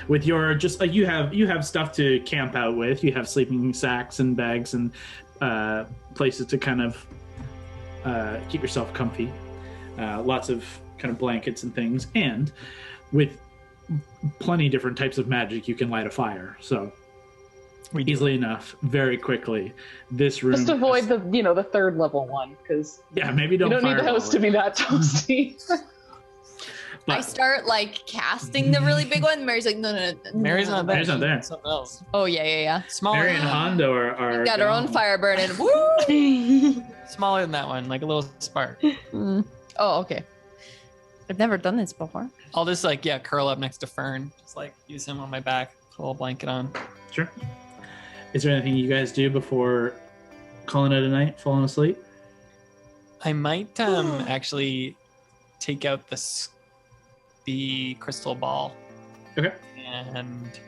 With your you have stuff to camp out with. You have sleeping sacks and bags and places to kind of keep yourself comfy. Lots of kind of blankets and things, and with plenty different types of magic, you can light a fire. So easily enough, very quickly, this room. Just avoid the third level one, because maybe don't. You don't need the house to be that toasty. I start casting the really big one. Mary's like, no. Mary's not there. Mary's not there. Something else. Oh yeah. Smaller. Mary and Hondo are Got her own fire burning. Woo! Smaller than that one, like a little spark. Oh, okay. I've never done this before. I'll just curl up next to Fern, just use him on my back, put a little blanket on. Sure. Is there anything you guys do before calling it a night, falling asleep? I might actually take out the crystal ball Okay. and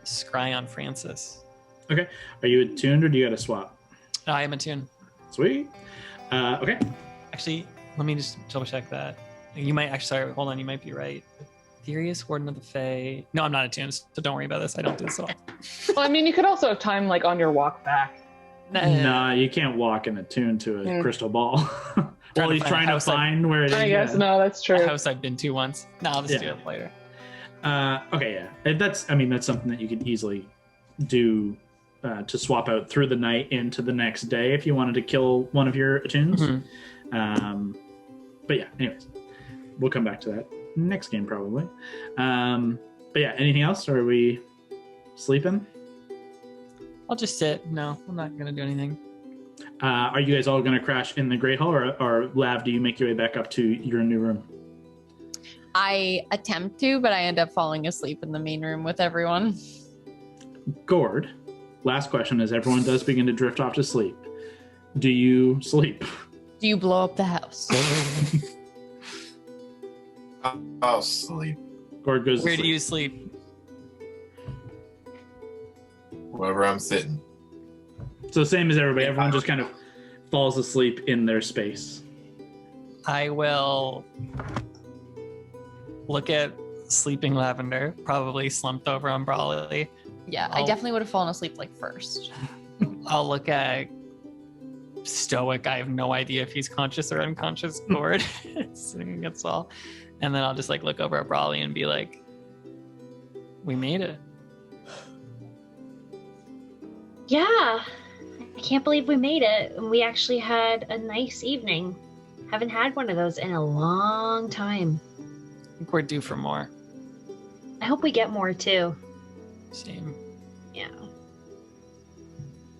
scry on Francis. Okay. Are you attuned or do you got to swap? I am attuned. Sweet. Okay. Actually, let me just double check that. You might actually, sorry, hold on, you might be right. Furious Warden of the Fae. No, I'm not attuned, so don't worry about this. I don't do this at all. Well, I mean, you could also have time like on your walk back. Nah, you can't walk and attune to a crystal ball. While he's trying to find where it is. I guess, no, that's true. A house I've been to once. No, I'll just do it later. Okay, yeah. That's something that you could easily do to swap out through the night into the next day if you wanted to kill one of your attunes. Mm-hmm. But yeah, anyways, we'll come back to that next game probably. But yeah, anything else? Or are we sleeping? I'll just sit. No, I'm not going to do anything. Are you guys all going to crash in the Great Hall, or Lav, do you make your way back up to your new room? I attempt to, but I end up falling asleep in the main room with everyone. Gord, last question as everyone does begin to drift off to sleep. Do you sleep? Do you blow up the house? I'll sleep. Gord goes Where to do sleep. you sleep? Wherever I'm sitting. So same as everybody. Everyone just kind of falls asleep in their space. I will look at sleeping Lavender, probably slumped over on Brawley. Yeah, I definitely would have fallen asleep like first. I'll look at Stoic. I have no idea if he's conscious or unconscious. Gord sitting against all. And then I'll just like look over at Brawley and be like, we made it. Yeah, I can't believe we made it. We actually had a nice evening. Haven't had one of those in a long time. I think we're due for more. I hope we get more too. Same. Yeah.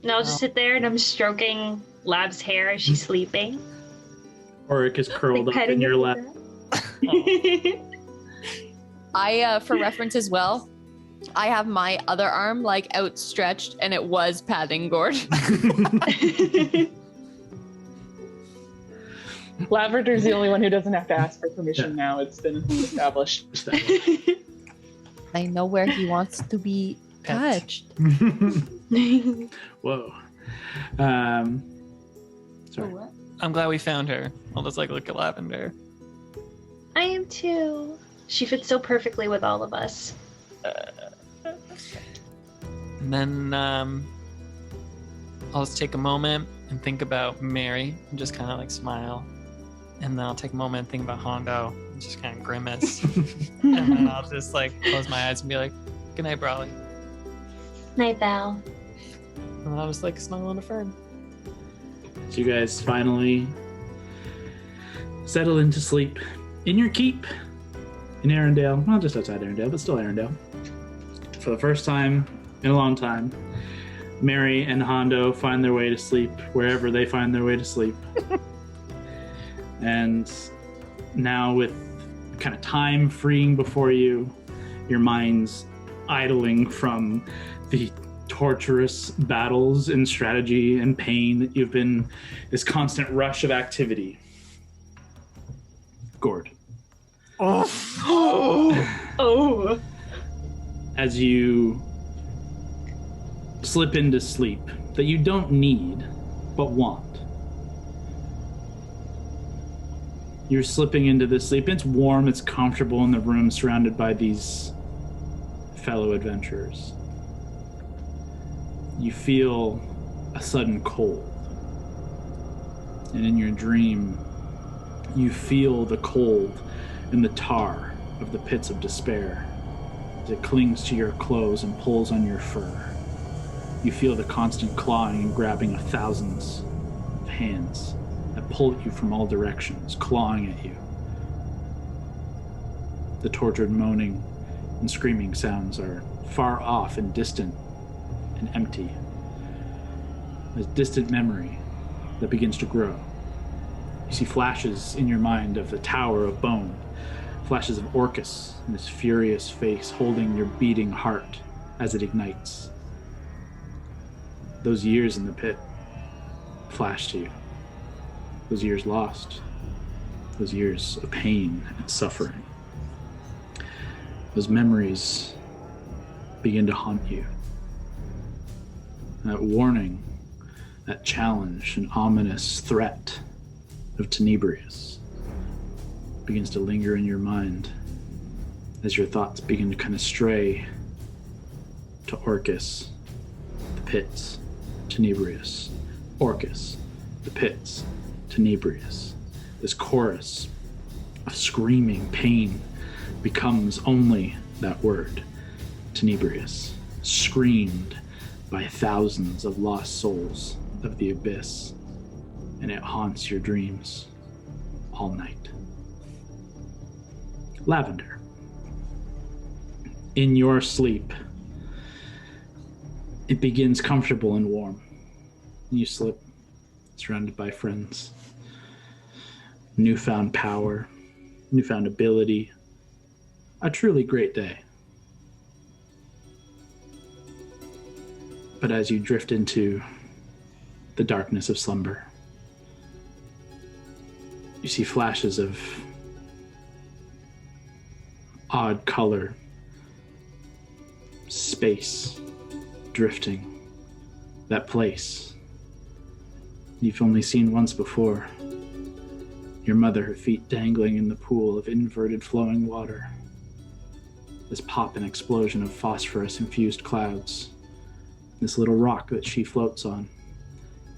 And I'll just sit there and I'm stroking Lab's hair as she's sleeping. Oric is curled Like up in your lap. I, for reference as well, I have my other arm like outstretched and it was patting Gord. Lavender's the only one who doesn't have to ask for permission now. It's been established. I know where he wants to be Pet. touched. Whoa. Sorry. I'm glad we found her. I'll just like look at Lavender. I am too. She fits so perfectly with all of us. And then I'll just take a moment and think about Mary and just kind of like smile. And then I'll take a moment and think about Hondo and just kind of grimace. And then I'll just like close my eyes and be like, good night, Brawley. Night, Val. And then I'll just like snuggle in a fern. So you guys finally settle into sleep in your keep in Arendelle. Well, just outside Arendelle, but still Arendelle. For the first time in a long time, Mary and Hondo find their way to sleep wherever they find their way to sleep. And now with kind of time freeing before you, your mind's idling from the torturous battles and strategy and pain that you've been, this constant rush of activity. Gord. Oh. As you slip into sleep that you don't need, but want. You're slipping into this sleep. It's warm, it's comfortable in the room surrounded by these fellow adventurers. You feel a sudden cold. And in your dream, you feel the cold and the tar of the pits of despair as it clings to your clothes and pulls on your fur. You feel the constant clawing and grabbing of thousands of hands that pull at you from all directions, clawing at you. The tortured moaning and screaming sounds are far off and distant and empty. This distant memory that begins to grow. You see flashes in your mind of the Tower of Bone, flashes of Orcus and his furious face holding your beating heart as it ignites. Those years in the pit, flash to you. Those years lost. Those years of pain and suffering. Those memories begin to haunt you. That warning, that challenge, an ominous threat of Tenebrius begins to linger in your mind as your thoughts begin to kind of stray to Orcus, the pits, Tenebrius, Orcus, the pits, Tenebrius. This chorus of screaming pain becomes only that word, Tenebrius, screamed by thousands of lost souls of the abyss, and it haunts your dreams all night. Lavender. In your sleep, it begins comfortable and warm. You slip, surrounded by friends. Newfound power, newfound ability. A truly great day. But as you drift into the darkness of slumber, you see flashes of odd color, space, drifting, that place you've only seen once before. Your mother, her feet dangling in the pool of inverted flowing water. This pop and explosion of phosphorus-infused clouds. This little rock that she floats on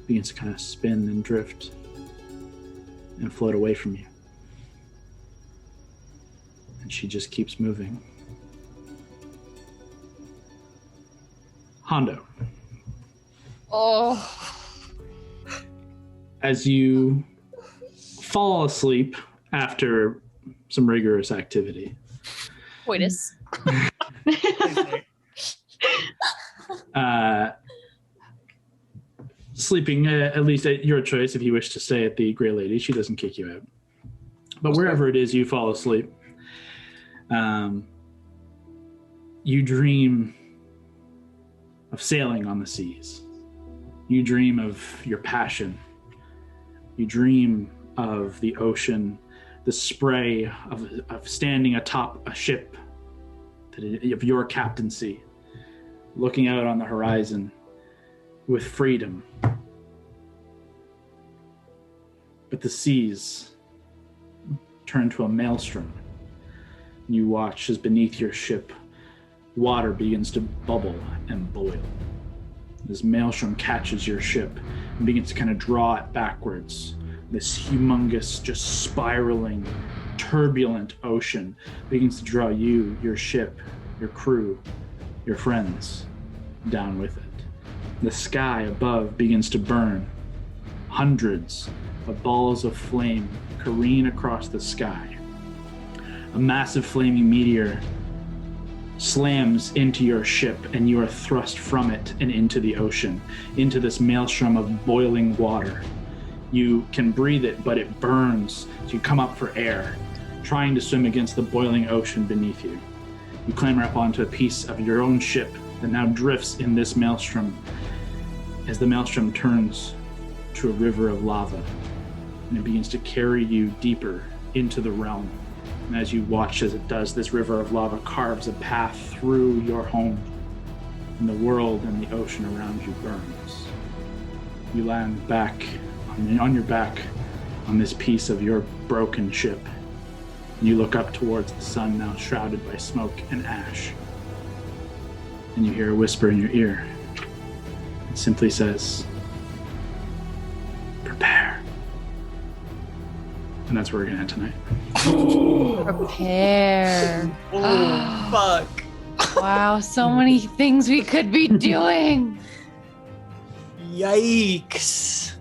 begins to kind of spin and drift and float away from you. And she just keeps moving. Hondo. Oh. As you fall asleep after some rigorous activity. Coitus. Sleeping, at least at your choice, if you wish to stay at the Grey Lady, she doesn't kick you out. But wherever it is you fall asleep, you dream of sailing on the seas. You dream of your passion. You dream of the ocean, the spray of standing atop a ship of your captaincy, looking out on the horizon with freedom. But the seas turn to a maelstrom. You watch as beneath your ship, water begins to bubble and boil. This maelstrom catches your ship and begins to kind of draw it backwards. This humongous, just spiraling, turbulent ocean begins to draw you, your ship, your crew, your friends down with it. The sky above begins to burn. Hundreds of balls of flame careen across the sky. A massive flaming meteor slams into your ship, and you are thrust from it and into the ocean, into this maelstrom of boiling water. You can breathe it, but it burns, so you come up for air, trying to swim against the boiling ocean beneath you. You clamber up onto a piece of your own ship that now drifts in this maelstrom as the maelstrom turns to a river of lava, and it begins to carry you deeper into the realm. And as you watch as it does, this river of lava carves a path through your home, and the world and the ocean around you burns. You land back on your back on this piece of your broken ship. And you look up towards the sun, now shrouded by smoke and ash. And you hear a whisper in your ear. It simply says, "Prepare." And that's where we're going to end tonight. Prepare. Oh, fuck. Wow, so many things we could be doing. Yikes.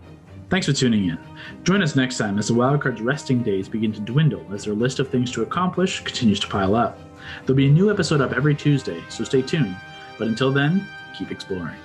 Thanks for tuning in. Join us next time as the Wildcards resting days begin to dwindle as their list of things to accomplish continues to pile up. There'll be a new episode up every Tuesday, so stay tuned. But until then, keep exploring.